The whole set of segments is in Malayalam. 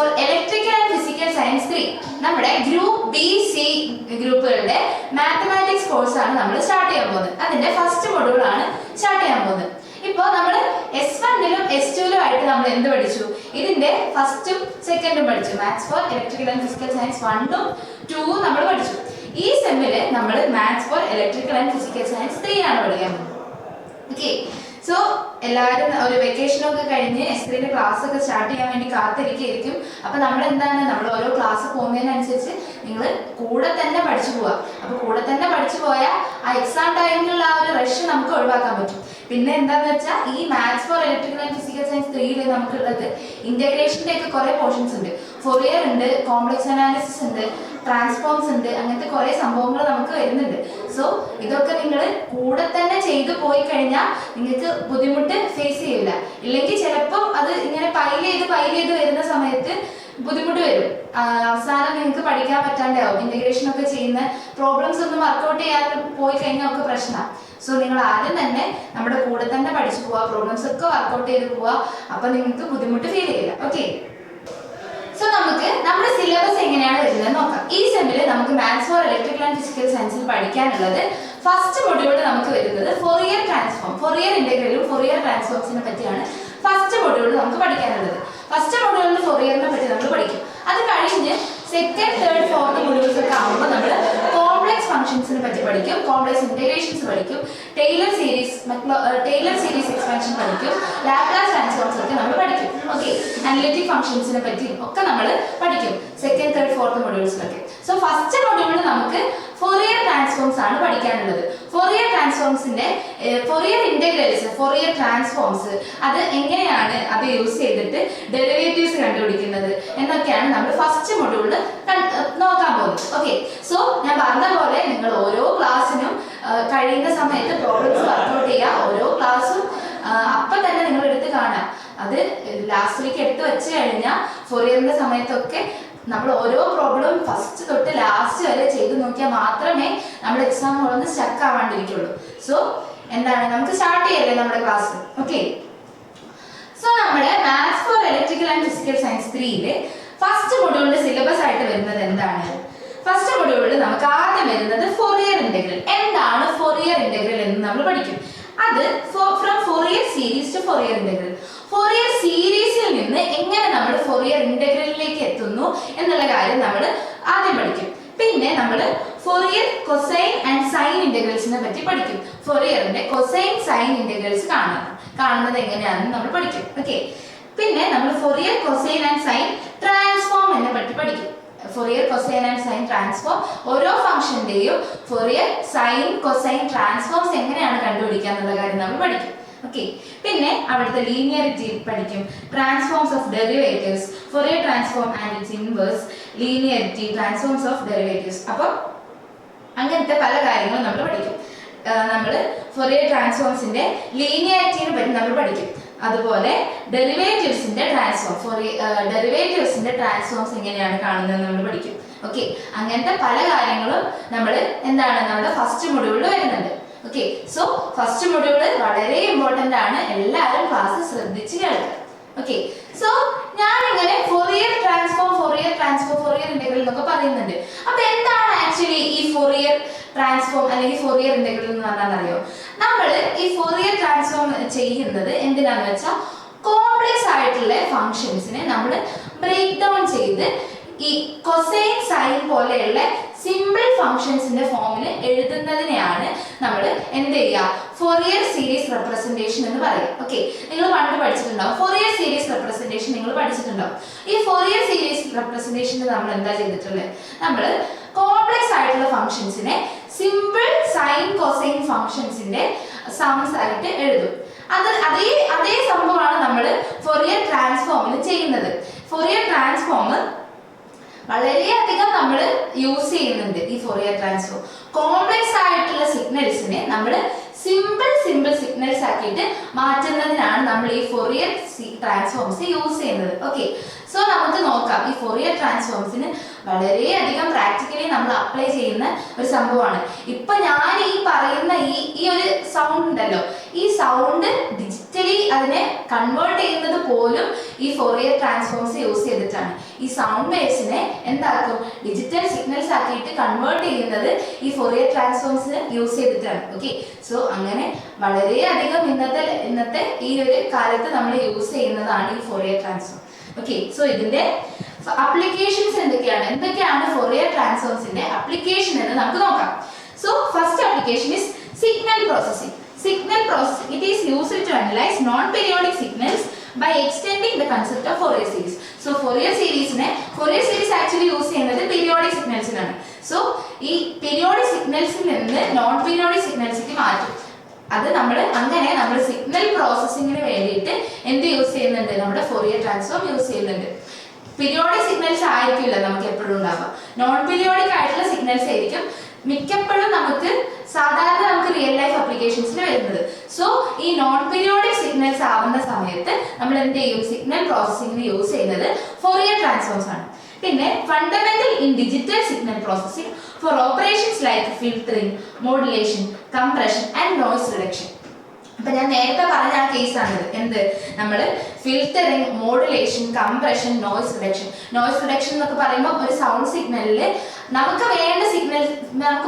Four electrical and physical science 3 നമ്മുടെ ഗ്രൂപ്പ് ബി സി ഗ്രൂപ്പുകളുടെ മാത്തമാറ്റിക്സ് കോഴ്സാണ് നമ്മൾ സ്റ്റാർട്ട് ചെയ്യാൻ പോകുന്നത്. അതിന്റെ ഫസ്റ്റ് മൊഡ്യൂൾ ആണ് സ്റ്റാർട്ട് ചെയ്യാൻ പോകുന്നത്. ഇപ്പോൾ നമ്മൾ S1ലും S2ലും ആയിട്ട് നമ്മൾ എന്ത് പഠിച്ചു? ഇതിന്റെ ഫസ്റ്റും സെക്കൻഡും പഠിച്ചു. Maths for electrical and physical science 1ഉം 2ഉം നമ്മൾ പഠിച്ചു. ഈ സെമ്മിൽ നമ്മൾ maths for electrical and physical science 3 ആണ് പഠിക്കാൻ പോകുന്നത്. ഓക്കെ, സോ എല്ലാവരും ഒരു വെക്കേഷൻ ഒക്കെ കഴിഞ്ഞ് S3ന്റെ ക്ലാസ് ഒക്കെ സ്റ്റാർട്ട് ചെയ്യാൻ വേണ്ടി കാത്തിരിക്കും. അപ്പൊ നമ്മൾ ഓരോ ക്ലാസ് പോകുന്നതിനനുസരിച്ച് നിങ്ങൾ കൂടെ തന്നെ പഠിച്ചു പോവാ. അപ്പൊ കൂടെ തന്നെ പഠിച്ചു പോയാൽ ആ എക്സാം ടൈമിലുള്ള ആ ഒരു റഷ് നമുക്ക് ഒഴിവാക്കാൻ പറ്റും. പിന്നെ എന്താന്ന് വെച്ചാൽ ഈ maths for electrical and physical science 3ൽ നമുക്കുള്ളത് ഇന്റഗ്രേഷന്റെ ഒക്കെ കുറെ പോർഷൻസ് ഉണ്ട്. ഫൊറിയർ ഉണ്ട്, കോംപ്ലക്സ് അനാലിസിസ് ഉണ്ട്, ട്രാൻസ്ഫോംസ് ഉണ്ട്, അങ്ങനത്തെ കുറെ സംഭവങ്ങൾ നമുക്ക് വരുന്നുണ്ട്. സോ ഇതൊക്കെ നിങ്ങൾ കൂടെ തന്നെ ചെയ്തു പോയി കഴിഞ്ഞാൽ നിങ്ങൾക്ക് ബുദ്ധിമുട്ട് ഫേസ് ചെയ്യില്ല. ഇല്ലെങ്കിൽ ചിലപ്പോൾ അത് ഇങ്ങനെ പൈൽ ചെയ്ത് വരുന്ന സമയത്ത് ബുദ്ധിമുട്ട് വരും. അവസാനം നിങ്ങൾക്ക് പഠിക്കാൻ പറ്റാണ്ടാവും. ഇന്റഗ്രേഷൻ ഒക്കെ ചെയ്യുന്ന പ്രോബ്ലംസ് ഒന്നും വർക്ക്ഔട്ട് ചെയ്യാതെ പോയി കഴിഞ്ഞാൽ ഒക്കെ പ്രശ്നമാണ്. സോ നിങ്ങൾ ആദ്യം തന്നെ നമ്മുടെ കൂടെ തന്നെ പഠിച്ചു പോവാ, പ്രോബ്ലംസ് ഒക്കെ വർക്ക്ഔട്ട് ചെയ്ത് പോവാ. അപ്പൊ നിങ്ങൾക്ക് ബുദ്ധിമുട്ട് ഫീൽ ചെയ്യില്ല. ഓക്കെ, സോ നമുക്ക് നമ്മുടെ സിലബസ് എങ്ങനെയാണ് വരുന്നത് നോക്കാം. ഈ സെമ്മിൽ നമുക്ക് maths for electrical and physical സയൻസിൽ പഠിക്കാനുള്ളത് ഫസ്റ്റ് മൊഡ്യൂൾ നമുക്ക് വരുന്നത് ഫൊറിയർ ട്രാൻസ്ഫോം, ഫൊറിയർ ഇന്റഗ്രലും ഫൊറിയർ ട്രാൻസ്ഫോംസിനെ പറ്റിയാണ് ഫസ്റ്റ് മൊഡ്യൂൾ നമുക്ക് പഠിക്കാനുള്ളത്. ഫസ്റ്റ് മൊഡ്യൂളിൽ ഫൊറിയറിനെ പറ്റി നമ്മൾ പഠിക്കും. അത് കഴിഞ്ഞ് സെക്കൻഡ്, തേർഡ്, ഫോർത്ത് മൊഡ്യൂൾസ് ഒക്കെ ആകുമ്പോൾ നമ്മൾ കോംപ്ലക്സ് ഫംഗ്ഷൻസിനെ പറ്റി പഠിക്കും, കോംപ്ലക്സ് ഇന്റഗ്രേഷൻസ് പഠിക്കും, ടൈലർ സീരീസ് എക്സ്പാൻഷൻ പഠിക്കും, ലാപ്ലാസ് ട്രാൻസ്ഫോംസ് ഒക്കെ നമ്മൾ പഠിക്കും. ഓക്കെ, അനലിറ്റിക് ഫംഗ്ഷൻസിനെ പറ്റി ഒക്കെ നമ്മൾ പഠിക്കും സെക്കൻഡ്, തേർഡ്, ഫോർത്ത് മൊഡ്യൂൾസിലൊക്കെ. സോ ഫസ്റ്റ് മൊഡ്യൂളിൽ നമുക്ക് ഫൊറിയർ ട്രാൻസ്ഫോംസ് ആണ് പഠിക്കാനുള്ളത്. ഫൊറിയർ ട്രാൻസ്ഫോംസിന്റെ ഫൊറിയർ ഇന്റഗ്രൽസ്, ഫൊറിയർ ട്രാൻസ്ഫോംസ് അത് എങ്ങനെയാണ് അത് യൂസ് ചെയ്തിട്ട് ഡെറിവേറ്റീവ്സ് കണ്ടുപിടിക്കുന്നത് എന്നൊക്കെയാണ് നമ്മൾ ഫസ്റ്റ് മൊഡ്യൂളിൽ നോക്കാൻ പോകുന്നത്. ഓക്കെ, സോ ഞാൻ പറഞ്ഞ പോലെ നിങ്ങൾ ഓരോ ക്ലാസ്സിനും കഴിയുന്ന സമയത്ത് പ്രോബ്ലംസ് വർക്ക്ഔട്ട് ചെയ്യുക. ഓരോ ക്ലാസ്സും അപ്പം തന്നെ നിങ്ങൾ എടുത്ത് കാണാം. അത് ലാസ്റ്റിലേക്ക് എടുത്ത് വെച്ച് കഴിഞ്ഞാൽ ഫൊറിയറിന്റെ സമയത്തൊക്കെ നമ്മൾ ഓരോ പ്രോബ്ലം ഫസ്റ്റ് തൊട്ട് ലാസ്റ്റ് വരെ ചെയ്ത് നോക്കിയാൽ മാത്രമേ നമ്മുടെ എക്സാം ഹോളിൽ സ്റ്റക്ക് ആവാണ്ടിരിക്കുള്ളൂ. സോ നമുക്ക് സ്റ്റാർട്ട് ചെയ്യല്ലേ നമ്മുടെ ക്ലാസ്. ഓക്കെ, സോ നമ്മുടെ maths for electrical and physical science 3ല് ഫസ്റ്റ് മൊഡ്യൂളിന്റെ സിലബസ് ആയിട്ട് വരുന്നത് എന്താണ്? ഫസ്റ്റ് മൊഡ്യൂളിൽ നമുക്ക് ആദ്യം വരുന്നത് ഫൊറിയർ ഇന്റഗ്രൽ. എന്താണ് ഫൊറിയർ ഇന്റഗ്രൽ എന്ന് നമ്മൾ പഠിക്കും. അത് from Fourier series to Fourier integral. Fourier സീരീസിൽ നിന്ന് എങ്ങനെ നമ്മൾ ഫൊറിയർ ഇന്റഗ്രലിലേക്ക് എത്തുന്നു എന്നുള്ള കാര്യം നമ്മൾ ആദ്യം പഠിക്കും. പിന്നെ നമ്മൾ ഫൊറിയർ കൊസൈൻ ആൻഡ് സൈൻ ഇന്റഗ്രൽസിനെ പറ്റി പഠിക്കും. ഫൊറിയറിന്റെ കൊസൈൻ സൈൻ ഇന്റഗ്രൽസ് കാണുന്നത് എങ്ങനെയാണെന്ന് നമ്മൾ പഠിക്കും. ഓക്കെ, പിന്നെ നമ്മൾ Fourier cosine and sign transform എന്നെ പറ്റി പഠിക്കും. Fourier cosine and sign transform, ഓരോ ഫംഗ്ഷന്റെയും ഫൊറിയർ സൈൻ കൊസൈൻ ട്രാൻസ്ഫോംസ് എങ്ങനെയാണ് കണ്ടുപിടിക്കുക എന്നുള്ള കാര്യം നമ്മൾ പഠിക്കും. ഓക്കെ, പിന്നെ അവിടുത്തെ ലീനിയറിറ്റി പഠിക്കും, transforms of derivatives, Fourier transform and it's inverse, linearity, transforms of derivatives. അപ്പോൾ അങ്ങനത്തെ പല കാര്യങ്ങളും നമ്മൾ പഠിക്കും. നമ്മൾ ഫൊറിയർ ട്രാൻസ്ഫോംസിന്റെ ലീനിയറിറ്റിയെ പറ്റി നമ്മൾ പഠിക്കും. അതുപോലെ ഡെറിവേറ്റീവ്സിന്റെ ട്രാൻസ്ഫോംസ് എങ്ങനെയാണ് കാണുന്നത് നമ്മൾ പഠിക്കും. ഓക്കെ, അങ്ങനത്തെ പല കാര്യങ്ങളും നമ്മൾ നമ്മുടെ ഫസ്റ്റ് മൊഡ്യൂളിൽ വരുന്നുണ്ട്. ഓക്കെ, സോ ഫസ്റ്റ് മൊഡ്യൂള് വളരെ ഇമ്പോർട്ടന്റ് ആണ്. എല്ലാവരും ക്ലാസ് ശ്രദ്ധിച്ച് കേൾക്കുക. ഓക്കെ, സോ ഞാനിങ്ങനെ ഫൊറിയർ ഇന്റഗ്രൽ എന്നൊക്കെ പറയുന്നുണ്ട്. അപ്പൊ എന്താണ് ആക്ച്വലി ഈ ഫൊറിയർ ട്രാൻസ്ഫോം അല്ലെങ്കിൽ ഫൊറിയർ ഇന്റഗ്രൽ എന്ന് പറഞ്ഞാൽ അറിയോ? നമ്മൾ ഈ ഫൊറിയർ ട്രാൻസ്ഫോം ചെയ്യുന്നത് എന്തിനാന്ന് വെച്ചാൽ കോംപ്ലക്സ് ആയിട്ടുള്ള ഫംഗ്ഷൻസിനെ നമ്മൾ ബ്രേക്ക് ഡൗൺ ചെയ്ത് ഈ കൊസൈൻ സൈൻ പോലെയുള്ള സിമ്പിൾ ഫംഗ്ഷൻസിന്റെ ഫോമിൽ എഴുതുന്നതിനെയാണ് നമ്മൾ എന്ത് ചെയ്യുക? ഫൊറിയർ സീരീസ് റെപ്രസെന്റേഷൻ എന്ന് പറയും. ഓക്കെ, നിങ്ങൾ പണ്ട് പഠിച്ചിട്ടുണ്ടാവും ഫൊറിയർ സീരീസ് റെപ്രസെന്റേഷൻ. നിങ്ങൾ പഠിച്ചിട്ടുണ്ടാവും. ഈ ഫൊറിയർ സീരീസ് റെപ്രസെന്റേഷനിൽ നമ്മൾ എന്താ ചെയ്തിട്ടുള്ളത്? നമ്മൾ കോംപ്ലക്സ് ആയിട്ടുള്ള ഫംഗ്ഷൻസിനെ സിമ്പിൾ സൈൻ കൊസൈൻ ഫംഗ്ഷൻസിന്റെ സംസ് ആയിട്ട് എഴുതും. അതേ സംഭവമാണ് നമ്മൾ ഫൊറിയർ ട്രാൻസ്ഫോമിൽ ചെയ്യുന്നത്. ഫൊറിയർ ട്രാൻസ്ഫോം വളരെയധികം നമ്മൾ യൂസ് ചെയ്യുന്നുണ്ട്. ഈ ഫൊറിയർ ട്രാൻസ്ഫോം കോംപ്ലക്സ് ആയിട്ടുള്ള സിഗ്നൽസിനെ നമ്മൾ സിമ്പിൾ സിഗ്നൽസ് ആക്കിയിട്ട് മാറ്റുന്നതിനാണ് നമ്മൾ ഈ ഫൊറിയർ ട്രാൻസ്ഫോംസ് യൂസ് ചെയ്യുന്നത്. ഓക്കെ, സോ നമുക്ക് നോക്കാം. ഈ ഫൊറിയർ ട്രാൻസ്ഫോംസിന് വളരെയധികം പ്രാക്ടിക്കലി നമ്മൾ അപ്ലൈ ചെയ്യുന്ന ഒരു സംഭവമാണ്. ഇപ്പൊ ഞാൻ ഈ പറയുന്ന ഈ ഒരു സൗണ്ട് ഉണ്ടല്ലോ, ഈ സൗണ്ട് ഡിജിറ്റലി അതിനെ കൺവേർട്ട് ചെയ്യുന്നത് പോലും ഈ ഫൊറിയർ ട്രാൻസ്ഫോംസ് യൂസ് ചെയ്തിട്ടാണ്. ഈ സൗണ്ട് വേവ്സിനെ എന്താക്കും, ഡിജിറ്റൽ സിഗ്നൽസ് ആക്കിയിട്ട് കൺവേർട്ട് ചെയ്യുന്നത് ഈ ഫോറിയർ ട്രാൻസ്ഫോംസ് യൂസ് ചെയ്തിട്ടാണ്. ഓക്കെ, സോ അങ്ങനെ വളരെയധികം ഇന്നത്തെ ഈ ഒരു കാലത്ത് നമ്മൾ യൂസ് ചെയ്യുന്നതാണ് ഈ ഫോറിയർ ട്രാൻസ്ഫോം. ഓക്കെ, സോ ഇതിന്റെ അപ്ലിക്കേഷൻസ് എന്തൊക്കെയാണ് ഫോറിയർ ട്രാൻസ്ഫോംസിന്റെ അപ്ലിക്കേഷൻ എന്ന് നമുക്ക് നോക്കാം. So first application is signal processing. Signal processing, it is used to analyze non-periodic signals by extending the concept of Fourier series. So Fourier series actually use ചെയ്യുന്നത് periodic signals ആണ്. So ഈ periodic signals നിന്ന് non-periodic signalsക്ക് മാറ്റും. അത് നമ്മൾ സിഗ്നൽ പ്രോസസ്സിങ്ങിന് വേണ്ടിയിട്ട് എന്ത് യൂസ് ചെയ്യുന്നുണ്ട്, നമ്മുടെ ഫോറിയർ ട്രാൻസ്ഫോം യൂസ് ചെയ്യുന്നുണ്ട്. പീരിയോഡിക് സിഗ്നൽസ് ആയിരിക്കില്ല നമുക്ക് എപ്പോഴും ഉണ്ടാവുക, നോൺ പീരിയോഡിക് ആയിട്ടുള്ള സിഗ്നൽസ് ആയിരിക്കും മിക്കപ്പോഴും നമുക്ക് റിയൽ ലൈഫ് അപ്ലിക്കേഷൻസിൽ വരുന്നത്. സോ ഈ നോൺ പീരിയോഡിക് സിഗ്നൽസ് ആവുന്ന സമയത്ത് നമ്മൾ എന്ത് ചെയ്യും, സിഗ്നൽ പ്രോസസ്സിങ്ങിന് യൂസ് ചെയ്യുന്നത് ഫോറിയർ ട്രാൻസ്ഫോംസ് ആണ്. പിന്നെ fundamental in digital signal processing for operations like filtering, modulation, compression and noise reduction. അപ്പൊ ഞാൻ നേരത്തെ പറഞ്ഞ ആ കേസാണിത്. എന്ത്, നമ്മൾ filtering, modulation, compression, noise reduction. Noise reduction എന്നൊക്കെ പറയുമ്പോൾ ഒരു സൗണ്ട് സിഗ്നലില് നമുക്ക്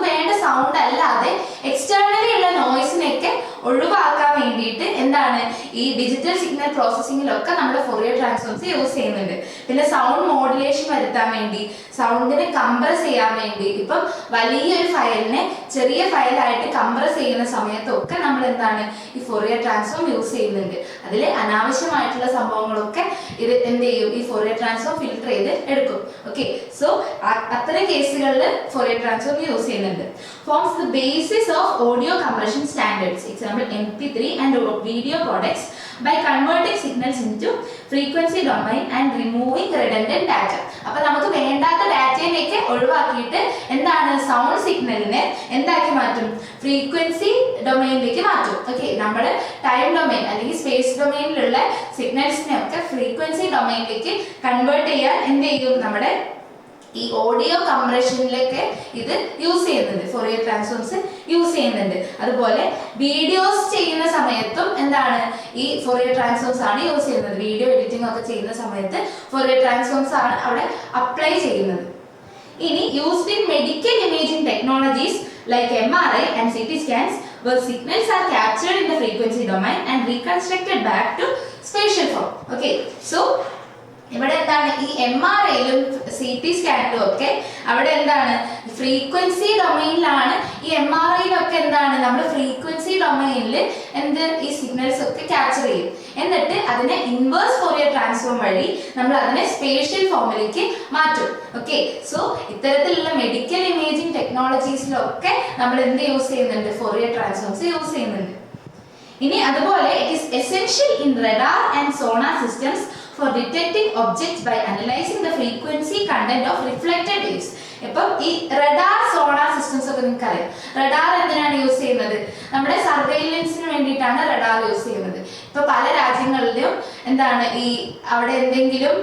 വേണ്ട സൗണ്ട് അല്ലാതെ എക്സ്റ്റേണലി ഉള്ള നോയ്സിനെയൊക്കെ ഒഴിവാക്കാൻ വേണ്ടിയിട്ട് എന്താണ് ഈ ഡിജിറ്റൽ സിഗ്നൽ പ്രോസസ്സിങ്ങിലൊക്കെ നമ്മുടെ ഫോറിയർ ട്രാൻസ്ഫോംസ് യൂസ് ചെയ്യുന്നുണ്ട്. പിന്നെ സൗണ്ട് മോഡുലേഷൻ വരുത്താൻ വേണ്ടി, സൗണ്ടിനെ കംപ്രസ് ചെയ്യാൻ വേണ്ടി, ഇപ്പം വലിയൊരു ഫയലിനെ ചെറിയ ഫയലായിട്ട് കംപ്രസ് ചെയ്യുന്ന സമയത്തൊക്കെ നമ്മൾ എന്താണ് ഈ ഫോറിയർ ട്രാൻസ്ഫോം യൂസ് ചെയ്യുന്നുണ്ട്. അതിൽ അനാവശ്യമായിട്ടുള്ള സംഭവങ്ങളൊക്കെ ഇത് എന്ത് ചെയ്യും, ഈ ഫോറിയർ ട്രാൻസ്ഫോം ഫിൽട്ടർ ചെയ്ത് എടുക്കും. ഓക്കെ, സോ അത്തരം കേസുകളിൽ ഫോറിയർ ട്രാൻസ്ഫോം യൂസ് ചെയ്യുന്നുണ്ട്. Forms the basis of audio compression standards, example MP3 and video codecs, by converting signals into frequency domain and removing redundant data. അപ്പോൾ നമുക്ക് വേണ്ടാത്ത ഡാറ്റയിലേക്ക് ഒഴിവാക്കിയിട്ട് എന്താണ് സൗണ്ട് സിഗ്നലിനെ എന്താക്കി മാറ്റും, ഫ്രീക്വൻസി ഡൊമൈനിലേക്ക് മാറ്റും. ഓക്കെ, നമ്മൾ ടൈം ഡൊമൈൻ അല്ലെങ്കിൽ സ്പേസ് ഡൊമൈനിലുള്ള സിഗ്നൽസിനെ ഒക്കെ ഫ്രീക്വൻസി ഡൊമൈനിലേക്ക് കൺവേർട്ട് ചെയ്യാൻ എന്ത് ചെയ്യും, നമ്മുടെ ഈ ഓഡിയോ കംപ്രഷനിലൊക്കെ ഇത് യൂസ് ചെയ്യുന്നുണ്ട്, ഫോറിയർ ട്രാൻസ്ഫോംസ് യൂസ് ചെയ്യുന്നുണ്ട്. അതുപോലെ വീഡിയോസ് ചെയ്യുന്ന സമയത്തും എന്താണ് ഈ ഫോറിയർ ട്രാൻസ്ഫോംസ് ആണ് യൂസ് ചെയ്യുന്നത്. വീഡിയോ എഡിറ്റിംഗ് ഒക്കെ ചെയ്യുന്ന സമയത്ത് ഫോറിയർ ട്രാൻസ്ഫോംസ് ആണ് അവിടെ അപ്ലൈ ചെയ്യുന്നത്. ഇനി used in medical imaging technologies like MRI and CT scans where signals are captured in the frequency domain and reconstructed back to spatial form. Okay, so ഇവിടെ എന്താണ് ഈ MRIയിലും CT സ്കാനിലും ഒക്കെ അവിടെ എന്താണ് ഫ്രീക്വൻസി ഡൊമൈനിലാണ്. ഈ MRIയിലൊക്കെ എന്താണ് നമ്മൾ ഫ്രീക്വൻസി ഡൊമൈനിൽ ഈ സിഗ്നൽസ് ഒക്കെ ക്യാപ്ചർ ചെയ്യും. എന്നിട്ട് അതിനെ ഇൻവേഴ്സ് ഫോറിയർ ട്രാൻസ്ഫോം വഴി നമ്മൾ അതിനെ സ്പേഷ്യൽ ഫോമിലേക്ക് മാറ്റും. ഓക്കെ, സോ ഇത്തരത്തിലുള്ള മെഡിക്കൽ ഇമേജിംഗ് ടെക്നോളജീസിലൊക്കെ നമ്മൾ എന്ത് യൂസ് ചെയ്യുന്നുണ്ട്, ഫോറിയർ ട്രാൻസ്ഫോംസ് യൂസ് ചെയ്യുന്നുണ്ട്. ഇനി അതുപോലെ it is essential in radar and sonar systems for detecting objects by analyzing the frequency content of reflected waves. ഇപ്പം ഈ റഡാർ, സോണാർ സിസ്റ്റംസ് ഒക്കെ നിങ്ങൾക്ക് അറിയാം. റഡാർ എന്തിനാണ് യൂസ് ചെയ്യുന്നത്, നമ്മുടെ സർവൈലൻസിന് വേണ്ടിയിട്ടാണ് റഡാർ യൂസ് ചെയ്യുന്നത്. ഇപ്പൊ പല രാജ്യങ്ങളിലും എന്താണ് ഈ അവിടെ എന്തെങ്കിലും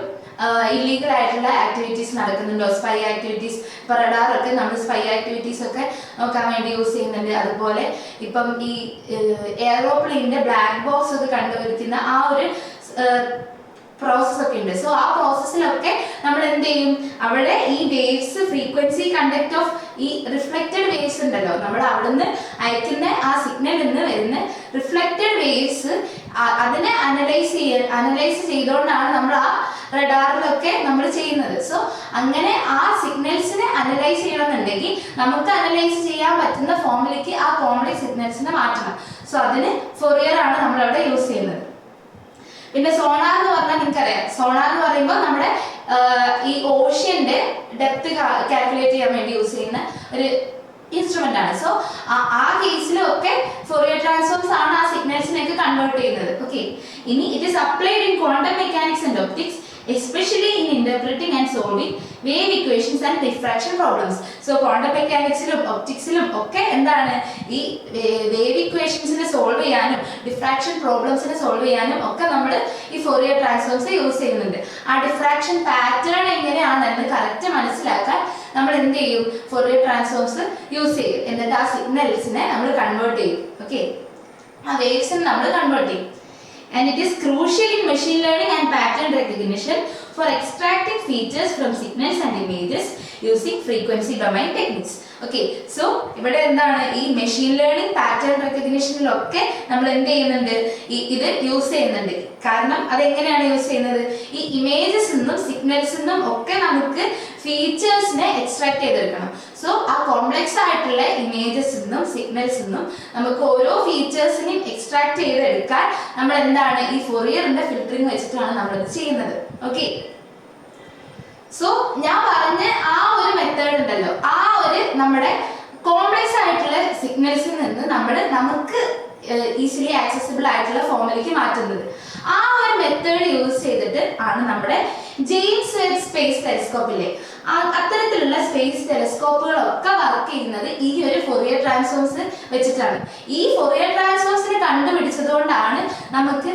ഇല്ലീഗൽ ആയിട്ടുള്ള ആക്ടിവിറ്റീസ് നടക്കുന്നുണ്ടോ, സ്പൈ ആക്ടിവിറ്റീസ്. ഇപ്പൊ റഡാർ ഒക്കെ നമ്മൾ സ്പൈ ആക്ടിവിറ്റീസ് ഒക്കെ നോക്കാൻ വേണ്ടി യൂസ് ചെയ്യുന്നുണ്ട്. അതുപോലെ ഇപ്പം ഈ എയറോപ്ലെയിനിന്റെ ബ്ലാക്ക് ബോക്സ് ഒക്കെ കണ്ടുപിടിക്കുന്ന ആ ഒരു പ്രോസസ് ഒക്കെ ഉണ്ട്. സോ ആ പ്രോസസ്സിലൊക്കെ നമ്മൾ എന്ത് ചെയ്യും, അവിടെ ഈ വേവ്സ് ഫ്രീക്വൻസി കണ്ടക്ട് ഓഫ് ഈ റിഫ്ലക്റ്റഡ് വേവ്സ് ഉണ്ടല്ലോ, നമ്മൾ അവിടുന്ന് അയക്കുന്ന ആ സിഗ്നലിൽ നിന്ന് വരുന്ന റിഫ്ലക്റ്റഡ് വേവ്സ് അതിനെ അനലൈസ് ചെയ്തുകൊണ്ടാണ് നമ്മൾ ആ റഡാറിലൊക്കെ നമ്മൾ ചെയ്യുന്നത്. സോ അങ്ങനെ ആ സിഗ്നൽസിനെ അനലൈസ് ചെയ്യണമെന്നുണ്ടെങ്കിൽ നമുക്ക് അനലൈസ് ചെയ്യാൻ പറ്റുന്ന ഫോമിലേക്ക് ആ കോംപ്ലക്സ് സിഗ്നൽസിനെ മാറ്റണം. സോ അതിന് ഫോറിയർ ആണ് നമ്മളവിടെ യൂസ് ചെയ്യുന്നത്. പിന്നെ സോണാർ എന്ന് പറഞ്ഞാൽ നിങ്ങൾക്കറിയാം, സോണാർ എന്ന് പറയുമ്പോൾ നമ്മുടെ ഈ ഓഷ്യന്റെ ഡെപ്ത് കാൽക്കുലേറ്റ് ചെയ്യാൻ വേണ്ടി യൂസ് ചെയ്യുന്ന ഒരു ഇൻസ്ട്രുമെന്റ് ആണ്. സോ ആ കേസിലൊക്കെ ഫോറിയർ ട്രാൻസ്ഫോംസ് ആണ് ആ സിഗ്നൽസിനെയൊക്കെ കൺവേർട്ട് ചെയ്യുന്നത്. ഓക്കെ, ഇനി it is applied in quantum mechanics and optics, especially in interpreting and solving wave equations and diffraction problems. So quantum mechanics ലും ഒപ്റ്റിക്സിലും ഒക്കെ എന്താണ് ഈ വേവ് ഇക്വേഷൻസിനെ സോൾവ് ചെയ്യാനും ഡിഫ്രാക്ഷൻ പ്രോബ്ലംസിനെ സോൾവ് ചെയ്യാനും ഒക്കെ നമ്മൾ ഈ ഫോറിയർ ട്രാൻസ്ഫോംസ് യൂസ് ചെയ്യുന്നുണ്ട്. ആ ഡിഫ്രാക്ഷൻ പാറ്റേൺ എങ്ങനെയാണെന്ന് കറക്റ്റ് മനസ്സിലാക്കാൻ നമ്മൾ എന്ത് ചെയ്യും, ഫോറിയർ ട്രാൻസ്ഫോംസ് യൂസ് ചെയ്യും. എന്നിട്ട് ആ സിഗ്നൽസിനെ നമ്മൾ കൺവേർട്ട് ചെയ്യും. ഓക്കെ, ആ വേവ്സിനെ നമ്മൾ കൺവേർട്ട് ചെയ്യും. and it is crucial in machine learning and pattern recognition for extracting features from signals and images using frequency domain techniques. Okay, so ഇവിടെ എന്താണ് ഈ മെഷീൻ ലേണിംഗ് പാറ്റേൺ റെക്കഗ്നിഷനിലൊക്കെ നമ്മൾ എന്ത് ചെയ്യുന്നുണ്ട്, ഇത് യൂസ് ചെയ്യുന്നുണ്ട്. കാരണം അതെങ്ങനെയാണ് യൂസ് ചെയ്യുന്നത്, ഈ ഇമേജസ് നിന്നും സിഗ്നൽസ് നിന്നും ഒക്കെ നമുക്ക് ഫീച്ചേഴ്സിനെ എക്സ്ട്രാക്ട് ചെയ്തെടുക്കണം. സോ ആ കോംപ്ലക്സ് ആയിട്ടുള്ള ഇമേജസ് നിന്നും സിഗ്നൽസ് നിന്നും നമുക്ക് ഓരോ ഫീച്ചേഴ്സിനെയും എക്സ്ട്രാക്ട് ചെയ്തെടുക്കാൻ നമ്മൾ എന്താണ് ഈ ഫൊറിയറിന്റെ ഫിൽറ്ററിംഗ് വെച്ചിട്ടാണ് നമ്മളത് ചെയ്യുന്നത്. ഓക്കെ, സോ ഞാൻ പറഞ്ഞ ആ ഒരു മെത്തേഡ് ഉണ്ടല്ലോ, ആ ഒരു നമ്മുടെ കോംപ്ലക്സ് ആയിട്ടുള്ള സിഗ്നൽസിൽ നിന്ന് നമുക്ക് ഈസിലി ആക്സസിബിൾ ആയിട്ടുള്ള ഫോമിലേക്ക് മാറ്റുന്നത്, ആ ഒരു മെത്തേഡ് യൂസ് ചെയ്തിട്ട് ആണ് നമ്മുടെ ജെയിംസ് വെബ് സ്പേസ് ടെലിസ്കോപ്പിലെ അത്തരത്തിലുള്ള സ്പേസ് ടെലിസ്കോപ്പുകളൊക്കെ വർക്ക് ചെയ്യുന്നത് ഈ ഒരു ഫൊറിയർ ട്രാൻസ്ഫോംസ് വെച്ചിട്ടാണ്. ഈ ഫൊറിയർ ട്രാൻസ്ഫോംസിനെ കണ്ടുപിടിച്ചത് കൊണ്ടാണ് നമുക്ക്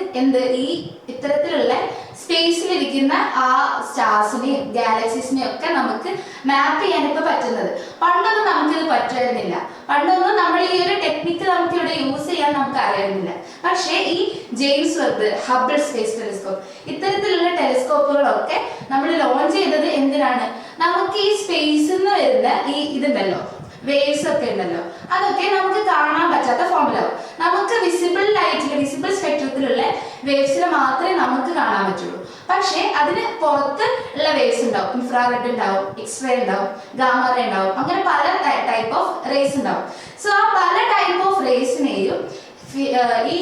ഈ ഇത്തരത്തിലുള്ള സ്പേസിലിരിക്കുന്ന ആ സ്റ്റാർസിനെയും ഗാലക്സീസിനെയും ഒക്കെ നമുക്ക് മാപ്പ് ചെയ്യാൻ ഇപ്പൊ പറ്റുന്നത്. പണ്ടൊന്നും നമുക്കിത് പറ്റുമായിരുന്നില്ല. പണ്ടൊന്നും നമ്മൾ ഈ ഒരു ടെക്നിക്ക് നമുക്ക് ഇവിടെ യൂസ് ചെയ്യാൻ നമുക്ക് അറിയായിരുന്നില്ല. പക്ഷേ ഈ James Webb, Hubble space telescope, ഇത്തരത്തിലുള്ള ടെലിസ്കോപ്പുകളൊക്കെ നമ്മൾ ലോഞ്ച് ചെയ്തത് എന്തിനാണ്, നമുക്ക് ഈ സ്പേസിൽ നിന്ന് വരുന്ന ഈ ഇതുണ്ടല്ലോ, വേവ്സ് ഒക്കെ ഉണ്ടല്ലോ, അതൊക്കെ നമുക്ക് കാണാൻ പറ്റാത്ത ഫോമിലാവും. നമുക്ക് വിസിബിൾ ലൈറ്റിൽ, വിസിബിൾ സ്പെക്ട്രത്തിലുള്ള വേവ്സിൽ മാത്രമേ നമുക്ക് കാണാൻ പറ്റുള്ളൂ. പക്ഷേ അതിന് പുറത്ത് ഉള്ള വേവ്സ് ഉണ്ടാവും, ഇൻഫ്രാറെഡ് ഉണ്ടാവും, എക്സ്റേ ഉണ്ടാവും, ഗാമറേ ഉണ്ടാവും, അങ്ങനെ പല ടൈപ്പ് ഓഫ് റേസ് ഉണ്ടാവും. സോ ആ പല ടൈപ്പ് ഓഫ് റേസിനെയും ഈ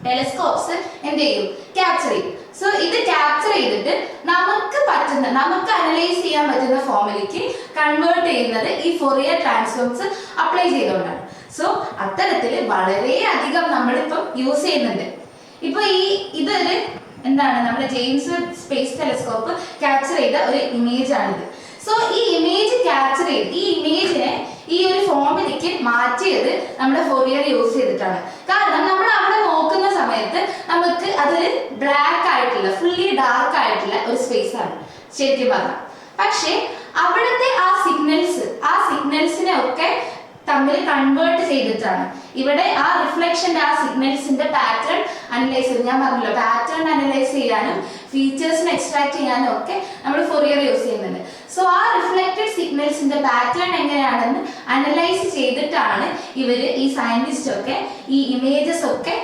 ടെലിസ്കോപ്സ് എന്ത് ചെയ്യും, ക്യാപ്ചർ ചെയ്യും. സോ ഇത് ക്യാപ്ചർ ചെയ്തിട്ട് നമുക്ക് അനലൈസ് ചെയ്യാൻ പറ്റുന്ന ഫോമിലേക്ക് കൺവേർട്ട് ചെയ്യുന്നത് ഈ ഫൊറിയർ ട്രാൻസ്ഫോംസ് അപ്ലൈ ചെയ്തുകൊണ്ടാണ്. സോ അത്തരത്തിൽ വളരെയധികം നമ്മളിപ്പം യൂസ് ചെയ്യുന്നുണ്ട്. ഇപ്പൊ ഇതൊരു എന്താണ്, നമ്മുടെ James Webb space telescope capture ചെയ്ത ഒരു ഇമേജ് ആണിത്. സോ ഈ ഇമേജ് ക്യാപ്ചർ ചെയ്ത് ഈ ഇമേജിനെ ഈ ഒരു ഫോമിലേക്ക് മാറ്റിയത് നമ്മുടെ ഫൊറിയർ യൂസ് ചെയ്തിട്ടാണ്. കാരണം നമ്മൾ അവിടെ നോക്കുന്ന സമയത്ത് നമുക്ക് അതൊരു ബ്ലാക്ക് ആയിട്ടുള്ള, ഫുള്ളി ഡാർക്ക് ആയിട്ടുള്ള ഒരു സ്പേസ് ആണ് ശരിക്കും പറഞ്ഞാൽ. പക്ഷേ അവിടുത്തെ ആ സിഗ്നൽസിനെ ഒക്കെ തമ്മിൽ കൺവേർട്ട് ചെയ്തിട്ടാണ് ഇവിടെ ആ റിഫ്ലക്ഷന്റെ, ആ സിഗ്നൽസിന്റെ പാറ്റേൺ അനലൈസ് ചെയ്ത്, ഞാൻ പറഞ്ഞല്ലോ പാറ്റേൺ അനലൈസ് ചെയ്യാനും ഫീച്ചേഴ്സിനെ എക്സ്ട്രാക്ട് ചെയ്യാനും ഒക്കെ നമ്മൾ ഫൊറിയർ യൂസ് ചെയ്യുന്നുണ്ട്. സോ ആ റിഫ്ലക്റ്റഡ് സിഗ്നൽസിന്റെ പാറ്റേൺ എങ്ങനെയാണെന്ന് അനലൈസ് ചെയ്തിട്ടാണ് ഈ സയന്റിസ്റ്റ് ഒക്കെ ഈ ഇമേജസ് ഒക്കെ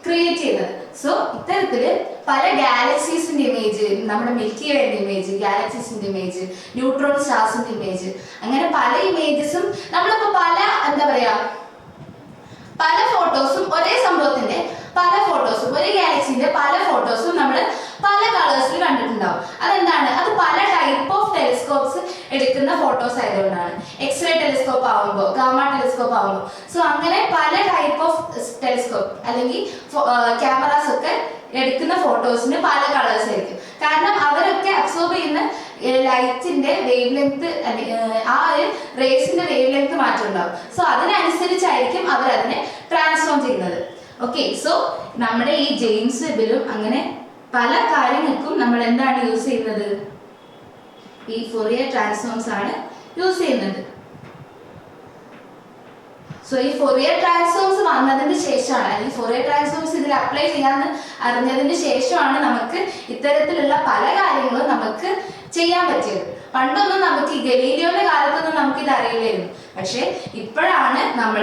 ക്രിയേറ്റ് ചെയ്യുന്നത്. സോ ഇത്തരത്തില് പല ഗാലക്സീസിന്റെ ഇമേജ്, നമ്മുടെ മിൽക്കി വേന്റെ ഇമേജ്, ഗാലക്സീസിന്റെ ഇമേജ്, ന്യൂട്രോൺ സ്റ്റാർസിന്റെ ഇമേജ്, അങ്ങനെ പല ഇമേജസും നമ്മളിപ്പോ പല ഫോട്ടോസും ഒരേ സംഭവത്തിന്റെ പല ഫോട്ടോസും, ഒരു ഗാലക്സിന്റെ പല ഫോട്ടോസും നമ്മൾ പല കളേഴ്സിൽ കണ്ടിട്ടുണ്ടാവും. അതെന്താണ്, അത് പല ടൈപ്പ് ഓഫ് ടെലിസ്കോപ്സ് എടുക്കുന്ന ഫോട്ടോസ് ആയതുകൊണ്ടാണ്. എക്സ്റേ ടെലിസ്കോപ്പ് ആവുമ്പോൾ, ഗാമ ടെലിസ്കോപ്പ് ആവുമ്പോൾ, സോ അങ്ങനെ പല ടൈപ്പ് ഓഫ് ടെലിസ്കോപ്പ് അല്ലെങ്കിൽ ക്യാമറാസ് ഒക്കെ എടുക്കുന്ന ഫോട്ടോസിന് പല കളേഴ്സ് ആയിരിക്കും. കാരണം അവരൊക്കെ അബ്സോർബ് ചെയ്യുന്ന ലൈറ്റിന്റെ വേവ് ലെങ്ത്, ആ ഒരു റേസിന്റെ വേവ് ലെങ്ത് മാറ്റം ഉണ്ടാവും. സോ അതിനനുസരിച്ചായിരിക്കും അവർ അതിനെ ട്രാൻസ്ഫോം ചെയ്യുന്നത്. ഓക്കെ, സോ നമ്മുടെ ഈ ജെയിംസ് വെബിലും അങ്ങനെ പല കാര്യങ്ങൾക്കും നമ്മൾ എന്താണ് യൂസ് ചെയ്യുന്നത്, ഈ ഫൊറിയർ ട്രാൻസ്ഫോംസ് ആണ് യൂസ് ചെയ്യുന്നത്. സോ ഈ ഫൊറിയർ ട്രാൻസ്ഫോംസ് വന്നതിന് ശേഷമാണ്, ഈ ഫൊറിയർ ട്രാൻസ്ഫോംസ് ഇതിൽ അപ്ലൈ ചെയ്യാന്ന് അറിഞ്ഞതിന് ശേഷമാണ് നമുക്ക് ഇത്തരത്തിലുള്ള പല കാര്യങ്ങളും നമുക്ക് ചെയ്യാൻ പറ്റിയത്. പണ്ടൊന്നും നമുക്ക് ഈ ഗലീലിയോന്റെ കാലത്തൊന്നും നമുക്ക് ഇത് അറിയില്ലായിരുന്നു. പക്ഷെ ഇപ്പോഴാണ് നമ്മൾ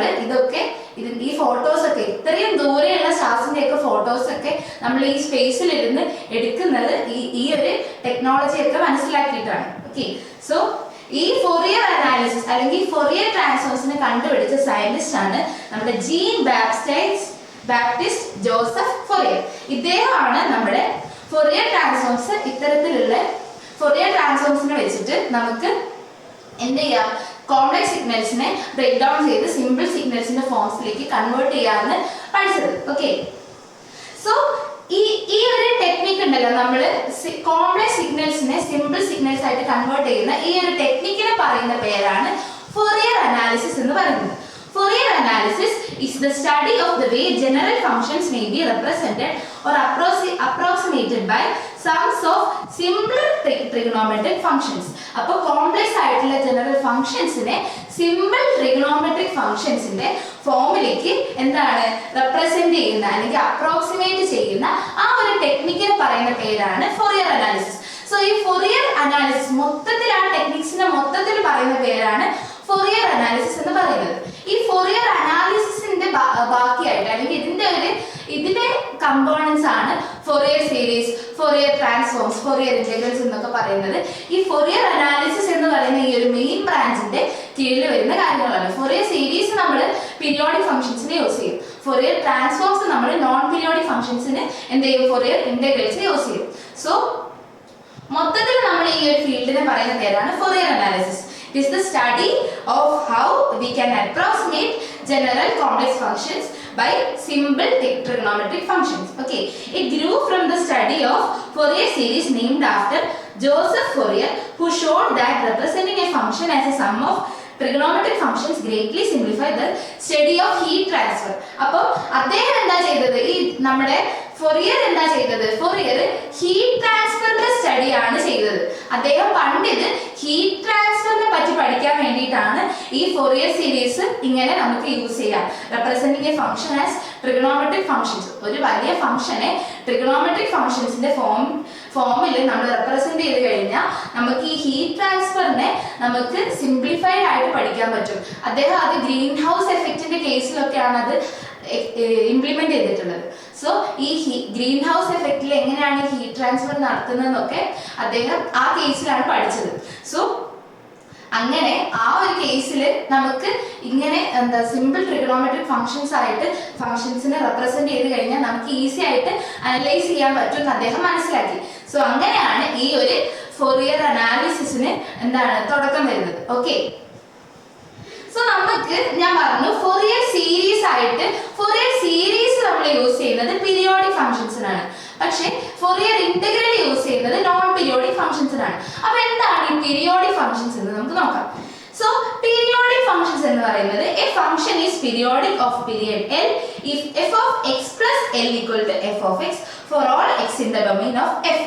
ഈ ഫോട്ടോസ് ഒക്കെ, ഇത്രയും ദൂരെയുള്ള സ്റ്റാർസിന്റെ ഒക്കെ ഫോട്ടോസ് ഒക്കെ നമ്മൾ ഈ സ്പേസിലിരുന്ന് എടുക്കുന്നത് ഈ ഒരു ടെക്നോളജി ഒക്കെ മനസ്സിലാക്കിയിട്ടാണ്. ഓക്കെ, സോ ഈ ഫൊറിയർ അനാലിസിസ് അല്ലെങ്കിൽ ഫൊറിയർ ട്രാൻസ്ഫോംസിനെ കണ്ടുപിടിച്ച സയന്റിസ്റ്റ് ആണ് നമ്മുടെ ജീൻ ബാപ്റ്റിസ്റ്റ് ജോസഫ് ഫൊറിയർ. ഇദ്ദേഹമാണ് നമ്മുടെ ഫൊറിയർ ട്രാൻസ്ഫോംസ്, ഇത്തരത്തിലുള്ള ഫൊറിയർ ട്രാൻസ്ഫോംസിനെ വെച്ചിട്ട് നമുക്ക് എന്ത് ചെയ്യാം, കോംപ്ലക്സ് സിഗ്നൽസിനെ ബ്രേക്ക് ഡൗൺ ചെയ്ത് സിമ്പിൾ സിഗ്നൽസിന്റെ ഫോംസിലേക്ക് കൺവേർട്ട് ചെയ്യാന്ന് പഠിച്ചത്. ഓക്കെ, സോ ഈ ഒരു ടെക്നിക്ക് ഉണ്ടല്ലോ, നമ്മൾ കോംപ്ലക്സ് സിഗ്നൽസിനെ സിമ്പിൾ സിഗ്നൽസ് ആയിട്ട് കൺവേർട്ട് ചെയ്യുന്ന ഈ ഒരു ടെക്നിക്കിനെ പറയുന്ന പേരാണ് ഫൊറിയർ അനാലിസിസ് എന്ന് പറയുന്നത്. Fourier analysis is the study of the way general functions may be represented or approximated by sums of simpler trigonometric functions. അപ്പോൾ കോംപ്ലക്സ് ആയിട്ടുള്ള ജനറൽ ഫംഗ്ഷൻസിനെ സിമ്പിൾ ട്രിഗണോമെട്രിക് ഫംഗ്ഷൻസിന്റെ ഫോമിലേക്ക് എന്താണ് റെപ്രസെന്റ് ചെയ്യുന്ന അല്ലെങ്കിൽ അപ്രോക്സിമേറ്റ് ചെയ്യുന്ന ആ ഒരു ടെക്നിക്കിന് പറയുന്ന പേരാണ് ഫോറിയർ അനാലിസിസ്. സോ ഈ ഫോറിയർ അനാലിസിസ് മൊത്തത്തിൽ ആ ടെക്നിക്സിനെ മൊത്തത്തിൽ പറയുന്ന പേരാണ് ഫോറിയർ അനാലിസിസ് എന്ന് പറയുന്നത്. ഈ ഫോറിയർ അനാലിസിസിന്റെ ബാക്കിയായിട്ട് അല്ലെങ്കിൽ ഇതിന്റെ കമ്പോണൻസ് ആണ് Fourier series, Fourier transforms, Fourier integrals എന്നൊക്കെ പറയുന്നത്. ഈ ഫോറിയർ അനാലിസിസ് എന്ന് പറയുന്ന ഈ ഒരു മെയിൻ ബ്രാഞ്ചിന്റെ കീഴിൽ വരുന്ന കാര്യങ്ങളാണ്. ഫോറിയർ സീരീസ് നമ്മൾ പീരിയോഡിക് ഫംഗ്ഷൻസിന് യൂസ് ചെയ്യും. ഫോറിയർ ട്രാൻസ്ഫോംസ് നമ്മൾ നോൺ പീരിയോഡിക് ഫംഗ്ഷൻസിന് എന്ത് ചെയ്യും? ഫോറിയർ ഇന്റഗ്രൽസ് യൂസ് ചെയ്യും. സോ മൊത്തത്തിൽ നമ്മൾ ഈ ഒരു ഫീൽഡിനെ പറയുന്ന പേരാണ് Fourier analysis. It is the study of how we can approximate general complex functions by simple trigonometric functions. Okay, it grew from the study of Fourier series named after Joseph Fourier, who showed that representing a function as a sum of trigonometric functions greatly simplify the study of heat transfer. അപ്പോൾ അദ്ദേഹം എന്താ ചെയ്തത്? ഈ നമ്മുടെ ഫോറിയർ എന്താ ചെയ്തത്? ഫോറിയർ ഹീറ്റ് ട്രാൻസ്ഫറിന്റെ സ്റ്റഡി ആണ് ചെയ്തത്. അദ്ദേഹം പണ്ടിത് ഹീറ്റ് ട്രാൻസ്ഫറിനെ പറ്റി പഠിക്കാൻ വേണ്ടിയിട്ടാണ് ഈ ഫോറിയർ സീരീസ് ഇങ്ങനെ നമുക്ക് യൂസ് ചെയ്യാം. Representing A function as trigonometric functions, ഒരു വലിയ ഫംഗ്ഷനെ ട്രിഗണോമെട്രിക് ഫംഗ്ഷൻസിന്റെ ഫോമിൽ നമ്മൾ റെപ്രസെന്റ് ചെയ്ത് കഴിഞ്ഞാൽ നമുക്ക് ഈ ഹീറ്റ് ട്രാൻസ്ഫറിനെ നമുക്ക് സിംപ്ലിഫൈഡ് ആയിട്ട് പഠിക്കാൻ പറ്റും. അദ്ദേഹം അത് ഗ്രീൻ ഹൗസ് എഫക്റ്റിന്റെ കേസിലൊക്കെയാണ് അത് ഇംപ്ലിമെന്റ് ചെയ്തിട്ടുള്ളത്. സോ ഈ ഗ്രീൻ ഹൗസ് എഫക്റ്റിൽ എങ്ങനെയാണ് ഹീറ്റ് ട്രാൻസ്ഫർ നടത്തുന്നതെന്നൊക്കെ അദ്ദേഹം ആ കേസിലാണ് പഠിച്ചത്. സോ അങ്ങനെ ആ ഒരു കേസിൽ നമുക്ക് ഇങ്ങനെ എന്താ സിമ്പിൾ ട്രിഗണോമെട്രിക് ഫംഗ്ഷൻസ് ആയിട്ട് ഫംഗ്ഷൻസിനെ റെപ്രസെന്റ് ചെയ്ത് കഴിഞ്ഞാൽ നമുക്ക് ഈസി ആയിട്ട് അനലൈസ് ചെയ്യാൻ പറ്റും എന്ന് അദ്ദേഹം മനസ്സിലാക്കി. സോ അങ്ങനെയാണ് ഈ ഒരു ഫോറിയർ അനാലിസിസിന് എന്താണ് തുടക്കം വരുന്നത്. ഓക്കെ, സോ നമുക്ക് ഞാൻ പറഞ്ഞു ഫോറിയർ സീരീസ് ആയിട്ട് ഫോറിയർ സീരീസ് നമ്മൾ യൂസ് ചെയ്യുന്നത് പീരിയോഡിക് ഫംഗ്ഷൻസിനാണ്. പക്ഷെ ഫോറിയർ ഇന്റഗ്രൽ യൂസ് ചെയ്യുന്നത് നോൺ പീരിയോഡിക് ഫംഗ്ഷൻസിനാണ്. അപ്പൊ എന്താണ് ഈ പീരിയോഡിക് ഫംഗ്ഷൻസ് എന്ന് നമുക്ക് നോക്കാം. സോ പീരിയോഡിക് ഫംഗ്ഷൻസ് എന്ന് പറയുന്നത് A function is periodic of period L if f of x plus L equal to f of x for all x in the domain of f.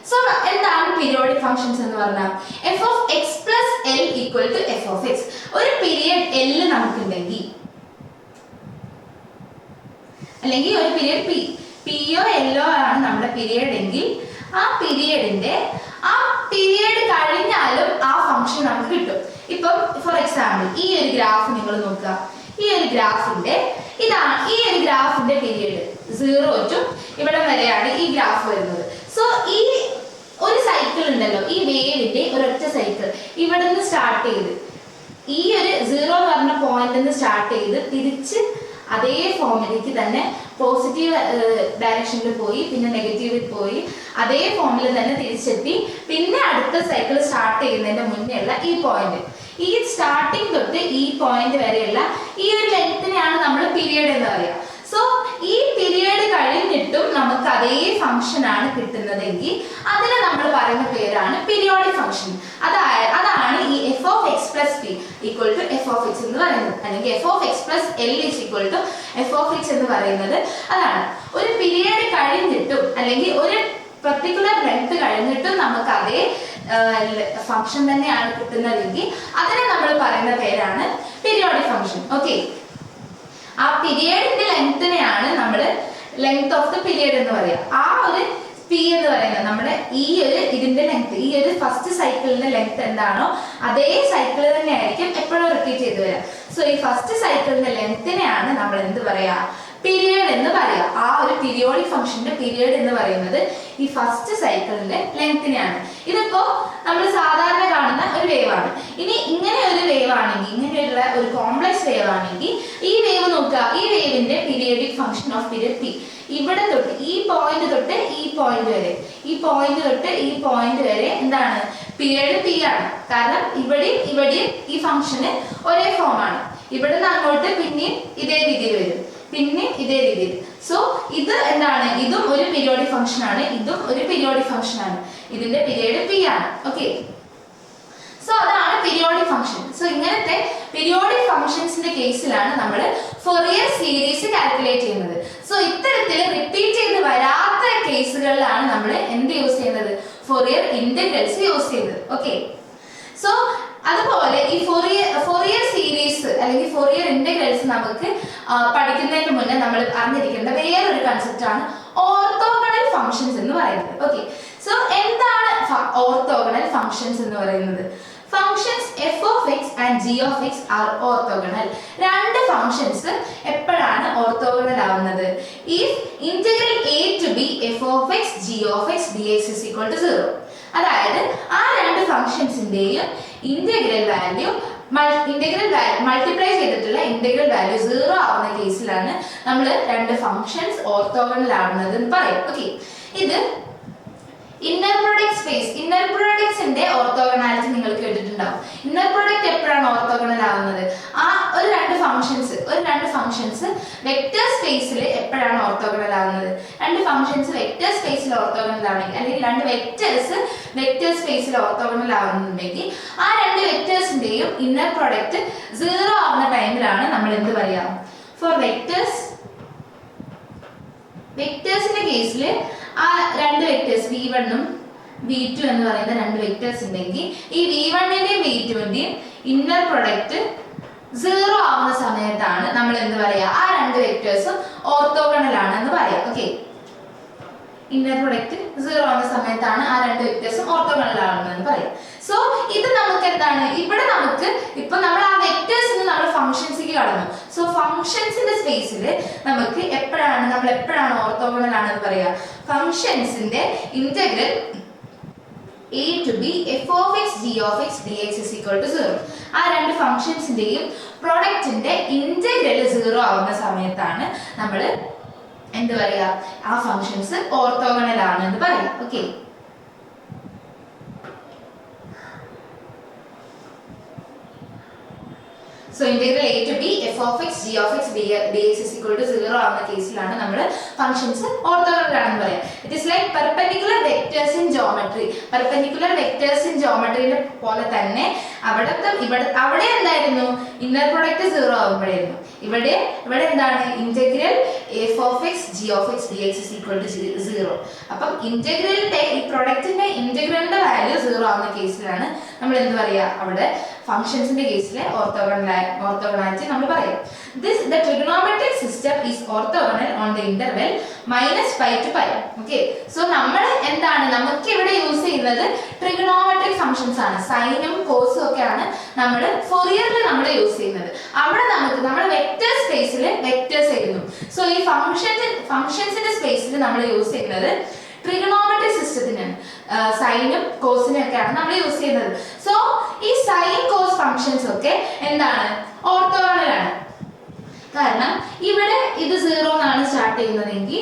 So എന്താണ് പീരിയോഡിക് ഫംഗ്ഷൻസ് എന്ന് പറഞ്ഞാൽ f of x plus l equal to f of x. ഒരു പീരിയഡ് എൽ നമുക്കുണ്ടെങ്കിൽ അല്ലെങ്കിൽ ഒരു പീരിയഡ് പിയോ എല്ലോ ആണ് നമ്മുടെ പീരിയഡ് എങ്കിൽ ആ പീരിയഡ് കഴിഞ്ഞാലും ആ ഫംഗ്ഷൻ നമുക്ക് കിട്ടും. ഇപ്പം ഫോർ എക്സാമ്പിൾ ഈ ഒരു ഗ്രാഫ് നിങ്ങൾ നോക്കുക. ഈ ഒരു ഗ്രാഫിന്റെ പീരിയഡ് 0 to ഇവിടെ വരെയാണ് ഈ ഗ്രാഫ് വരുന്നത്. സോ ഈ ഒരു സൈക്കിൾ ഉണ്ടല്ലോ, ഈ വേവിന്റെ ഒരൊറ്റ സൈക്കിൾ ഇവിടെ നിന്ന് സ്റ്റാർട്ട് ചെയ്ത് ഈ ഒരു 0 എന്ന് പറഞ്ഞ പോയിന്റ് നിന്ന് സ്റ്റാർട്ട് ചെയ്ത് തിരിച്ച് അതേ ഫോമിലേക്ക് തന്നെ പോസിറ്റീവ് ഡയറക്ഷനിൽ പോയി പിന്നെ നെഗറ്റീവിൽ പോയി അതേ ഫോമിൽ തന്നെ തിരിച്ചെത്തി പിന്നെ അടുത്ത സൈക്കിൾ സ്റ്റാർട്ട് ചെയ്യുന്നതിന്റെ മുന്നേ ഉള്ള ഈ പോയിന്റ്, ഈ സ്റ്റാർട്ടിങ് തൊട്ട് ഈ പോയിന്റ് വരെയുള്ള ഈ ഒരു ലെങ്ത്തിനെയാണ് നമ്മൾ പീരിയഡ് എന്ന് പറയുക. സോ ഈ പീരിയഡ് കഴിഞ്ഞിട്ടും നമുക്ക് അതേ ഫംഗ്ഷൻ ആണ് കിട്ടുന്നതെങ്കിൽ അതിനെ നമ്മൾ പറയുന്ന പേരാണ് പീരിയോഡിക് ഫംഗ്ഷൻ. അതാണ് ഈ f of x plus p equal to f of x എന്ന് പറയുന്നത്, അല്ലെങ്കിൽ f of x plus l is equal to f of x എന്ന് പറയുന്നത്. അതാണ് ഒരു പീരിയഡ് കഴിഞ്ഞിട്ടും അല്ലെങ്കിൽ ഒരു പെർട്ടിക്കുലർ ലെങ്ത് കഴിഞ്ഞിട്ടും നമുക്ക് അതേ ഫംഗ്ഷൻ തന്നെയാണ് കിട്ടുന്നതെങ്കിൽ അതിനെ നമ്മൾ പറയുന്ന പേരാണ് പീരിയോഡിക് ഫംഗ്ഷൻ. ഓക്കെ, ആ പീരിയഡിന്റെ ലെങ്ത്തിനെയാണ് നമ്മൾ ലെങ്ത് ഓഫ് ദ പീരിയഡ് എന്ന് പറയുക. ആ ഒരു പി എന്ന് പറയുന്നത് നമ്മുടെ ഇതിന്റെ ലെങ്ത്, ഈ ഒരു ഫസ്റ്റ് സൈക്കിളിന്റെ ലെങ്ത് എന്താണോ അതേ സൈക്കിൾ തന്നെ ആയിരിക്കും എപ്പോഴും റിപ്പീറ്റ് ചെയ്ത് വരിക. സോ ഈ ഫസ്റ്റ് സൈക്കിളിന്റെ ലെങ്ത്തിനെയാണ് നമ്മൾ എന്ത് പറയാ? പീരിയഡ് എന്ന് പറയാം. ആ ഒരു പീരിയോഡിക് ഫംഗ്ഷന്റെ പീരിയഡ് എന്ന് പറയുന്നത് ഈ ഫസ്റ്റ് സൈക്കിളിന്റെ ലെങ്ത്തിനെയാണ്. ഇതിപ്പോ നമ്മൾ സാധാരണ കാണുന്ന ഒരു വേവ് ആണ്. ഇനി ഇങ്ങനെ ഒരു വേവ് ആണെങ്കിൽ, ഇങ്ങനെയുള്ള ഒരു കോംപ്ലക്സ് വേവ് ആണെങ്കിൽ ഈ വേവ് നോക്കുക. ഈ വേവിന്റെ periodic function of period P ഇവിടെ തൊട്ട് ഈ പോയിന്റ് തൊട്ട് ഈ പോയിന്റ് വരെ, ഈ പോയിന്റ് തൊട്ട് ഈ പോയിന്റ് വരെ എന്താണ്? പീരിയഡ് പി ആണ്. കാരണം ഇവിടെയും ഈ ഫംഗ്ഷന് ഒരേ ഫോം ആണ്. ഇവിടുന്ന് അങ്ങോട്ട് പിന്നെയും ഇതേ രീതിയിൽ വരും, പിന്നെ ഇതേ രീതിയിൽ. സോ ഇത് എന്താണ്? ഇതും ഒരു പീരിയോഡിക് ഫംഗ്ഷൻ ആണ്, ഇതും ഒരു പീരിയോഡിക് ഫംഗ്ഷൻ ആണ്. ഇതിന്റെ പീരിയഡ് പി ആണ്. ഓക്കെ, സോ അതാണ് പീരിയോഡിക് ഫംഗ്ഷൻ. സോ ഇങ്ങനത്തെ പീരിയോഡിക് ഫംഗ്ഷൻസിന്റെ കേസിലാണ് നമ്മൾ ഫൊറിയർ സീരീസ് കാൽക്കുലേറ്റ് ചെയ്യുന്നത്. സോ ഇത്തരത്തിൽ റിപ്പീറ്റ് ചെയ്ത് വരാത്ത കേസുകളിലാണ് നമ്മൾ എന്ത് യൂസ് ചെയ്യുന്നത്? ഫൊറിയർ ഇന്റഗ്രൽസ് യൂസ് ചെയ്യുന്നത്. ഓക്കെ, സോ അതുപോലെ ഈ ഫൊറിയർ സീരീസ് അല്ലെങ്കിൽ ഫൊറിയർ ഇന്റഗ്രൽസ് നമുക്ക് പഠിക്കുന്നതിന് മുന്നേ നമ്മൾ അറിഞ്ഞിരിക്കേണ്ട വേറൊരു കൺസെപ്റ്റ് ആണ് ഓർത്തോഗണൽ ഫംഗ്ഷൻസ് എന്ന് പറയുന്നത്. ഓക്കെ, സോ എന്താണ് ഓർത്തോഗണൽ ഫംഗ്ഷൻസ് എന്ന് പറയുന്നത്? Functions f of x and g of x are orthogonal. രണ്ട് ഫംഗ്ഷൻസ് എപ്പോഴാണ് ഓർത്തോഗണൽ ആവുന്നത്? if integral a to b f of x g of x dx is equal to 0. അതായത് ആ രണ്ട് ഫംഗ്ഷൻസിന്റെയും ഇന്റഗ്രൽ വാല്യൂ മൾട്ടിപ്ലൈ ചെയ്തിട്ടുള്ള ഇന്റഗ്രൽ വാല്യൂ 0 ആവുന്ന കേസിലാണ് നമ്മൾ രണ്ട് ഫംഗ്ഷൻസ് ഓർത്തോഗണൽ ആവുന്നത് എന്ന് പറയും. ഓക്കെ, ഇത് ഇന്നർ പ്രൊഡക്റ്റ് സ്പേസ്, ഇന്നർ പ്രൊഡക്ട്സിന്റെ ഓർത്തോഗണാലിറ്റി നിങ്ങൾ കേട്ടിട്ടുണ്ടാവും. ഇന്നർ പ്രൊഡക്റ്റ് എപ്പോഴാണ് ഓർത്തോഗണൽ ആവുന്നത്? ആ ഒരു രണ്ട് ഫംഗ്ഷൻസ് വെക്റ്റർ സ്പേസിൽ എപ്പോഴാണ് ഓർത്തോഗണൽ ആവുന്നത്? രണ്ട് ഫംഗ്ഷൻസ് വെക്റ്റർ സ്പേസിൽ ഓർത്തോഗണൽ ആവണമെങ്കിൽ, അല്ലെങ്കിൽ രണ്ട് വെക്റ്റേഴ്സ് വെക്റ്റർ സ്പേസിൽ ഓർത്തോഗണൽ ആവുന്നുണ്ടെങ്കിൽ ആ രണ്ട് വെക്റ്റേഴ്സിന്റെയും ഇന്നർ പ്രൊഡക്റ്റ് 0 ആവുന്ന ടൈമിലാണ് നമ്മൾ എന്ത് പറയാം? ഫോർ വെക്റ്റേഴ്സിന്റെ കേസിൽ ആ രണ്ട് വെക്റ്റേഴ്സ് v1 ഉം v2 എന്ന് പറയുന്ന രണ്ട് വെക്റ്റേഴ്സ് ഉണ്ടെങ്കിൽ ഈ v1ന്റെയും v2ന്റെയും ഇന്നർ പ്രൊഡക്റ്റ് 0 ആവുന്ന സമയത്താണ് നമ്മൾ എന്ത് പറയാ? ആ രണ്ട് വെക്റ്റേഴ്സും ഓർത്തോഗണൽ ആണെന്ന് പറയാം. ഓക്കെ, ഇന്നർ പ്രൊഡക്റ്റ് 0 ആവുന്ന സമയത്താണ് ആ രണ്ട് വെക്റ്റേഴ്സും ഓർത്തോഗണൽ ആണെന്ന് പറയാം. സോ ഇത് നമുക്ക് എന്താണ്? ഇവിടെ നമുക്ക് ഇപ്പൊ നമ്മൾ ആ വെക്റ്റേഴ്സിന് നമ്മൾ ഫംഗ്ഷൻസിലേക്ക് കടന്നു. സോ ഫംഗ്ഷൻസിന്റെ സ്പേസിൽ നമുക്ക് നമ്മൾ എപ്പോഴാണ് ഓർത്തോഗണൽ ആണെന്ന് പറയാ? ഫംഗ്ഷൻസിന്റെ integral a to b f of x g of x dx is equal to 0. ആ രണ്ട് ഫംഗ്ഷൻസിന്റെയും പ്രൊഡക്റ്റിന്റെ ഇന്റഗ്രൽ 0 ആവുന്ന സമയത്താണ് നമ്മൾ എന്ത് പറയാ? ആ ഫംഗ്ഷൻസ് ഓർത്തോഗണൽ ആണ് എന്ന് പറയാം. Okay, so integral a to b f of x g of x dx is equal to 0 ആവുന്ന കേസിലാണ് നമ്മൾ ഫംഗ്ഷൻസ് ഓർത്തോഗണൽ ആണെന്ന് പറയാം. It is like perpendicular vectors in geometry. Perpendicular vectors in ജോമെട്രിയുടെ പോലെ തന്നെ അവിടെ എന്തായിരുന്നു? ഇന്നർ പ്രൊഡക്റ്റ് 0 ആവുമ്പോഴായിരുന്നു. ഇവിടെ എന്താണ്? Integral f of x g of x dx is equal to 0. അപ്പം ഇന്റഗ്രലിന്റെ ഈ പ്രൊഡക്റ്റിന്റെ ഇന്റഗ്രലിന്റെ വാല്യൂ 0 ആവുന്ന കേസിലാണ് നമ്മൾ എന്ത് പറയാ? അവിടെ ഫംഗ്ഷൻസിന്റെ കേസിൽ ഓർത്തോഗണാലിറ്റി നമ്മൾ പറയും. The trigonometric system is orthogonal on the interval -π to π. Okay, so നമ്മൾ എന്താണ്? നമുക്ക് ഇവിടെ യൂസ് ചെയ്യുന്നത് ട്രിഗണോമെട്രിക് ഫംഗ്ഷൻസ് ആണ്. സൈനും കോസും ഒക്കെയാണ് നമ്മൾ ഫൊറിയറിൽ നമ്മൾ യൂസ് ചെയ്യുന്നത്. അവിടെ നമ്മൾ വെക്റ്റർ സ്പേസിൽ വെക്റ്റേഴ്സ് എഴുതുന്നു. സോ ഈ ഫംഗ്ഷൻസിന്റെ സ്പേസിൽ നമ്മൾ യൂസ് ചെയ്യുന്നത് ട്രിഗണോമെട്രിക് സിസ്റ്റത്തിനാണ്. സൈനും കോസിനും ഒക്കെയാണ് നമ്മൾ യൂസ് ചെയ്യുന്നത്. സോ ഈ സൈൻ കോസ് ഫംഗ്ഷൻസ് ഒക്കെ എന്താണ്? ഓർത്തോഗണൽ ആണ്. കാരണം ഇവിടെ ഇത് 0 എന്നാണ് സ്റ്റാർട്ട് ചെയ്യുന്നതെങ്കിൽ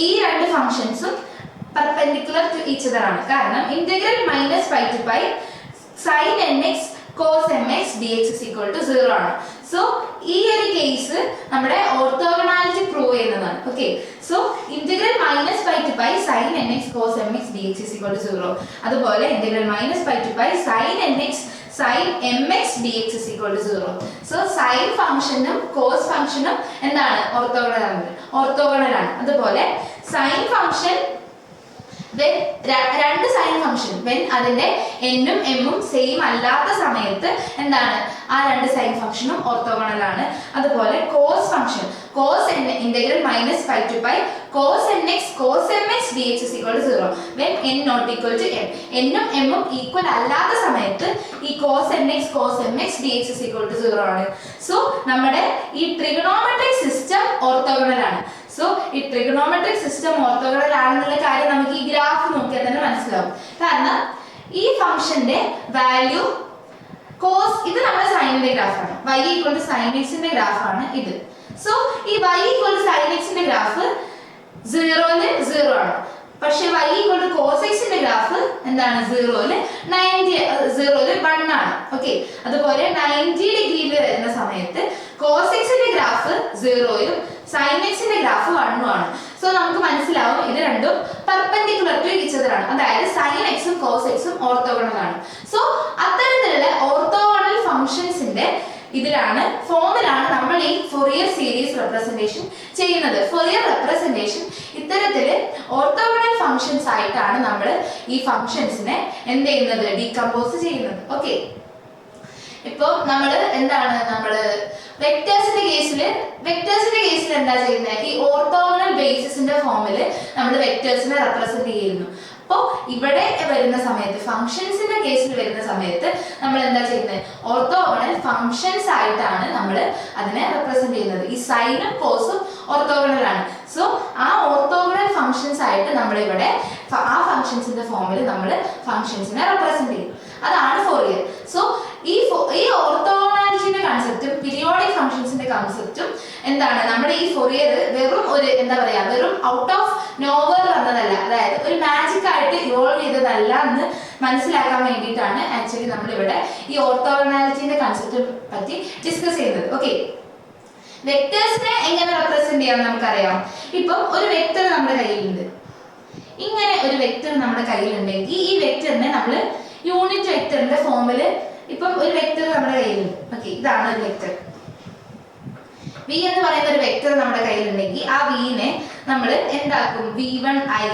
ഈ രണ്ട് ഫംഗ്ഷൻസും പെർപെൻഡിക്കുലർ ടു ഈച്ച് അതർ ആണ്. കാരണം integral -π to π sin nx cos mx dx is equal to 0 ആണ്. സോ ഈ ഒരു കേസ് നമ്മുടെ ഓർത്തോഗണാലിറ്റി പ്രൂവ് ചെയ്യുന്നതാണ്. Okay, so integral -π to π sin nx cos mx dx is equal to 0. അതുപോലെ integral -π to π sin nx sin mx dx is equal to 0. So sine ഫംഗ്ഷനും കോസ് ഫംഗ്ഷനും എന്താണ്? ഓർത്തോഗണൽ ആണ്. അതുപോലെ സൈൻ ഫംഗ്ഷൻ രണ്ട് സൈൻ ഫംഗ്ഷൻ അതിന്റെ എന്നും എമ്മും സെയിം അല്ലാത്ത സമയത്ത് എന്താണ്? ആ രണ്ട് സൈൻ ഫംഗ്ഷനും ഓർത്തോഗണൽ ആണ്. അതുപോലെ cos function integral -π to π cos nx cos mx dx is equal to 0 when n not equal to m. എന്നും എമ്മും ഈക്വൽ അല്ലാത്ത സമയത്ത് ഈ cos nx cos mx dx is equal to 0 ആണ്. സോ നമ്മുടെ ഈ ട്രിഗണോമെട്രിക് സിസ്റ്റം ഓർത്തോഗണൽ ആണ്. സോ ഈ ട്രിഗണോമെട്രിക് സിസ്റ്റം ഓർത്തോഗണൽ ആണെന്നുള്ള കാര്യം നമുക്ക് ഈ ഗ്രാഫ് നോക്കിയാൽ തന്നെ മനസ്സിലാവും. കാരണം ഈ ഫംഗ്ഷന്റെ വാല്യൂ കോസ്, ഇത് നമ്മുടെ സൈനിന്റെ ഗ്രാഫാണ്. y = sin x ന്റെ ഗ്രാഫാണ് ഇത്. സോ ഈ y = sin x ന്റെ ഗ്രാഫ് 0 ല് 0 ആണ്. പക്ഷെ y = cos x ന്റെ ഗ്രാഫ് എന്താണ്? 0 ല് 1 ആണ്. ഓക്കെ, അതുപോലെ 90 ഡിഗ്രിയിൽ വരുന്ന സമയത്ത് cos x ന്റെ ഗ്രാഫ് 0 ഉം sin x ന്റെ ഗ്രാഫ് 1 ആണ്. സോ നമുക്ക് മനസ്സിലാവും ഇത് രണ്ടും പെർപെൻഡിക്കുലർ ടു ഈച്ച് അതർ ആണ്. അതായത് sin x ഉം cos x ഉം ഓർത്തോഗണൽ ആണ്. സോ അത്തരത്തിൽ ഇതിലാണ് ഫോമിലാണ് നമ്മൾ ഈ ഫൊറിയർ സീരീസ് റെപ്രസെന്റേഷൻ ചെയ്യുന്നത്. ഫൊറിയർ റെപ്രസെന്റേഷൻ ഇത്തരത്തില് ഓർത്തോഗണൽ ഫങ്ഷൻസ് ആയിട്ടാണ് നമ്മൾ ഈ ഫങ്ഷൻസിനെ എന്ത് ചെയ്യുന്നത്, ഡീകമ്പോസ് ചെയ്യുന്നത്. ഓക്കെ, ഇപ്പൊ നമ്മള് എന്താണ് വെക്ടേഴ്സിന്റെ കേസിൽ എന്താ ചെയ്യുന്നത്, ഈ ഓർത്തോഗണൽ ബേസിസിന്റെ ഫോമിൽ നമ്മൾ വെക്ടേഴ്സിനെ റെപ്രസെന്റ് ചെയ്യുന്നു. അപ്പോൾ ഇവിടെ വരുന്ന സമയത്ത് ഫങ്ഷൻസിന്റെ കേസിൽ വരുന്ന സമയത്ത് നമ്മൾ എന്താ ചെയ്യുന്നത്, ഓർത്തോഗണൽ ഫങ്ഷൻസ് ആയിട്ടാണ് നമ്മൾ അതിനെ റെപ്രസെന്റ് ചെയ്യുന്നത്. ഈ സൈനും കോസും ഓർത്തോഗണൽ ആണ്. സോ ആ ഓർത്തോഗണൽ ഫങ്ഷൻസ് ആയിട്ട് നമ്മൾ ഇവിടെ ആ ഫങ്ഷൻസിന്റെ ഫോമിൽ നമ്മൾ ഫങ്ഷൻസിനെ റെപ്രസെന്റ് ചെയ്യും. അതാണ് ഫൊറിയർ. സോ ഈ ഓർത്തോഗണാലിറ്റിയുടെ കൺസെപ്റ്റും പീരിയോഡിക് ഫങ്ഷൻസിന്റെ കൺസെപ്റ്റും എന്താണ്, നമ്മുടെ ഈ ഫൊറിയർ വെറും ഒരു വെറും ഔട്ട് ഓഫ് നോവർ വന്നതല്ല, അതായത് ഒരു മാജിക് ആയിട്ട് ഇവോൾവ് ചെയ്തതല്ല എന്ന് മനസ്സിലാക്കാൻ വേണ്ടിയിട്ടാണ് ആക്ച്വലി നമ്മൾ ഇവിടെ ഈ ഓർത്തോഗണാലിറ്റിന്റെ കൺസെപ്റ്റ് പറ്റി ഡിസ്കസ് ചെയ്യുന്നത്. ഓക്കെ, വെക്ടേഴ്സിനെ എങ്ങനെ റെപ്രസെന്റ് ചെയ്യാൻ നമുക്കറിയാം. ഇപ്പം ഒരു വെക്ടർ നമ്മുടെ കയ്യിലുണ്ട്. ഇങ്ങനെ ഒരു വെക്ടർ നമ്മുടെ കയ്യിലുണ്ടെങ്കിൽ ഈ വെക്ടറിനെ നമ്മൾ യൂണിറ്റ് വെക്ടറിന്റെ ഫോമിൽ, ഇപ്പം ഒരു വെക്ടർ നമ്മുടെ കയ്യിലുണ്ട്. ഓക്കെ, ഇതാണ് ഒരു വെക്ടർ v എന്ന് പറയുന്ന ഒരു വെക്ടർ നമ്മുടെ കയ്യിലുണ്ടെങ്കിൽ ആ വിനെ നമ്മൾ എന്താക്കും, v1i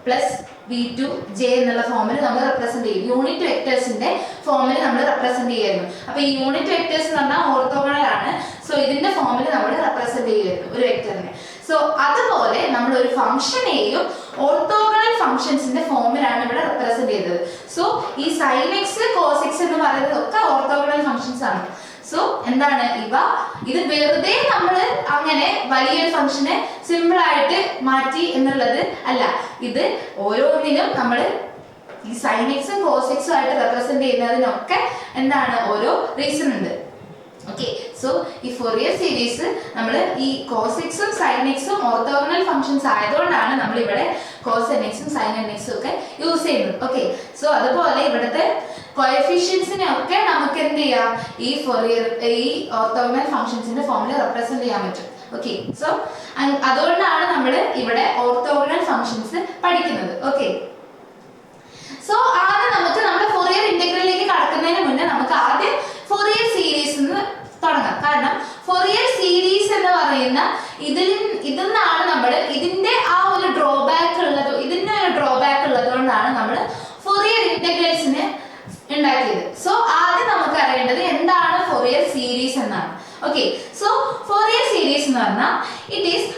പ്ലസ് v2j എന്നുള്ള ഫോമിൽ നമ്മൾ റെപ്രസെന്റ് ചെയ്യും. യൂണിറ്റ് വെക്ടേഴ്സിന്റെ ഫോമിൽ നമ്മൾ റെപ്രസെന്റ് ചെയ്യുന്നു. അപ്പൊ ഈ യൂണിറ്റ് വെക്ടേഴ്സ് എന്ന് പറഞ്ഞാൽ ഓർത്തോഗണൽ ആണ്. സോ ഇതിന്റെ ഫോമിൽ നമ്മൾ റെപ്രസെന്റ് ചെയ്യുന്നു ഒരു വെക്ടറിനെ. സോ അതുപോലെ നമ്മൾ ഒരു ഫംഗ്ഷനെയും ഓർത്തോഗണൽ ഫംഗ്ഷൻസിന്റെ ഫോമിലാണ് ഇവിടെ റെപ്രസെന്റ് ചെയ്തത്. സോ ഈ sin x cos x എന്ന് പറയുന്നത് ഒക്കെ ഓർത്തോഗണൽ ഫംഗ്ഷൻസ് ആണ്. സോ എന്താണ് ഇത് വെറുതെ നമ്മൾ അങ്ങനെ വലിയൊരു ഫംഗ്ഷനെ സിമ്പിൾ ആയിട്ട് മാറ്റി എന്നുള്ളത് അല്ല. ഇത് ഓരോന്നിനും നമ്മൾ ഈ sin x ഉം cos x ഉം ആയിട്ട് റെപ്രസെന്റ് ചെയ്യുന്നതിനൊക്കെ എന്താണ് ഓരോ റീസൺ ഉണ്ട്. ഓക്കെ, സോ ഈ ഫൊറിയർ സീരീസ് നമ്മൾ ഈ cos x ഉം sin x ഉം ഓർത്തോഗണൽ ഫംഗ്ഷൻസ് ആയതുകൊണ്ടാണ് നമ്മൾ ഇവിടെ cos nx ഉം sin nx ഉം ഒക്കെ യൂസ് ചെയ്യുന്നത്. ഓക്കെ, സോ അതുപോലെ ഇവിടുത്തെ കോഎഫിഷ്യൻസിനെ ഒക്കെ നമുക്ക് എന്ത് ചെയ്യാം, ഈ ഓർത്തോഗണൽ ഫംഗ്ഷൻസിന്റെ ഫോമിൽ റെപ്രസെന്റ് ചെയ്യാൻ പറ്റും. ഓക്കെ, സോ അതുകൊണ്ടാണ് നമ്മൾ ഇവിടെ ഓർത്തോഗണൽ ഫംഗ്ഷൻസ് പഠിക്കുന്നത്. ഓക്കെ, സോ ആദ്യം നമുക്ക് നമ്മുടെ ഫൊറിയർ ഇന്റഗ്രലിലേക്ക് കടക്കുന്നതിന് മുന്നേ നമുക്ക് ആദ്യം ഫൊറിയർ സീരീസ് തുടങ്ങാം. കാരണം ഫൊറിയർ സീരീസ് എന്ന് പറയുന്ന ഇതിന്നാണ് നമ്മൾ ഇതിന്റെ ആ ഒരു ഡ്രോബാക്ക് ഉള്ളതുകൊണ്ടാണ് നമ്മൾ ഫൊറിയർ ഇന്റഗ്രൽസിനെ ഉണ്ടാക്കിയത്. സോ ആദ്യം നമുക്ക് അറിയേണ്ടത് എന്താണ് ഫൊറിയർ സീരീസ് എന്നാണ്. ഓക്കെ, സോ ഫൊറിയർ സീരീസ് എന്ന് പറഞ്ഞാൽ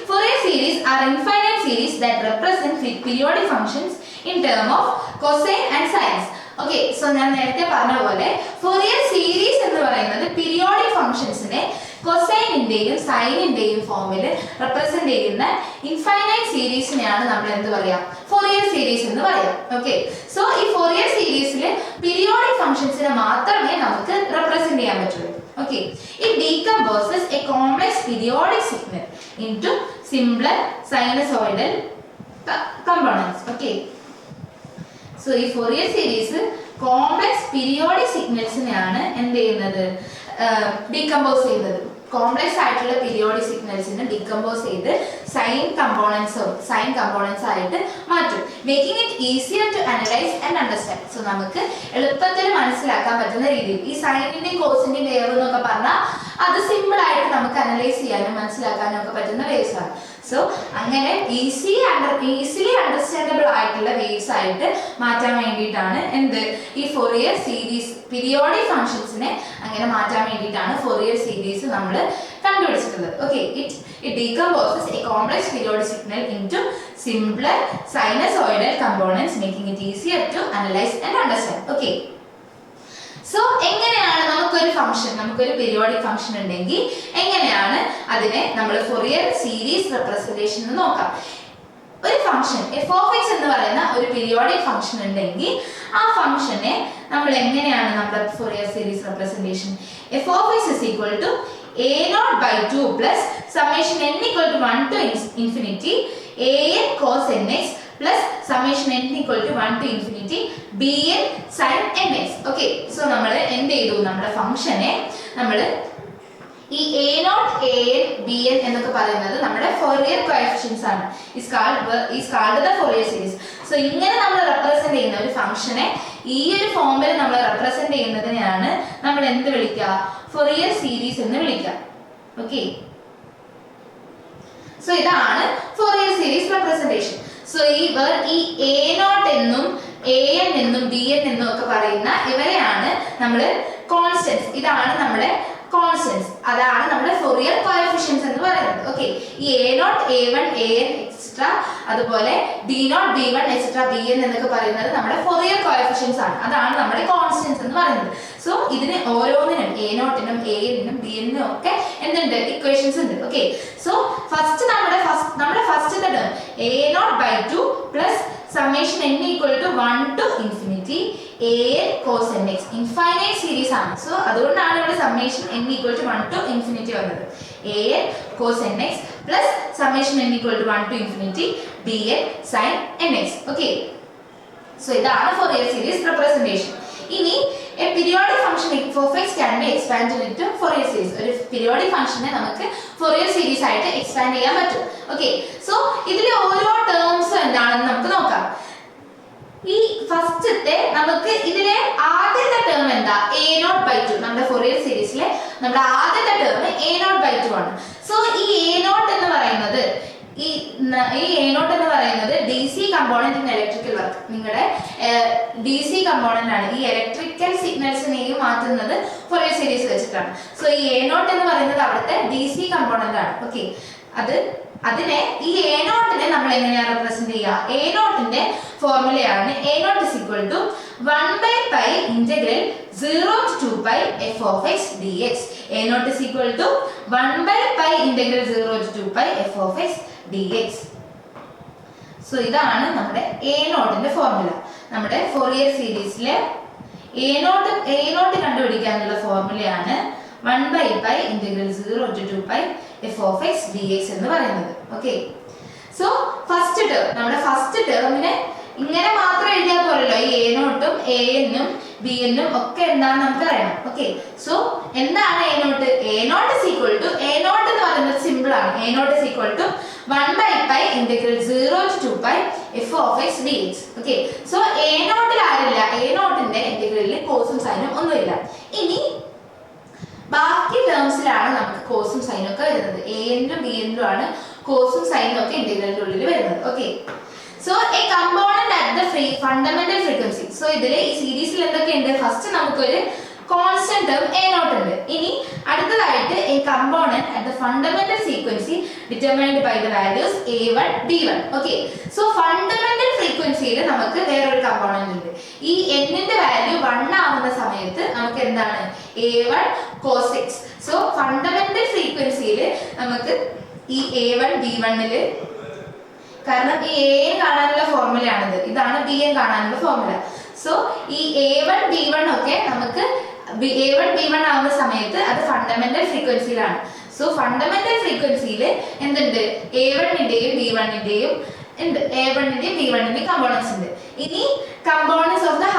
Fourier series are infinite series that represent periodic functions in term of cosine and sines. Okay, so ഞാൻ നേരത്തെ പറഞ്ഞ പോലെ ഫൊറിയർ സീരീസ് എന്ന് പറയുന്നത് പീരിയോഡിക് ഫംഗ്ഷൻസിനെ കൊസൈനിന്റെയും സൈനിന്റെയും ഫോമിൽ റെപ്രസെന്റ് ചെയ്യുന്ന ഇൻഫൈനൈറ്റ് സീരീസിനെയാണ് നമ്മൾ എന്ത് പറയാം, ഫൊറിയർ സീരീസ് എന്ന് പറയാം. ഓക്കെ, സോ ഈ ഫൊറിയർ സീരീസിൽ പീരിയോഡിക് ഫംഗ്ഷൻസിനെ മാത്രമേ നമുക്ക് റെപ്രസെന്റ് ചെയ്യാൻ പറ്റുള്ളൂ. Okay, it decomposes a complex periodic signal into simpler sinusoidal components. Okay, so ഈ ഫൊറിയർ സീരീസ് കോംപ്ലക്സ് പീരിയോഡിക് സിഗ്നൽസിനെയാണ് എന്ത് ചെയ്യുന്നത്, ഡീകമ്പോസ് ചെയ്യുന്നത്. കോംപ്ലക്സ് ആയിട്ടുള്ള പീരിയോഡിക് സിഗ്നൽസിനെ ഡീകമ്പോസ് ചെയ്ത് സൈൻ കമ്പോണൻസ് ആയിട്ട് മാറ്റും, making it easier to analyse and understand. So നമുക്ക് എളുപ്പത്തിൽ മനസ്സിലാക്കാൻ പറ്റുന്ന രീതിയിൽ ഈ സൈനിന്റെയും കോസിന്റെയും വേവ് എന്നൊക്കെ പറഞ്ഞാൽ അത് സിമ്പിൾ ആയിട്ട് നമുക്ക് അനലൈസ് ചെയ്യാനും മനസ്സിലാക്കാനും ഒക്കെ പറ്റുന്ന വേവ്സ് ആണ്. സോ അങ്ങനെ ഈസിലി അണ്ടർസ്റ്റാൻഡബിൾ ആയിട്ടുള്ള വേവ്സ് ആയിട്ട് മാറ്റാൻ വേണ്ടിയിട്ടാണ് ഈ ഫൊറിയർ സീരീസ് പീരിയോഡിക് ഫംഗ്ഷൻസിനെ അങ്ങനെ മാറ്റാൻ വേണ്ടിയിട്ടാണ് ഫൊറിയർ സീരീസ് നമ്മൾ കണ്ടുപിടിച്ചിട്ടുള്ളത്. Okay, it decomposes a complex periodic signal into simpler sinusoidal components, making it easier to analyze and understand. Okay, so എങ്ങനെയാണ് നമുക്കൊരു പീരിയോഡിക് ഫംഗ്ഷൻ ഉണ്ടെങ്കിൽ എങ്ങനെയാണ് അതിനെ നമ്മൾ ഫൊറിയർ സീരീസ് റെപ്രസെന്റേഷൻ എന്ന് നോക്കാം. ഒരു ഫംഗ്ഷൻ f(x) എന്ന് പറയുന്ന ഒരു പീരിയോഡിക് ഫംഗ്ഷൻ ഉണ്ടെങ്കിൽ ആ ഫംഗ്ഷനെ നമ്മൾ എങ്ങനെയാണ് നമ്മുടെ Fourier series representation, f(x) = a0/2 plus summation n = 1 to infinity an cos nx plus summation n = 1 to infinity bn sin nx. Okay, so നമ്മൾ എന്ത് ചെയ്തു, നമ്മുടെ ഫംഗ്ഷനെ നമ്മൾ ഈ a0 an bn എന്നൊക്കെ പറയുന്നത് നമ്മുടെ ഫൊറിയർ കോഎഫിഷ്യൻസ് ആണ്. Is called the Fourier series. So ഇങ്ങനെ നമ്മൾ റെപ്രസെന്റ് ചെയ്യുന്ന ഒരു ഫംഗ്ഷനെ ഈ ഒരു ഫോമിൽ നമ്മൾ റെപ്രസെന്റ് ചെയ്യുന്നതിനെയാണ് നമ്മൾ എന്ത് വിളിക്കുക? ഫൊറിയർ സീരീസ് എന്ന് വിളിക്കുക. ഓക്കെ, സോ ഇതാണ് ഫൊറിയർ സീരീസ് റെപ്രസെന്റേഷൻ. സോ ഈ a0 എന്നും an എന്നും bn എന്നും ഒക്കെ പറയുന്ന ഇവരെയാണ് നമ്മൾ കോൺസ്റ്റന്റ്സ്. ഇതാണ് നമ്മുടെ കോൺസ്റ്റന്റ്സ്, അതാണ് നമ്മുടെ ഫൊറിയർ കോഎഫിഷ്യന്റ്സ് എന്ന് പറയുന്നത്. ഓക്കെ, ഈ a0 a1 an എക്സെട്രാ അതുപോലെ b0 b1 എക്സെട്രാ bn എന്നൊക്കെ പറയുന്നത് നമ്മുടെ ഫൊറിയർ കോഎഫിഷ്യന്റ്സ് ആണ്. അതാണ് നമ്മുടെ കോൺസ്റ്റന്റ്സ് എന്ന് പറയുന്നത്. സോ ഇതിന് ഓരോന്നിനും a0നും an നും bn നും ഒക്കെ എന്തുണ്ട്? ഇക്വേഷൻസ് ഉണ്ട്. ഓക്കെ, സോ നമ്മുടെ ഫസ്റ്റത്തെ term a0/2 plus summation n equal to 1 to infinity an cos nx infinite series ആണ്. സോ അതുകൊണ്ടാണ് ഇവിടെ summation n equal to 1 to infinity വന്നത്. an cos nx plus summation n equal to 1 to infinity bn sin nx. Okay, so ഇതാണ് ഫൊറിയർ സീരീസ് റെപ്രസെന്റേഷൻ. ഇനി a periodic function f of x can be expanded into Fourier series. ഒരു periodic ഫംഗ്ഷനെ നമുക്ക് Fourier series ആയിട്ട് എക്സ്പാൻഡ് ചെയ്യാൻ പറ്റും. ഓക്കെ, സോ ഇതിലെ ഓരോ ടേംസ് എന്താണെന്ന് നമുക്ക് നോക്കാം. ഈ ഫസ്റ്റത്തെ നമുക്ക് ഇതിലെ ആദ്യത്തെ ടേം എന്താ? a0/2. നമ്മുടെ Fourier സീരീസിലെ നമ്മുടെ ആദ്യത്തെ ടേം a0/2 ആണ്. സോ ഈ a0 എന്ന് പറയുന്നത് ഈ a0 എന്ന് പറയുന്നത് DC component in electrical work. നിങ്ങളുടെ DC കമ്പോണന്റ് ആണ്. ഈ ഇലക്ട്രിക്കൽ സിഗ്നൽസിനെയും മാറ്റുന്നത് ഫൊറിയർ സീരീസ് വെച്ചിട്ടാണ്. സോ ഈ a0 എന്ന് പറയുന്നത് അവിടുത്തെ DC കമ്പോണന്റ് ആണ്. ഓക്കെ, അതിനെ ഈ a0നെ നമ്മൾ എങ്ങനെയാണ് റെപ്രസെന്റ് ചെയ്യുക? a0ന്റെ ഫോർമുലയാണ് a0 is equal to 1/pi integral 0 to 2 pi f of x dx. a0 is equal to 1/pi integral 0 to 2 pi f of x dx. So ഇതാണ് നമ്മുടെ a0ന്റെ ഫോർമുല. നമ്മുടെ ഫൊറിയർ സീരീസിലെ a0 കണ്ടുപിടിക്കാനുള്ള ഫോർമുലയാണ് 1/pi integral 0 to 2 pi f of x dx എന്ന് പറയുന്നത്. ഓക്കെ, സോ ഫസ്റ്റ് ടേം, നമ്മുടെ ഫസ്റ്റ് ടേമിനെ ഇങ്ങനെ മാത്രം എഴുതിയാൽ പോരല്ലോ. ഈ a0ഉം an ഉം bn ഉം ഒക്കെ എന്താണെന്ന് നമുക്ക് അറിയണം. ഓക്കെ, സോ എന്താണ് a0? a0 is equal to a0 എന്ന് പറയുന്നത് സിമ്പിൾ ആണ്. a0 is equal to 1/pi integral 0 to 2 pi f of x dx. Okay, so a0ൽ ആരില്ല? a0ന്റെ ഇന്റഗ്രലിൽ കോസും സൈനും ഒന്നുമില്ല. ഇനി ബാക്കി ടേംസിലാണ് നമുക്ക് കോസും സൈനും ഒക്കെ വരുന്നത്. an-ലും bn-ലും ആണ് കോസും സൈനും ഒക്കെ ഇന്റഗ്രലിന്റെ ഉള്ളിൽ വരുന്നത്. Okay, so A component at the fundamental frequency. So ഇതിലെ ഈ സീരീസിൽ എന്തൊക്കെയുണ്ട്? ഫസ്റ്റ് നമുക്കൊരു കോൺസ്റ്റന്റ് ടേം a0 ഉണ്ട്. ഇനി അടുത്തതായിട്ട് a component at the fundamental frequency determined by the values a1 b1. Okay, so fundamental ഫ്രീക്വൻസിയിൽ നമുക്ക് വേറൊരു കമ്പോണന്റ് ഉണ്ട്. ഈ n-ന്റെ വാല്യൂ 1 ആവുന്ന സമയത്ത് നമുക്ക് എന്താണ്? a1 cos x. So fundamental ഫ്രീക്വൻസിയിൽ നമുക്ക് ഈ a1 b1ല്, കാരണം ഈ an കാണാനുള്ള ഫോർമുലയാണിത്, ഇതാണ് bn കാണാനുള്ള ഫോർമുല. സോ ഈ a1 b1 ഒക്കെ നമുക്ക് a1 b1 ആവുന്ന സമയത്ത് അത് ഫണ്ടമെന്റൽ ഫ്രീക്വൻസിയിലാണ്. സോ ഫണ്ടമെന്റൽ ഫ്രീക്വൻസിയിൽ എന്തുണ്ട്? a1ന്റെയും b1ന്റെയും ഉണ്ട്, a1ന്റെയും b1ന്റെയും കമ്പോണൻസ് ഉണ്ട്. ഇനി components of the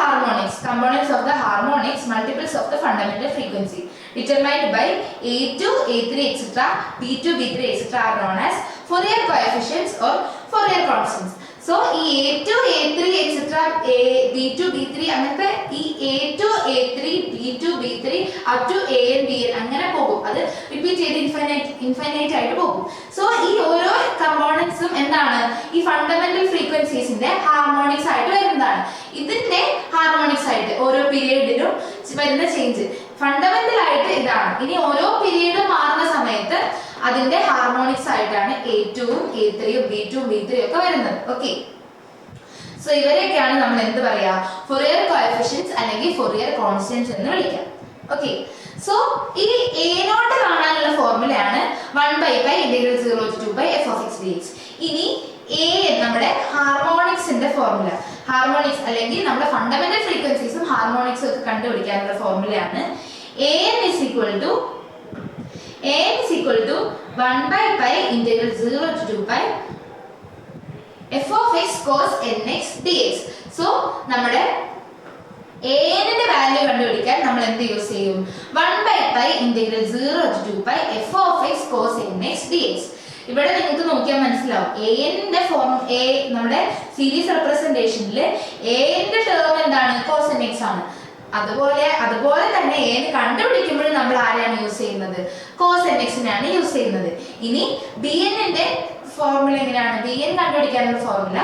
harmonics multiples of the fundamental frequency determined by a2 a3 etc b2 b3 etc are known as Fourier coefficients or Fourier constants. So ഈ a2 a3 etc b2 b3 അങ്ങനത്തെ ഈ a2 a3 b2 b3 up to an bn അങ്ങനെ പോകും. അത് റിപ്പീറ്റ് ചെയ്ത് ഇൻഫൈനൈറ്റ് ആയിട്ട് പോകും. സോ ഈ ഓരോ കമ്പോണൻസും എന്താണ്? ഈ ഫണ്ടമെന്റൽ ഫ്രീക്വൻസീസിന്റെ ഹാർമോണിക്സ് ആയിട്ട് വരുന്നതാണ്. ഇതിന്റെ ഹാർമോണിക്സ് ആയിട്ട് ഓരോ പീരിയഡിലും വരുന്ന ചേഞ്ച് ഫണ്ടമെന്റൽ ആയിട്ട് ഇതാണ്. ഇനി ഓരോ പീരിയഡും മാറുന്ന സമയത്ത് അതിന്റെ ഹാർമോണിക്സ് ആയിട്ടാണ് a2ഉം a3ഉം b2ഉം b3ഉം ഒക്കെ വരുന്നത്. ഓക്കെ, സോ ഇവരെയൊക്കെയാണ് നമ്മൾ എന്ത് പറയാ? ഫൊറിയർ കോഎഫിഷ്യന്റ്സ് അല്ലെങ്കിൽ ഫൊറിയർ കോൺസ്റ്റന്റ്സ് എന്ന് വിളിക്കാം. ഓക്കെ, സോ ഈ a0 കാണാനുള്ള ഫോർമുലയാണ് 1/pi integral 0 to 2 pi f of x dx. ഇനി a നമ്മുടെ ഹാർമോണിക്സിന്റെ ഫോർമുല, ഹാർമോണിക്സ് അല്ലെങ്കിൽ നമ്മുടെ ഫണ്ടമെന്റൽ ഫ്രീക്വൻസീസും ഹാർമോണിക്സും ഒക്കെ കണ്ടുപിടിക്കാനുള്ള ഫോർമുലയാണ് an is equal to 1/pi integral 0 to 2 pi f of x cos nx dx. So നമ്മുടെ an-ന്റെ വാല്യൂ കണ്ടുപിടിക്കാൻ നമ്മൾ എന്ത് യൂസ് ചെയ്യും? 1/pi integral 0 to 2 pi f of x cos nx dx. ഇവിടെ നിങ്ങൾക്ക് നോക്കിയാൽ മനസ്സിലാവും എന്റെ ഫോം എ നമ്മുടെ സീരീസ് റെപ്രസെന്റേഷനിൽ എന്റെ ടേം എന്താണ് cos nx ആണ്. അതുപോലെ തന്നെ എന് കണ്ടുപിടിക്കുമ്പോൾ നമ്മൾ ആരെയാണ് യൂസ് ചെയ്യുന്നത്? cos nx നെയാണ് യൂസ് ചെയ്യുന്നത്. ഇനി bn ന്റെ ഫോർമുല എങ്ങനെയാണ്? bn കണ്ടുപിടിക്കാനുള്ള formula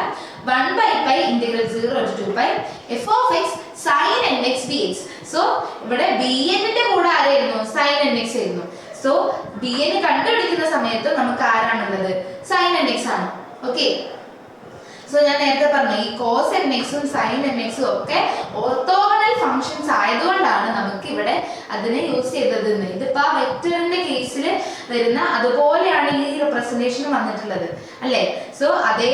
1/π integral 0 to 2π f of x sin nx dx. So ഇവിടെ bn ന്റെ കൂടെ ആരായിരുന്നു? sin nx ആയിരുന്നു. സോ bn കണ്ടുപിടിക്കുന്ന സമയത്ത് നമുക്ക് ആരാണുള്ളത്? sin nx ആണ്. ഓക്കെ, സോ ഞാൻ നേരത്തെ പറഞ്ഞു ഈ cos nx ഉം sin nx ഉം ഒക്കെ ഓർത്തോഗണൽ ഫങ്ഷൻസ് ആയതുകൊണ്ടാണ് നമുക്ക് ഇവിടെ അതിനെ യൂസ് ചെയ്തത്. ഇതിപ്പോ ആ വെക്ടറിന്റെ കേസിൽ വരുന്ന അതുപോലെയാണ് ഈ റെപ്രസെന്റേഷൻ വന്നിട്ടുള്ളത് അല്ലേ? സോ അതേ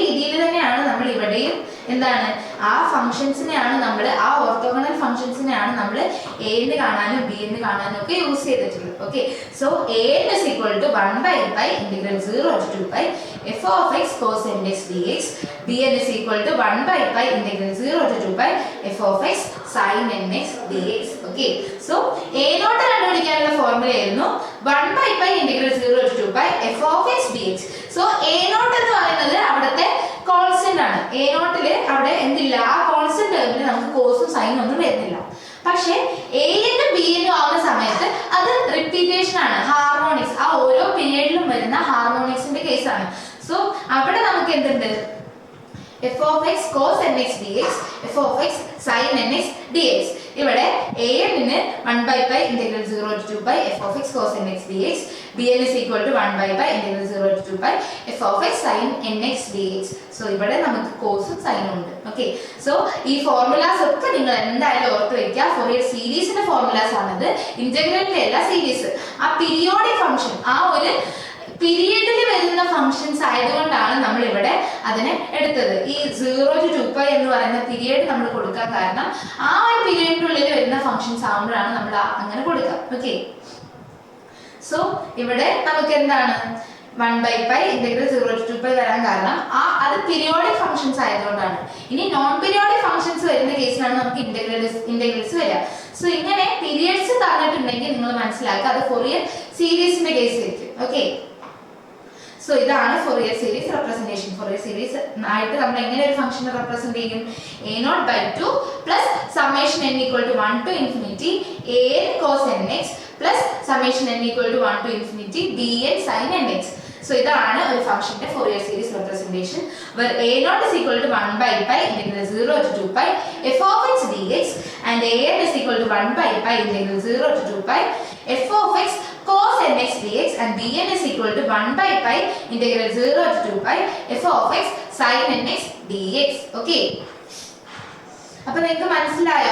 രീതിയിൽ തന്നെയാണ് നമ്മൾ ഇവിടെയും എന്താണ് ആ ഫങ്ഷൻസിനെയാണ് നമ്മൾ ആ ഓർത്തോഗണൽ ഫങ്ഷൻസിനെയാണ് നമ്മൾ a എന്ന് കാണാനും b എന്ന് കാണാനും ഒക്കെ യൂസ് ചെയ്തിട്ടുള്ളത്. Okay, so a is equal to 1/π integral 0 to 2π f of x cos nx dx. bn is equal to 1/π integral 0 to 2π f of x sin nx dx. Okay, so a naught കണ്ടുപിടിക്കാനുള്ള ഫോർമുല ആയിരുന്നു 1/π integral 0 to 2π f of x dx. So a naught എന്ന് പറയുന്നത് അവിടുത്തെ കോൺസ്റ്റന്റ് ആണ്. a നോട്ടില് അവിടെ എന്തില്ല? ആ കോൺസ്റ്റന്റ് ടേമിൽ നമുക്ക് കോസും സൈനും ഒന്നും വരുന്നില്ല. പക്ഷെ a ന്റെ b ന്റെ ആവുന്ന സമയത്ത് അത് റിപ്പീറ്റേഷൻ ആണ്, ഹാർമോണിക്സ്, ആ ഓരോ പീരിയഡിലും വരുന്ന ഹാർമോണിക്സിന്റെ കേസാണ്. സോ അവിടെ നമുക്ക് എന്തുണ്ട്? f of x cos nx dx f of x sin nx dx. ഇവിടെ an ന് 1/π integral 0 to 2π f of x cos nx dx. bn is equal to 1/π integral 0 to 2π f of x sin nx dx. So ഇവിടെ നമുക്ക് കോസും സൈനും ഉണ്ട്. ഓക്കെ, സോ ഈ ഫോർമുലാസ് ഒക്കെ നിങ്ങൾ എന്തായാലും ഓർത്ത് വെക്കുക. ഫോറിയർ സീരീസിന്റെ ഫോർമുലാസ് ആണത്, ഇന്റഗ്രലിന്റെ അല്ല സീരീസ്. ആ പീരിയോഡിക് ഫംഗ്ഷൻ ആ ഒരു പീരിയഡിൽ വരുന്ന ഫംഗ്ഷൻസ് ആയതുകൊണ്ടാണ് നമ്മൾ ഇവിടെ അതിനെ എടുത്തത്. ഈ 0 to 2π എന്ന് പറയുന്ന പീരിയഡ് നമ്മൾ കൊടുക്കാൻ കാരണം ആ ഒരു പീരിയഡിനുള്ളിൽ വരുന്ന ഫംഗ്ഷൻസ് ആകുമ്പോഴാണ് നമ്മൾ അങ്ങനെ കൊടുക്കുക. ഓക്കെ, സോ ഇവിടെ നമുക്ക് എന്താണ് 1/π ഇന്റഗ്രൽ 0 to 2π വരാൻ കാരണം അത് പീരിയോഡിക് ഫംഗ്ഷൻസ് ആയതുകൊണ്ടാണ്. ഇനി നോൺ പീരിയോഡിക് ഫംഗ്ഷൻസ് വരുന്ന കേസിലാണ് നമുക്ക് ഇന്റഗ്രൽസ് വരിക. സോ ഇങ്ങനെ പീരിയഡ്സ് തന്നിട്ടുണ്ടെങ്കിൽ നിങ്ങൾ മനസ്സിലാക്കുക അത് ഫോറിയർ സീരീസിന്റെ കേസിലായിരിക്കും. ഓക്കെ, സോ ഇതാണ് Fourier series representation. Fourier series ആയിട്ട് നമ്മൾ എങ്ങനെ ഒരു ഫംഗ്ഷനെ റെപ്രസെന്റ് ചെയ്യും? a0/2 plus summation n equal to 1 to infinity an cos nx plus summation n equal to 1 to infinity bn sin nx. So ഇതാണ് ഒരു ഫംഗ്ഷന്റെ Fourier series representation where a0 is equal to 1/π integral 0 to 2π f of x dx and an is equal to 1/π integral 0 to 2π f of x cos nx dx and bn is equal to 1/π integral 0 to 2π f of x sin nx dx. Okay, അപ്പൊ നിങ്ങൾക്ക് മനസ്സിലായോ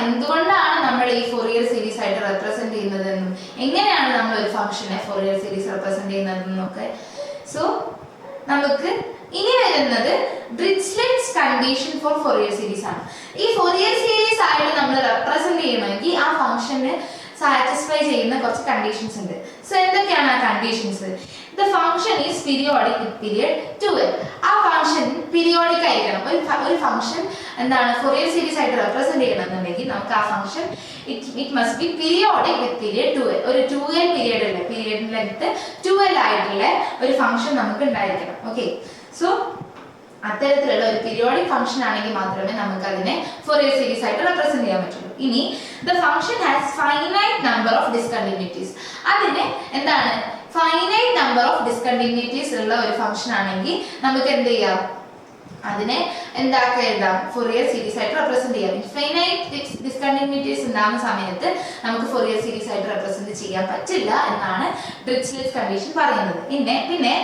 എന്തുകൊണ്ടാണ് നമ്മൾ ഈ ഫോറിയർ സീരീസ് ആയിട്ട് റെപ്രസെന്റ് ചെയ്യുന്നതെന്നും എങ്ങനെയാണ് നമ്മൾ ഒരു ഫംഗ്ഷനെ ഫോറിയർ സീരീസ് റെപ്രസെന്റ് ചെയ്യുന്നതെന്നും ഒക്കെ. സോ നമുക്ക് ഇനി വരുന്നത് ഡിറിച്ലെറ്റ്സ് കണ്ടീഷൻ ഫോർ ഫോറിയർ സീരീസ് ആണ്. ഈ ഫോറിയർ സീരീസ് ആയിട്ട് നമ്മൾ റെപ്രസെന്റ് ചെയ്യണമെങ്കിൽ ആ ഫംഗ്ഷന് സാറ്റിസ്ഫൈ ചെയ്യുന്ന കുറച്ച് കണ്ടീഷൻസ് ഉണ്ട്. സോ എന്തൊക്കെയാണ് ആ conditions? The function is periodic with period 2l. ആ ഫംഗ്ഷൻ പീരിയോഡിക് ആയിരിക്കണം. ഒരു ഫംഗ്ഷൻ എന്താണ് ഫോറിയർ സീരീസ് ആയിട്ട് റെപ്രസെന്റ് ചെയ്യണമെന്നുണ്ടെങ്കിൽ നമുക്ക് ആ function it must B periodic with period 2l. ഒരു 2l പീരിയഡ് അല്ല, പീരിയഡ് ലെങ്ത് 2l ആയിട്ടുള്ള ഒരു ഫംഗ്ഷൻ നമുക്ക് ഉണ്ടായിരിക്കണം. ഓക്കെ, സോ അത്തരത്തിലുള്ള ഒരു പീരിയോഡിക് ഫംഗ്ഷൻ ആണെങ്കിൽ മാത്രമേ നമുക്ക് അതിനെ ഫോറിയർ സീരീസ് ആയിട്ട് റെപ്രസെന്റ് ചെയ്യാൻ പറ്റുള്ളൂ. ഇനി the function has finite number of discontinuities. അതിന് എന്താണ് ഫൈനൈറ്റ് നമ്പർ ഓഫ് ഡിസ്കണ്ടിന്യൂറ്റീസ് ഉള്ള ഒരു ഫംഗ്ഷൻ ആണെങ്കിൽ നമുക്ക് എന്ത് ചെയ്യാം? അതിനെ എന്താക്കി എഴുതാം? ഫോറിയർ സീരീസ് ആയിട്ട് റെപ്രസെന്റ് ചെയ്യാം. ഇൻഫൈനൈറ്റ് ഡിസ്കണ്ടിന്യൂറ്റീസ് ഉണ്ടാകുന്ന സമയത്ത് നമുക്ക് ഫോറിയർ സീരീസ് ആയിട്ട് റെപ്രസെന്റ് ചെയ്യാൻ പറ്റില്ല എന്നാണ് ഡിറിച്ലെറ്റ് കണ്ടീഷൻ പറയുന്നത്. പിന്നെ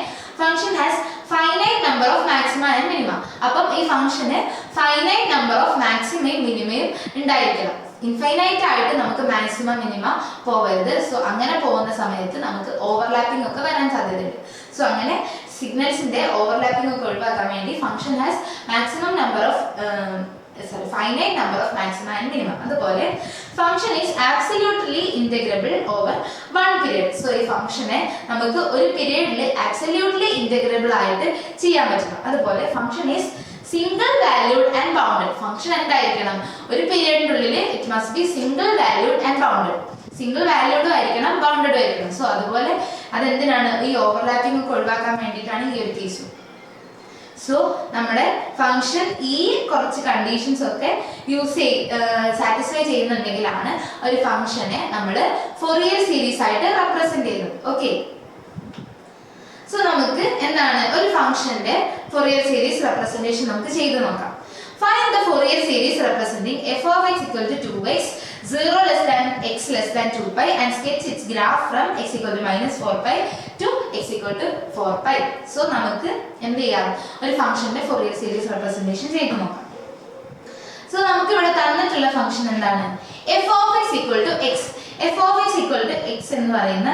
function has finite number of maxima and minima. അപ്പം ഈ ഫംഗ്ഷന് ഫൈനൈറ്റ് നമ്പർ ഓഫ് മാക്സിമയും മിനിമയും ഉണ്ടായിരിക്കണം. ഇൻഫൈനൈറ്റ് ആയിട്ട് നമുക്ക് മാക്സിമം മിനിമ പോവരുത്. സോ അങ്ങനെ പോകുന്ന സമയത്ത് നമുക്ക് ഓവർലാപ്പിംഗ് ഒക്കെ വരാൻ സാധ്യതയുണ്ട്. സോ അങ്ങനെ സിഗ്നൽസിന്റെ ഓവർലാപ്പിംഗ് ഒക്കെ ഒഴിവാക്കാൻ വേണ്ടി function has maximum number of finite number of maxima and minimum. അതുപോലെ function is absolutely integrable over one period. So ഈ ഫംഗ്ഷനെ നമുക്ക് ഒരു പീരിയഡിൽ ആബ്സല്യൂട്ട്ലി ഇന്റഗ്രബിൾ ആയിട്ട് ചെയ്യാൻ പറ്റണം. അതുപോലെ function is single valued and bounded. Function എന്തായിരിക്കണം? ഒരു പീരിയഡിന്റെ ഉള്ളിൽ it must be single valued and bounded. Single വാല്യൂഡും ആയിരിക്കണം ബൗണ്ടഡും ആയിരിക്കണം. സോ അതുപോലെ അതെന്തിനാണ് ഈ ഓവർലാപ്പിംഗ് ഒക്കെ ഒഴിവാക്കാൻ വേണ്ടിയിട്ടാണ് ഈ ഒരു കേസ്. സോ നമ്മുടെ ഫംഗ്ഷൻ ഈ കുറച്ച് കണ്ടീഷൻസ് ഒക്കെ സാറ്റിസ്ഫൈ ചെയ്യുന്നുണ്ടെങ്കിലാണ് ഒരു ഫംഗ്ഷനെ നമ്മൾ ഫോറിയർ സീരീസ് ആയിട്ട് റെപ്രസെന്റ് ചെയ്യുന്നത്. ഓക്കെ, സോ നമുക്ക് എന്താണ് ഒരു ഫംഗ്ഷന്റെ ഫോറിയർ സീരീസ് റെപ്രസെന്റേഷൻ നമുക്ക് ചെയ്തു നോക്കാം. Find the Fourier series representing f of x equal to 2x, 0 less than x less than 2 pi and sketch its graph from x equal to minus 4 pi to x equal to 4 pi. So നമുക്ക് എന്ത് ചെയ്യാം, ഒരു ഫംഗ്ഷന്റെ ഫോറിയർ സീരീസ് റെപ്രസെന്റേഷൻ ചെയ്തു നോക്കാം. സോ നമുക്ക് ഇവിടെ തന്നിട്ടുള്ള ഫംഗ്ഷൻ എന്താണ്, f of x equal to x. f of x equal to x എന്ന് പറയുന്ന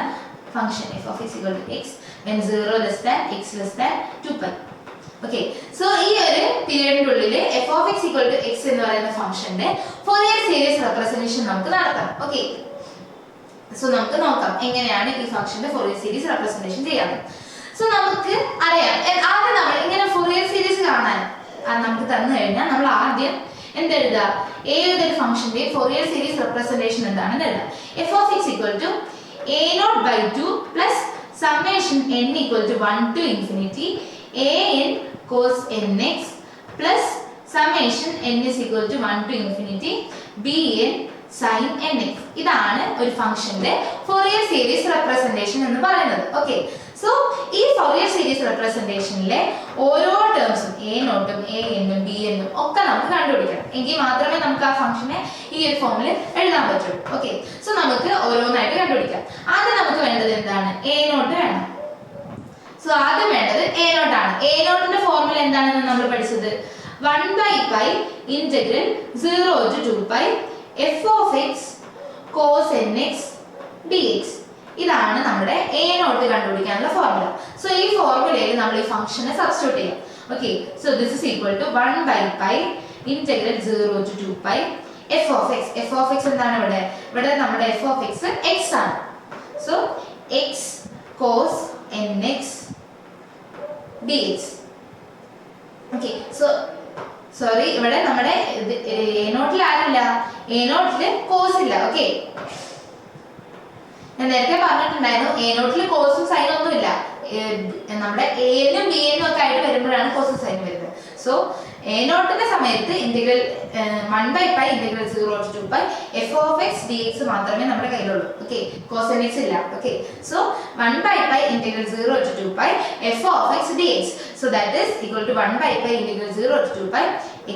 function f of x equal to x when 0 less than x less than 2 pi. Okay, so ഈ ഒരു പീരിയഡിന്റെ ഉള്ളിൽ f of x equal to x എന്ന് പറയുന്ന ഫംഗ്ഷന്റെ ഫോറിയർ സീരീസ് റെപ്രസെന്റേഷൻ നമുക്ക് നടത്താം. ഓക്കെ, സോ നമുക്ക് നോക്കാം എങ്ങനെയാണ് ഈ ഫംഗ്ഷന്റെ ഫോറിയർ സീരീസ് റെപ്രസെന്റേഷൻ ചെയ്യാം. സോ നമുക്ക് അറിയാം, ആദ്യം നമ്മൾ ഇങ്ങനെ ഫോറിയർ സീരീസ് കാണാൻ നമുക്ക് തന്നു കഴിഞ്ഞാൽ നമ്മൾ ആദ്യം എന്തെഴുതുക, ഏതൊരു ഫംഗ്ഷന്റെ ഫോറിയർ സീരീസ് റെപ്രസെന്റേഷൻ എന്താണെന്ന് എഴുതാം. f of x equal to a0/2 plus summation n equal to 1 to infinity an cos nx plus summation n is equal to 1 to infinity bn sin nx. ഇതാണ് ഒരു ഫംഗ്ഷന്റെ ഫോറിയർ സീരീസ് റെപ്രസെന്റേഷൻ എന്ന് പറയുന്നത്. ഓക്കെ, സോ ഈ ഫോറിയർ സീരീസ് റെപ്രസെന്റേഷനിലെ ഓരോ ടേംസും a നോട്ടും a എന്നും b എന്നും ഒക്കെ നമുക്ക് കണ്ടുപിടിക്കണം. എങ്കിൽ മാത്രമേ നമുക്ക് ആ ഫംഗ്ഷനെ ഈ ഒരു ഫോമിൽ എഴുതാൻ പറ്റുള്ളൂ. ഓക്കെ, സോ നമുക്ക് ഓരോന്നായിട്ട് കണ്ടുപിടിക്കാം. ആദ്യം നമുക്ക് വേണ്ടത് എന്താണ്, a നോട്ട് വേണം. സോ ആദ്യം വേണ്ടത് a നോട്ട് ആണ്. a നോട്ടിന്റെ ഫോർമുല എന്താണെന്ന് നമ്മൾ പഠിച്ചത് 1/π integral 0 to 2π f of x cos nx dx. ഇതാണ് നമ്മുടെ a നോട്ട് കണ്ടുപിടിക്കാനുള്ള ഫോർമുല. സോ ഈ ഫോർമുലയിൽ നമ്മൾ ഈ ഫംഗ്ഷനെ സബ്സ്റ്റിറ്റ്യൂട്ട് ചെയ്യാം. Okay, so this is equal to 1/π integral 0 to 2π f of x. f of x എന്താണ് ഇവിടെ, ഇവിടെ നമ്മുടെ f of x x ആണ്. So x cos nx dx. Okay, so sorry, ഇവിടെ നമ്മുടെ a നോട്ടിൽ ആരില്ല, a നോട്ടിൽ കോസ് ഇല്ല. ഓക്കെ, ഞാൻ നേരത്തെ പറഞ്ഞിട്ടുണ്ടായിരുന്നു a നോട്ടിൽ കോസും സൈനും ഒന്നും ഇല്ല. നമ്മുടെ a നും b നും ഒക്കെ ആയിട്ട് വരുമ്പോഴാണ് കോസും സൈനും വരുന്നത്. സോ a നോട്ടിന്റെ സമയത്ത് integral 1/π integral 0 to 2π f of x dx മാത്രമേ നമ്മുടെ കയ്യിലുള്ളൂ. ഓക്കെ, cos nx ഇല്ല. Okay, so 1/π integral 0 to 2π f of x dx. So that is equal to 1/π integral 0 to 2π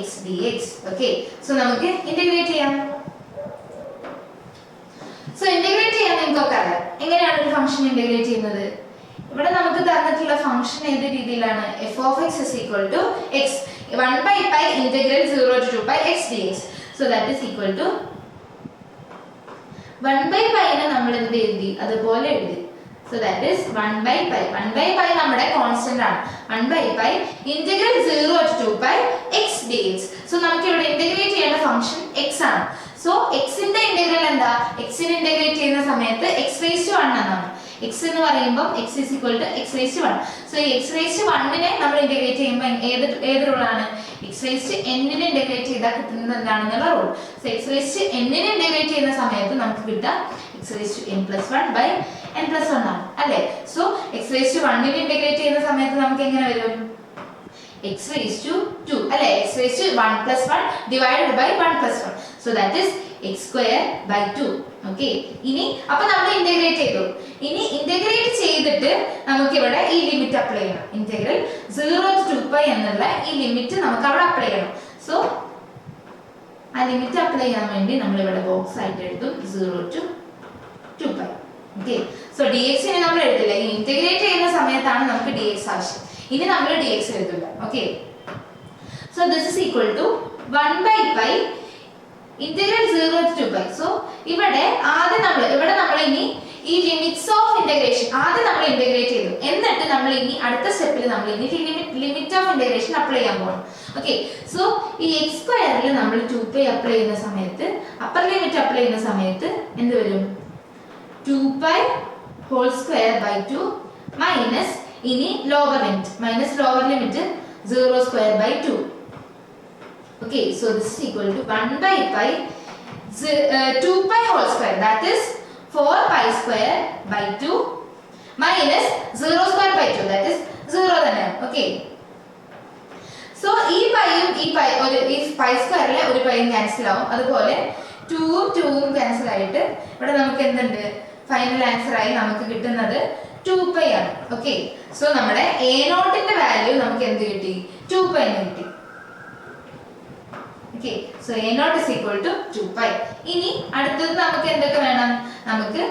x dx. Okay, so നമുക്ക് ഇന്റഗ്രേറ്റ് ചെയ്യാം. സോ ഇന്റഗ്രേറ്റ് ചെയ്യാൻ നിങ്ങൾക്ക് അറിയാം എങ്ങനെയാണ് ഒരു ഫംഗ്ഷൻ ഇന്റഗ്രേറ്റ് ചെയ്യുന്നത്. ഇവിടെ നമുക്ക് തന്നിട്ടുള്ള ഫംഗ്ഷൻ ഏത് രീതിയിലാണ്, f of x is equal to x 1/π integral 0 to 2π x dx. So that is equal to 1/π നെ നമ്മൾ എന്ത് എഴുതി, അതുപോലെ എഴുതി. So that is 1/π. 1/π നമ്മുടെ കോൺസ്റ്റന്റ് ആണ്. 1/π integral 0 to 2π x dx. So നമുക്ക് ഇവിടെ ഇന്റഗ്രേറ്റ് ചെയ്യേണ്ട ഫംഗ്ഷൻ x ആണ്. സോ x ന്റെ ഇന്റഗ്രൽ എന്താ, x നെ ഇന്റഗ്രേറ്റ് ചെയ്യുന്ന സമയത്ത് x⁻1 എന്നാണ്. x എന്ന് പറയുമ്പോൾ x is equal to x⁻1. So ഈ x⁻1 നെ നമ്മൾ ഇന്റഗ്രേറ്റ് ചെയ്യുമ്പോൾ ഏത് റൂളാണ്, x⁻n നെ ഇന്റഗ്രേറ്റ് ചെയ്താൽ കിട്ടുന്നത് എന്താണെന്നുള്ള റൂൾ. സോ x⁻n നെ ഇന്റഗ്രേറ്റ് ചെയ്യുന്ന സമയത്ത് നമുക്ക് കിട്ടുക x⁻n+1/n+1 ആണ് അല്ലേ. സോ x⁻1 നെ ഇന്റഗ്രേറ്റ് ചെയ്യുന്ന സമയത്ത് നമുക്ക് എങ്ങനെ വരും, x⁻2 അല്ലേ, x⁻1+1 divided by 1+1. So that is x²/2. Okay, ഇനി അപ്പൊ നമ്മൾ ഇന്റഗ്രേറ്റ് ചെയ്തു. ഇനി ഇന്റഗ്രേറ്റ് ചെയ്തിട്ട് നമുക്ക് ഇവിടെ ഈ ലിമിറ്റ് അപ്ലൈ ചെയ്യണം. ഇന്റഗ്രൽ 0 to 2π എന്നുള്ള ഈ ലിമിറ്റ് നമുക്ക് അവിടെ അപ്ലൈ ചെയ്യണം. സോ ആ ലിമിറ്റ് അപ്ലൈ ചെയ്യാൻ വേണ്ടി നമ്മൾ ഇവിടെ ബോക്സ് ആയിട്ട് എഴുതും 0 to 2π. ഓക്കെ, സോ dx നെ നമ്മൾ എഴുതില്ല. ഈ ഇന്റഗ്രേറ്റ് ചെയ്യുന്ന സമയത്താണ് നമുക്ക് dx ആവശ്യം. ഇനി നമ്മൾ dx എഴുതില്ല. Okay, so this is equal to 1/π integral 0 to 2π. So ഇവിടെ നമ്മൾ ഇനി ഈ ലിമിറ്റ്സ് ഓഫ് ഇന്റഗ്രേഷൻ ആദ്യം നമ്മൾ ഇന്റഗ്രേറ്റ് ചെയ്തു. എന്നിട്ട് നമ്മൾ ഇനി അടുത്ത സ്റ്റെപ്പിൽ നമ്മൾ ഇനി ലിമിറ്റ് ഓഫ് ഇന്റഗ്രേഷൻ അപ്ലൈ ചെയ്യാൻ പോകണം. ഓക്കെ, സോ ഈ x² നമ്മൾ 2π അപ്ലൈ ചെയ്യുന്ന സമയത്ത്, അപ്പർ ലിമിറ്റ് അപ്ലൈ ചെയ്യുന്ന സമയത്ത് എന്ത് വരും, 2π² മൈനസ് ഇനി lower limit minus lower limit 0²/2. Okay, so this is equal to 1/π 2π² that is 4 pi square by 2 minus 0 square by 2, that is 0 തന്നെയാണ്. ഓക്കെ, സോ ഈ പൈയും ഈ പൈ സ്ക്വയറിലെ ഒരു പൈയും ക്യാൻസൽ ആവും. അതുപോലെ 2ഉം 2ഉം ക്യാൻസൽ ആയിട്ട് ഇവിടെ നമുക്ക് എന്തുണ്ട്, ഫൈനൽ ആൻസർ ആയി നമുക്ക് കിട്ടുന്നത് 2π ആണ്. ഓക്കെ, സോ നമ്മുടെ a0ന്റെ വാല്യൂ നമുക്ക് എന്ത് കിട്ടി, 2π എന്ന് കിട്ടി. Okay, so a0 is equal to 2π. ഇനി അടുത്തത് നമുക്ക് എന്തൊക്കെ വേണം, നമുക്ക്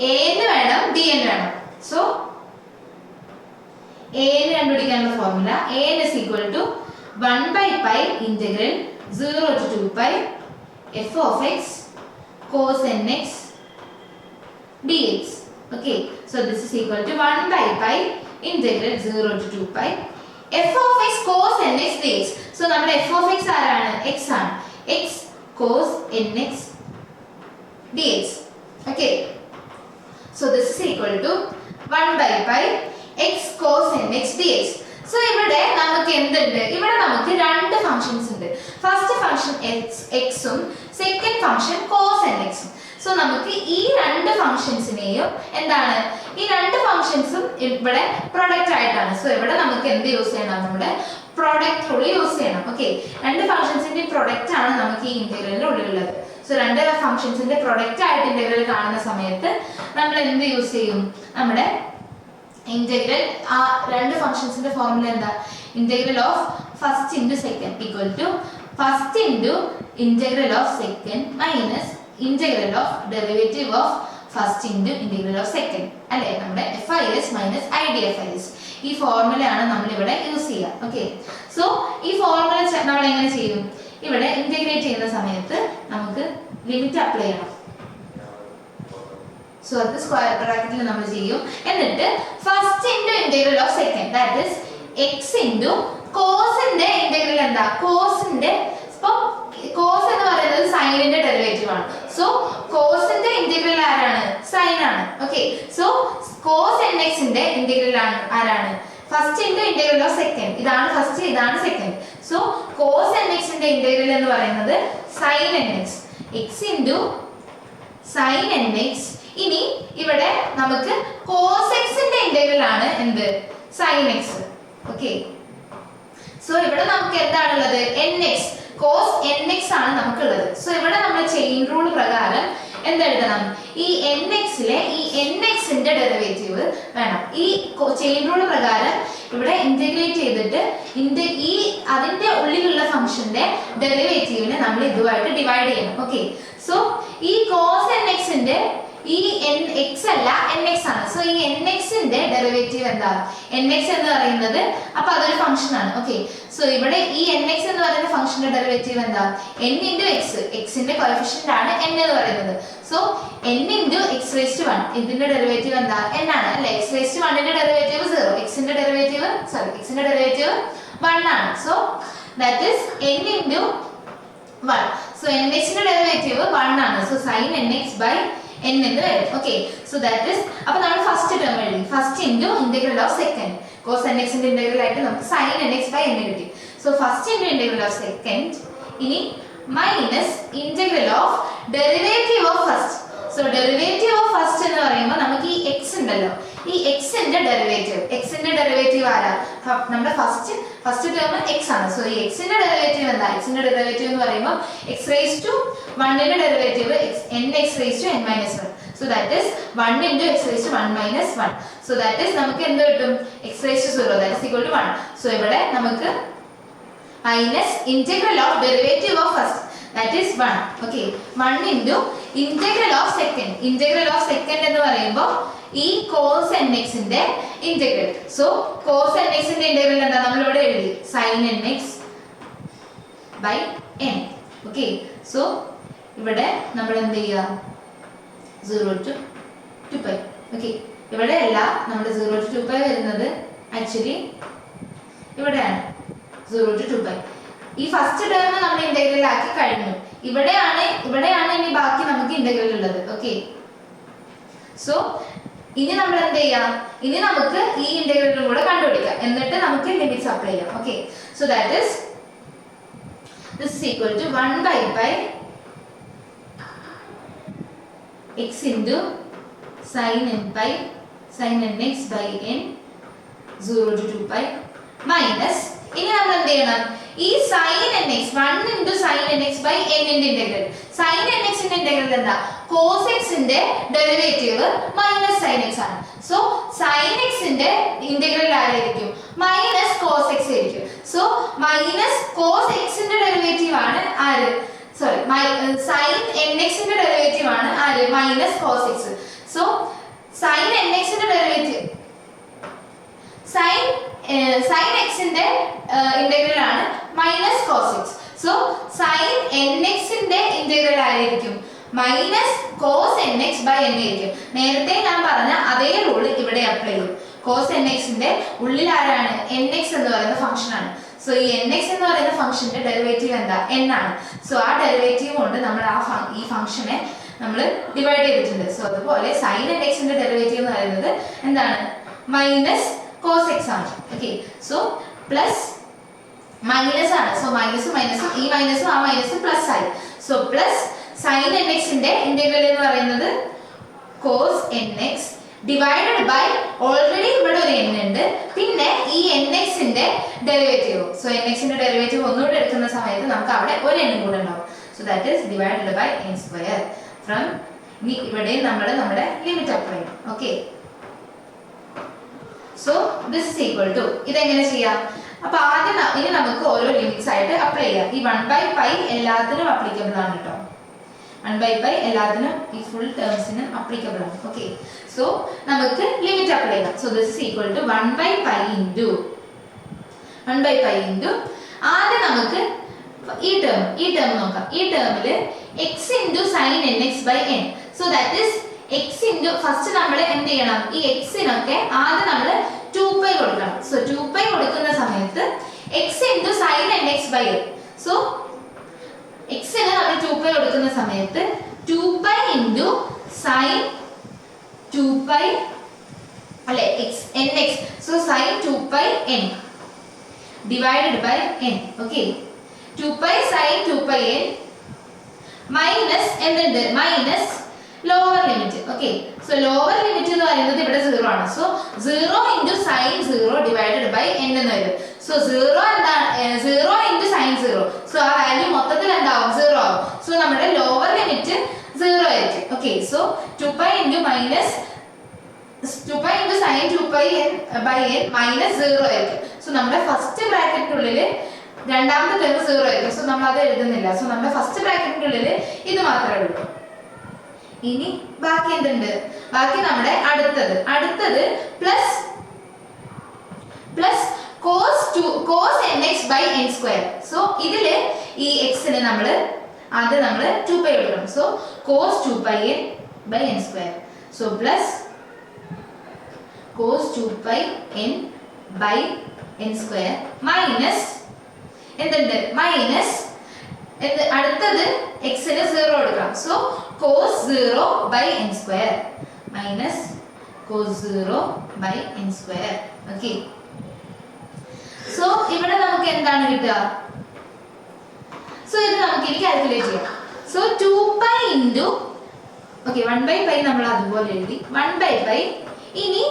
a എന്ന് വേണം, b എന്ന് വേണം. സോ a ന് കണ്ടുപിടിക്കാനുള്ള formula a is equal to 1/π integral 0 to 2π f of x cos nx dx. Okay, so this is equal to 1/π integral 0 to 2π f of x cos nx dx. So നമ്മുടെ f of x ആരാണ്, x ആണ്, x cos nx dx. Okay, so this is equal to 1/π x cos nx dx. So ഇവിടെ നമുക്ക് എന്തുണ്ട്, ഇവിടെ നമുക്ക് രണ്ട് ഫംഗ്ഷൻസ് ഉണ്ട്. ഫസ്റ്റ് ഫംഗ്ഷൻ എക്സും സെക്കൻഡ് ഫംഗ്ഷൻ കോസ് എൻ എക്സും. സോ നമുക്ക് ഈ രണ്ട് ഫംഗ്ഷൻസിനെയും എന്താണ്, ഈ രണ്ട് ഫംഗ്ഷൻസും ഇവിടെ പ്രൊഡക്റ്റ് ആയിട്ടാണ്. സോ ഇവിടെ നമുക്ക് എന്ത് യൂസ് ചെയ്യണം, നമ്മുടെ പ്രൊഡക്റ്റ് റൂൾ യൂസ് ചെയ്യണം. ഓക്കെ, രണ്ട് ഫംഗ്ഷൻസിന്റെ പ്രൊഡക്റ്റ് ആണ് നമുക്ക് ഈ ഇന്റഗ്രലിന്റെ ഉള്ളിലുള്ളത്. സോ രണ്ട് ഫംഗ്ഷൻസിന്റെ പ്രൊഡക്റ്റ് ആയിട്ട് ഇന്റഗ്രൽ കാണുന്ന സമയത്ത് നമ്മൾ എന്ത് യൂസ് ചെയ്യും, നമ്മുടെ ഇന്റഗ്രൽ ആ രണ്ട് ഫംഗ്ഷൻസിന്റെ ഫോർമുല എന്താ, integral of first into second equal to first into integral of second minus integral of derivative of first into integral of second, അല്ലേ, നമ്മുടെ FIS മൈനസ് IDFIS. ഈ ഫോർമുലയാണ് നമ്മൾ ഇവിടെ യൂസ് ചെയ്യുക. ഓക്കെ, സോ ഈ ഫോർമുല നമ്മൾ എങ്ങനെ ചെയ്യും, ഇവിടെ ഇന്റഗ്രേറ്റ് ചെയ്യുന്ന സമയത്ത് നമുക്ക് ലിമിറ്റ് അപ്ലൈ ചെയ്യണം. സോ അത് സ്ക്വയർ ബ്രാക്കറ്റിൽ നമ്മൾ ചെയ്യും. എന്നിട്ട് first into integral of second, that is x into കോസിന്റെ ഇന്റഗ്രൽ എന്താ, കോസിന്റെ ഇപ്പൊ കോസ് എന്ന് പറയുന്നത് സൈനിന്റെ ഡെറിവേറ്റീവ് ആണ്. സോ കോസിന്റെ ഇന്റഗ്രൽ ആരാണ്, സൈൻ ആണ്. ഓക്കെ, സോ കോസ് എൻ എക്സിന്റെ ഇന്റഗ്രൽ ആരാണ്, first into integral of second. ഇതാണ് ഫസ്റ്റ്, ഇതാണ് സെക്കൻഡ്. സോ കോസ് എൻ എക്സിന്റെ ഇന്റഗ്രൽ എന്ന് പറയുന്നത് sine n x, x into sine n X. ഇനി ഇവിടെ നമുക്ക് കോസ് എക്സിന്റെ ഇന്റഗ്രൽ ആണ് എന്ത്, സൈൻ എക്സ്. ഓക്കെ, സോ ഇവിടെ നമുക്ക് എന്താണുള്ളത്, n x, cos n x ആണ് നമുക്കുള്ളത്. സോ ഇവിടെ നമ്മൾ ചെയിൻ റൂൾ പ്രകാരം എന്തെഴുതണം, ഈ എൻ എക്സിലെ ഈ എൻ എക്സിന്റെ ഡെറിവേറ്റീവ് വേണം. ഈ ചെയിൻ റൂൾ പ്രകാരം ഇവിടെ ഇന്റഗ്രേറ്റ് ചെയ്തിട്ട് ഈ അതിന്റെ ഉള്ളിലുള്ള ഫംഗ്ഷന്റെ ഡെറിവേറ്റീവിനെ നമ്മൾ ഇതുമായിട്ട് ഡിവൈഡ് ചെയ്യണം. ഓക്കെ, സോ ഈ കോസ് എൻ എക്സിന്റെ ഈ എക്സ് അല്ല എൻ എക്സ് ആണ്. സോ ഈ എൻ എക്സിന്റെ ഡെറിവേറ്റീവ് എന്താ, എൻ എക്സ് എന്ന് പറയുന്നത് അപ്പൊ അതൊരു ഫംഗ്ഷൻ ആണ്. ഓക്കെ, സോ ഇവിടെ ഈ എൻ എക്സ് എന്ന് പറയുന്ന ഫംഗ്ഷന്റെ ഡെറിവേറ്റീവ് എന്താ, എൻ ഇൻറ്റു എക്സ്, എക്സിന്റെ കോഎഫിഷ്യന്റ് ആണ് എൻ എന്ന് പറയുന്നത്. So n into x raise to 1, ഇതിന്റെ ഡെറിവേറ്റീവ് എന്താ, എൻ ആണ്, അല്ലെ. എക്സ് റേസ് ടു 1ന്റെ ഡെറിവേറ്റീവ് 0, എക്സിന്റെ ഡെറിവേറ്റീവ് 1 ആണ്. So that is n into 1. So n എക്സിന്റെ ഡെറിവേറ്റീവ് 1 ആണ്. So sine n x by n എന്ന് വരും. ഓക്കെ, സോ ദാറ്റ് ഈസ്, അപ്പൊ നമ്മൾ ഫസ്റ്റ് ടേം എഴുതി, first into integral of second, cos n എക്സിന്റെ ഇന്റഗ്രൽ ആയിട്ട് നമുക്ക് sine n x by n കിട്ടി. So first into integral of second, ഇനി minus integral of derivative of first. So derivative of first എന്ന് പറയുമ്പോൾ നമുക്ക് ഈ എക്സ് ഉണ്ടല്ലോ, ഈ എക്സിന്റെ ഡെറിവേറ്റീവ് ആരാ, നമ്മുടെ ഫസ്റ്റ് ടേം എക്സ് ആണ്. സോ ഈ എക്സിന്റെ ഡെറിവേറ്റീവ് എന്താ, എക്സിന്റെ ഡെറിവേറ്റീവ് എന്ന് പറയുമ്പോൾ എക്സ് റേസ് ടു 1ന്റെ derivative n x raise to n minus 1. So that is 1 into x raise to 1 minus 1. So that is നമുക്ക് എന്ത് കിട്ടും, x raise to 0, that is equal to 1. So ഇവിടെ നമുക്ക് minus integral of derivative of first, that is 1. Okay, 1 into integral of second. Integral of second എന്ന് പറയുമ്പോൾ ഈ cos nx ന്റെ ഇന്റഗ്രൽ. സോ cos nx ന്റെ ഇന്റഗ്രൽ എന്താ, നമ്മൾ ഇവിടെ എഴുതി sin nx by n. Okay, so ഇവിടെ നമ്മൾ എന്ത് ചെയ്യുക, 0 to 2π. ഓക്കെ, ഇവിടെ അല്ല നമ്മുടെ 0 to 2π വരുന്നത്, ആക്ച്വലി ഇവിടെയാണ് 0 to 2π. ഈ ഫസ്റ്റ് ടേം നമ്മൾ ഇന്റഗ്രൽ ആക്കി കഴിഞ്ഞു. ഇവിടെയാണ് ഇനി ബാക്കി നമുക്ക് ഇന്റഗ്രൽ ഉള്ളത്. ഓക്കെ, സോ ഇനി നമ്മൾ എന്ത് ചെയ്യാം, ഇനി നമുക്ക് ഈ ഇന്റഗ്രലും കൂടെ കണ്ടുപിടിക്കാം, എന്നിട്ട് നമുക്ക് ലിമിറ്റ്സ് അപ്ലൈ ചെയ്യാം. Okay, so that is this is equal to 1/π x into sin n pi sin nx by n 0 to 2 pi minus ഇനി നമ്മൾ എന്ത് ചെയ്യണം ഈ sin nx 1 into sin nx by n ന്റെ ഇന്റഗ്രൽ sin nx ന്റെ ഇന്റഗ്രൽ എന്താ cos x ന്റെ ഡെറിവേറ്റീവ് മൈനസ് sin x ആണ് സോ sin x ന്റെ ഇന്റഗ്രൽ ആയിരിക്കും മൈനസ് cos x ആയിരിക്കും സോ മൈനസ് cos x ന്റെ ഡെറിവേറ്റീവ് ആണ് ആര് സോറി sin nx ന്റെ ഡെറിവേറ്റീവ് ആണ് ആര് minus cos x so sin nx ന്റെ ഡെറിവേറ്റീവ് sin x ന്റെ ഇന്റഗ്രൽ ആണ് minus cos x so sin nx ന്റെ ഇന്റഗ്രൽ ആയിരിക്കും minus cos nx by n ആയിരിക്കും നേരത്തെ ഞാൻ പറഞ്ഞ അതേ റൂൾ ഇവിടെ അപ്ലൈ ചെയ്യും cos nx ന്റെ ഉള്ളിൽ ആരാണ് nx എന്ന് പറയുന്ന ഫംഗ്ഷൻ ആണ് സോ ഈ nx എന്ന് പറയുന്ന ഫംഗ്ഷന്റെ ഡെറിവേറ്റീവ് എന്താ n ആണ് സോ ആ ഡെറിവേറ്റീവ് കൊണ്ട് നമ്മൾ ഈ ഫംഗ്ഷനെ നമ്മൾ ഡിവൈഡ് ചെയ്തിട്ടുണ്ട് സോ അതുപോലെ sin nx ന്റെ ഡെറിവേറ്റീവ് എന്ന് പറയുന്നത് എന്താണ് മൈനസ് cos x ആണ് ഓക്കേ സോ പ്ലസ് മൈനസ് ആണ് സോ മൈനസും ഈ മൈനസും ആ മൈനസും പ്ലസ് ആയി സോ പ്ലസ് sin nx ന്റെ ഇന്റഗ്രൽ എന്ന് പറയുന്നത് cos nx divided by already ഇവിടെ ഒരു n ഉണ്ട് പിന്നെ ഈ nx ന്റെ ഡെറിവേറ്റീവ് സോ nx ന്റെ ഡെറിവേറ്റീവ് ഒന്നുകൂടി എടുക്കുന്ന സമയത്ത് നമുക്ക് അവിടെ ഒരു n കൂടെ ഉണ്ടാവും so that is divided by n square from ഇവിടെ നമ്മൾ നമ്മുടെ ലിമിറ്റ് അപ്ലൈ ചെയ്യും okay so this is equal to ഇതെങ്ങനെ ചെയ്യാം അപ്പോൾ ആദ്യം ഇനി നമുക്ക് ഓരോ ലിമിറ്റ്സ് ആയിട്ട് അപ്ലൈ ചെയ്യാം ഈ 1/π എല്ലാത്തിനും അപ്ലിക്കബിൾ ആണ് കേട്ടോ 1/π എല്ലാത്തിനും ഈ ഫുൾ ടേംസിനും അപ്ലിക്കബിൾ ആണ് ഓക്കേ സോ നമുക്ക് ലിമിറ്റ് അപ്ലൈ ചെയ്യാം so this is equal to 1/π into ആദ്യം നമുക്ക് ഈ ടേം നോക്കാം ഈ ടേമിൽ x into sin nx by n so that is x into first നമ്മൾ എന്ത് ചെയ്യണം ഈ x നൊക്കെ ആദ്യം നമ്മൾ 2π കൊടുക്കണം സോ 2π കൊടുക്കുന്ന സമയത്ത് x into sin nx by n so x ന് നമ്മൾ 2π കൊടുക്കുന്ന സമയത്ത് 2π into sin 2π അല്ലേ x nx so sin 2π n divided by n okay 2π sin 2π n minus എന്തുണ്ട് minus lower limit okay so lower limit എന്ന് പറയുന്നത് ഇവിടെ 0 ആണ് so 0 into sin 0 divided by n എന്ന് വരും so 0 എന്താണ് 0 into sin 0 so ആ വാല്യൂ മൊത്തത്തിൽ എന്താവും 0 ആവും so നമ്മുടെ lower limit 0 ആയിരിക്കും okay so 2π into sin 2π n by n minus 0 ആയിരിക്കും so നമ്മുടെ ഫസ്റ്റ് ബ്രാക്കറ്റിനുള്ളിൽ രണ്ടാമത്തെ ടേം 0 ആയിരിക്കും സോ നമ്മൾ അത് എഴുതുന്നില്ല സോ നമ്മുടെ ഫസ്റ്റ് ബ്രാക്കറ്റിനുള്ളിൽ ഇത് മാത്രമേ ഉള്ളൂ ഇനി ബാക്കി എന്തുണ്ട് ബാക്കി നമ്മുടെ അടുത്തത് plus cos nx by n square so ഇതില് ഈ x നെ നമ്മൾ 2π എടുക്കണം so cos 2π n by n square so plus cos 2π n by n square minus എന്തുണ്ട് മൈനസ് അടുത്തത് x ന് 0 എടുക്കാം so cos 0 by n square minus cos 0 by n square okay so ഇവിടെ നമുക്ക് എന്താണ് കിട്ടുക സോ ഇത് നമുക്ക് ഇനി കാൽക്കുലേറ്റ് ചെയ്യാം സോ 2π into okay 1/π നമ്മൾ അതുപോലെ എഴുതി 1/π ഇനി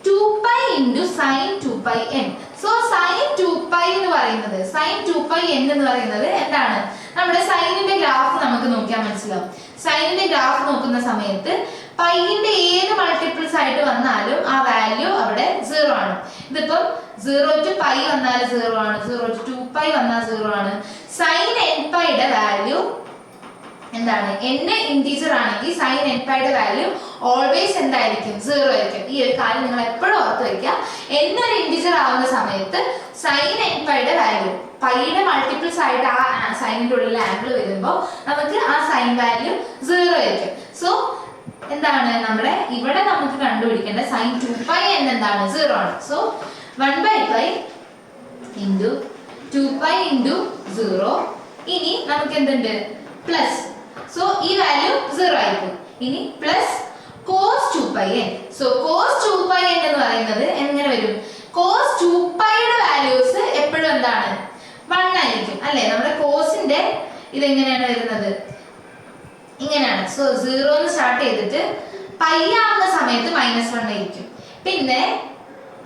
2π into sin 2π n so sin 2π എന്ന് പറയുന്നത് sin 2π n എന്ന് പറയുന്നത് എന്താണ് നമ്മുടെ സൈനിന്റെ ഗ്രാഫ് നമുക്ക് നോക്കിയാൽ മനസ്സിലാവും സൈനിന്റെ ഗ്രാഫ് നോക്കുന്ന സമയത്ത് പൈന്റെ ഏത് മൾട്ടിപ്പിൾസ് ആയിട്ട് വന്നാലും ആ വാല്യൂ അവിടെ 0 ആണ് ഇതിപ്പം 0 to π വന്നാൽ 0 ആണ് 0 to 2π വന്നാൽ 0 ആണ് sin nπ യുടെ വാല്യൂ എന്താണ് n ഇന്റീജർ ആണെങ്കിൽ sin nπ യുടെ വാല്യൂ ഓൾവേസ് എന്തായിരിക്കും 0 ആയിരിക്കും ഈ ഒരു കാര്യം നിങ്ങൾ എപ്പോഴും ഓർത്ത് വെക്കുക n ഒരു ഇന്റീജർ ആവുന്ന സമയത്ത് sin nπ യുടെ വാല്യൂ പൈയുടെ മൾട്ടിപ്പിൾസ് ആയിട്ട് ആ സൈനിന്റെ ഉള്ളിൽ ആംഗിൾ വരുമ്പോൾ നമുക്ക് ആ സൈൻ വാല്യൂ 0 ആയിരിക്കും സോ എന്താണ് നമ്മുടെ ഇവിടെ നമുക്ക് കണ്ടുപിടിക്കേണ്ട sin 2π n എന്താണ് 0 ആണ് സോ 1/π into 2π into 0 ഇനി നമുക്ക് എന്തുണ്ട് പ്ലസ് സോ ഈ വാല്യൂ 0 ആയിരിക്കും ഇനി plus cos 2π n so cos 2π n എന്ന് പറയുന്നത് എങ്ങനെ വരും cos 2π യുടെ വാല്യൂസ് എപ്പോഴും എന്താണ് 1 ആയിരിക്കും അല്ലേ നമ്മുടെ കോസിന്റെ ഇത് എങ്ങനെയാണ് വരുന്നത് ഇങ്ങനെയാണ് സോ 0 സ്റ്റാർട്ട് ചെയ്തിട്ട് പൈ ആവുന്ന സമയത്ത് -1 ആയിരിക്കും. പിന്നെ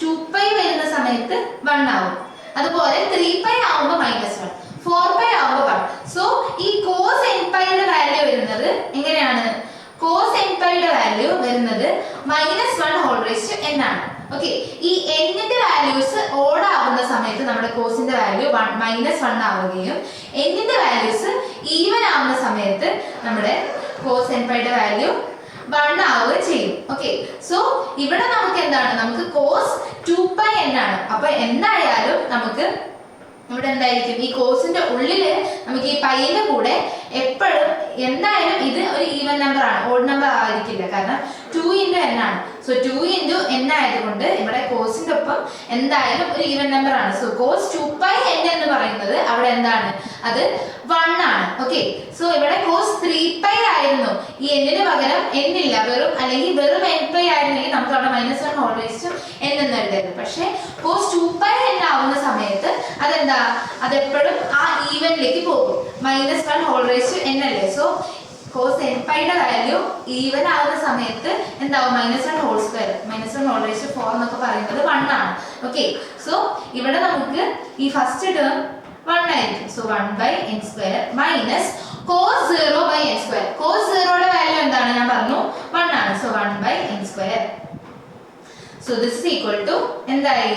2π വരുന്ന സമയത്ത് 1 ആവും. അതുപോലെ 3π ആവുമ്പോൾ -1, 4π ആവുമ്പോൾ 1. സോ ഈ cos nπ യുടെ വാല്യൂ വരുന്നത് എങ്ങനെയാണ്? cos nπ യുടെ വാല്യൂ വരുന്നത് -1/n ആണ്. ഓക്കെ, ഈ n ന്റെ വാല്യൂസ് ഓഡ് ആവുന്ന സമയത്ത് നമ്മുടെ കോസിന്റെ വാല്യൂ -1 ആവുകയും n ന്റെ വാല്യൂസ് ഈവൻ ആവുന്ന സമയത്ത് നമ്മുടെ cos nπ യുടെ വാല്യൂ 1 ആവുകയും ചെയ്യും. ഓക്കെ, സോ ഇവിടെ നമുക്ക് എന്താണ്? നമുക്ക് cos 2πn ആണ്. അപ്പൊ എന്തായാലും നമുക്ക് ഇവിടെ എന്തായിരിക്കും? ഈ കോസിന്റെ ഉള്ളില് നമുക്ക് ഈ പൈന്റെ കൂടെ എപ്പോഴും എന്തായാലും ഇത് ഒരു ഈവൻ നമ്പർ ആണ്, ഓഡ് നമ്പർ ആയിരിക്കില്ല. കാരണം 2 × n ആണ്. സോ 2 × n ആയതുകൊണ്ട് ഇവിടെ കോസിന്റെ ഒപ്പം എന്തായാലും ഒരു ഈവൻ നമ്പർ ആണ്. സോ cos 2πn എന്ന് പറയുന്നത് അവിടെ എന്താണ്? അത് 1 ആണ്. ഓക്കെ, സോ ഇവിടെ cos 3π ആയിരുന്നു. ഈ n ന് പകരം n ഇല്ല, അല്ലെങ്കിൽ വെറും nπ ആയിരുന്നെങ്കിൽ നമുക്ക് അവിടെ -1/n എന്ന് എഴുതായിരുന്നു. പക്ഷേ cos 2πn ആവുന്ന സമയത്ത് അതെന്താ? അതെപ്പോഴും ആ ഈവനിലേക്ക് പോകും. -1/n അല്ലേ? സോ cos nπ യുടെ വാല്യൂ ഈവൻ ആവുന്ന സമയത്ത് എന്താവും? -1/2, -1/4 എന്നൊക്കെ പറയുന്നത് 1 ആണ്. ഓക്കെ, സോ ഇവിടെ നമുക്ക് ഈ ഫസ്റ്റ് ടേം 1 ആയിരിക്കും. So 1/n² minus cos 0/n². cos 0 യുടെ വാല്യൂ എന്താണ്? ഞാൻ പറഞ്ഞു 1 ആണ്. So 1/n². So this is equal to എന്തായി?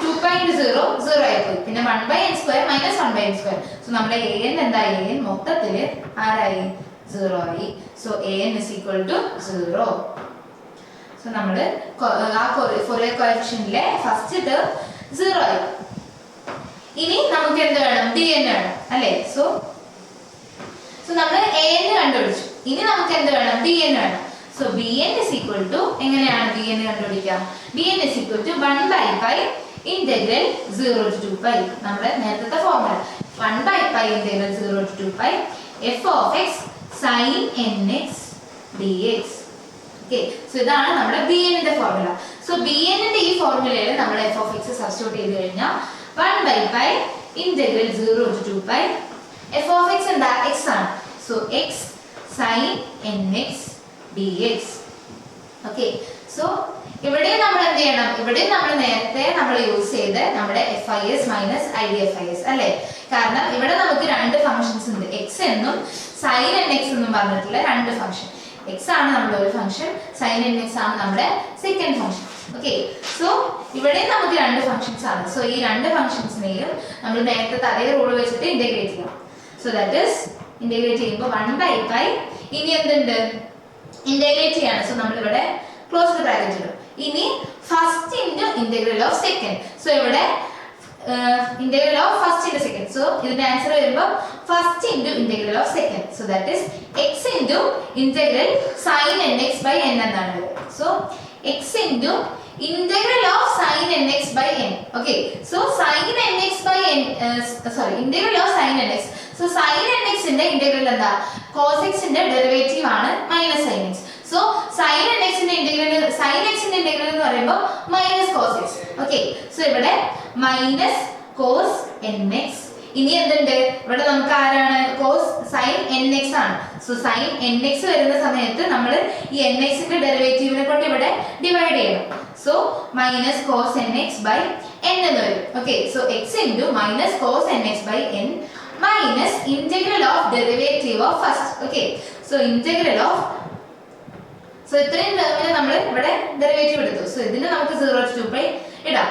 2π × 0 0 ആയിപ്പോയി. പിന്നെ 1/n² മൈനസ് 1/n². സോ നമ്മുടെ an എന്തായി? an മൊത്തത്തില് ആരായി? 0 ആയി. So an is equal to 0. So നമ്മള് ആ ഫോറിയർ കോഎഫിഷ്യന്റിലെ ഫസ്റ്റ് ടേം 0 ആയി. ഇനി നമുക്ക് എന്ത് വേണം? bn വേണം അല്ലേ? സോ നമ്മൾ an കണ്ടുപിടിച്ചു. ഇനി നമുക്ക് എന്ത് വേണം? bn വേണം. So bn is equal to എങ്ങനെയാണ് bn കണ്ടുപിടിക്കാം? bn is equal to 1/π integral 0 to 2π. നമ്മുടെ നേരത്തെ formula 1/π integral 0 to 2π f of x sin nx dx. Okay, so ഇതാണ് നമ്മുടെ bn ന്റെ ഫോർമുല. സോ bn ന്റെ ഈ ഫോർമുലയിൽ നമ്മൾ f of x സബ്സ്റ്റിറ്റ്യൂട്ട് ചെയ്തു കഴിഞ്ഞാൽ 1/π integral 0 to 2π f of x എന്താ? x ആണ്. So x sin nx dx. Okay, so ഇവിടെ നമ്മൾ എന്ത് ചെയ്യണം? ഇവിടെ നമ്മൾ നേരത്തെ യൂസ് ചെയ്ത നമ്മുടെ FIS മൈനസ് IDFIS അല്ലേ? കാരണം ഇവിടെ നമുക്ക് രണ്ട് ഫംഗ്ഷൻസ് ഉണ്ട്, x എന്നും sin nx എന്നും പറഞ്ഞിട്ടുള്ള രണ്ട് ഫംഗ്ഷൻ. x ആണ് നമ്മുടെ ഒരു ഫംഗ്ഷൻ, sin nx ആണ് നമ്മുടെ സെക്കൻഡ് ഫംഗ്ഷൻ. ഓക്കെ, സോ ഇവിടെ നമുക്ക് രണ്ട് ഫംഗ്ഷൻസ് ആണ്. സോ ഈ രണ്ട് ഫംഗ്ഷൻസിനെയും നമ്മൾ നേരത്തെ അതേ റൂൾ വെച്ചിട്ട് ഇന്റഗ്രേറ്റ് ചെയ്യാം. സോ ദാറ്റ് ഈസ് ഇന്റഗ്രേറ്റ് ചെയ്യുമ്പോൾ 1/π ഇനി എന്തുണ്ട്? ഇന്റഗ്രേറ്റ് ചെയ്യാണ്. സോ നമ്മൾ ഇവിടെ ക്ലോസ് ദ ബ്രാക്കറ്റ് ഇടും. ഇനി first into integral of second. So ഇവിടെ integral of first into second. So ഇതിന്റെ ആൻസർ വരുമ്പോൾ first into integral of second. So that is x into integral sin nx by n എന്നാണ് വരുന്നത്. So x into integral of sin nx by n. Okay, so sin nx by n integral of sin nx. So sin nx ന്റെ ഇന്റഗ്രൽ എന്താ? cos x ന്റെ ഡെറിവേറ്റീവ് ആണ് -sin x. So sin nx ന്റെ ഇന്റഗ്രൽ എന്ന് പറയുമ്പോൾ -cos x. ഓക്കെ, സോ ഇവിടെ -cos nx. ഇനി എന്തുണ്ട്? ഇവിടെ നമുക്ക് ആരാണ്? sin nx ആണ്. സോ sin nx വരുന്ന സമയത്ത് നമ്മൾ ഈ nx ന്റെ ഡെറിവേറ്റീവിനെ കൊണ്ട് ഇവിടെ ഡിവൈഡ് ചെയ്യണം. So -cos nx by n എന്ന് വരും. Okay, so x into -cos nx by n minus integral of derivative of first. Okay, so integral of ഇത്രയും ടേമിന് നമ്മൾ ഇവിടെ ഡെറിവേറ്റീവ് എടുത്തു. സോ ഇതിന് നമുക്ക് 0 to 2π ഇടാം.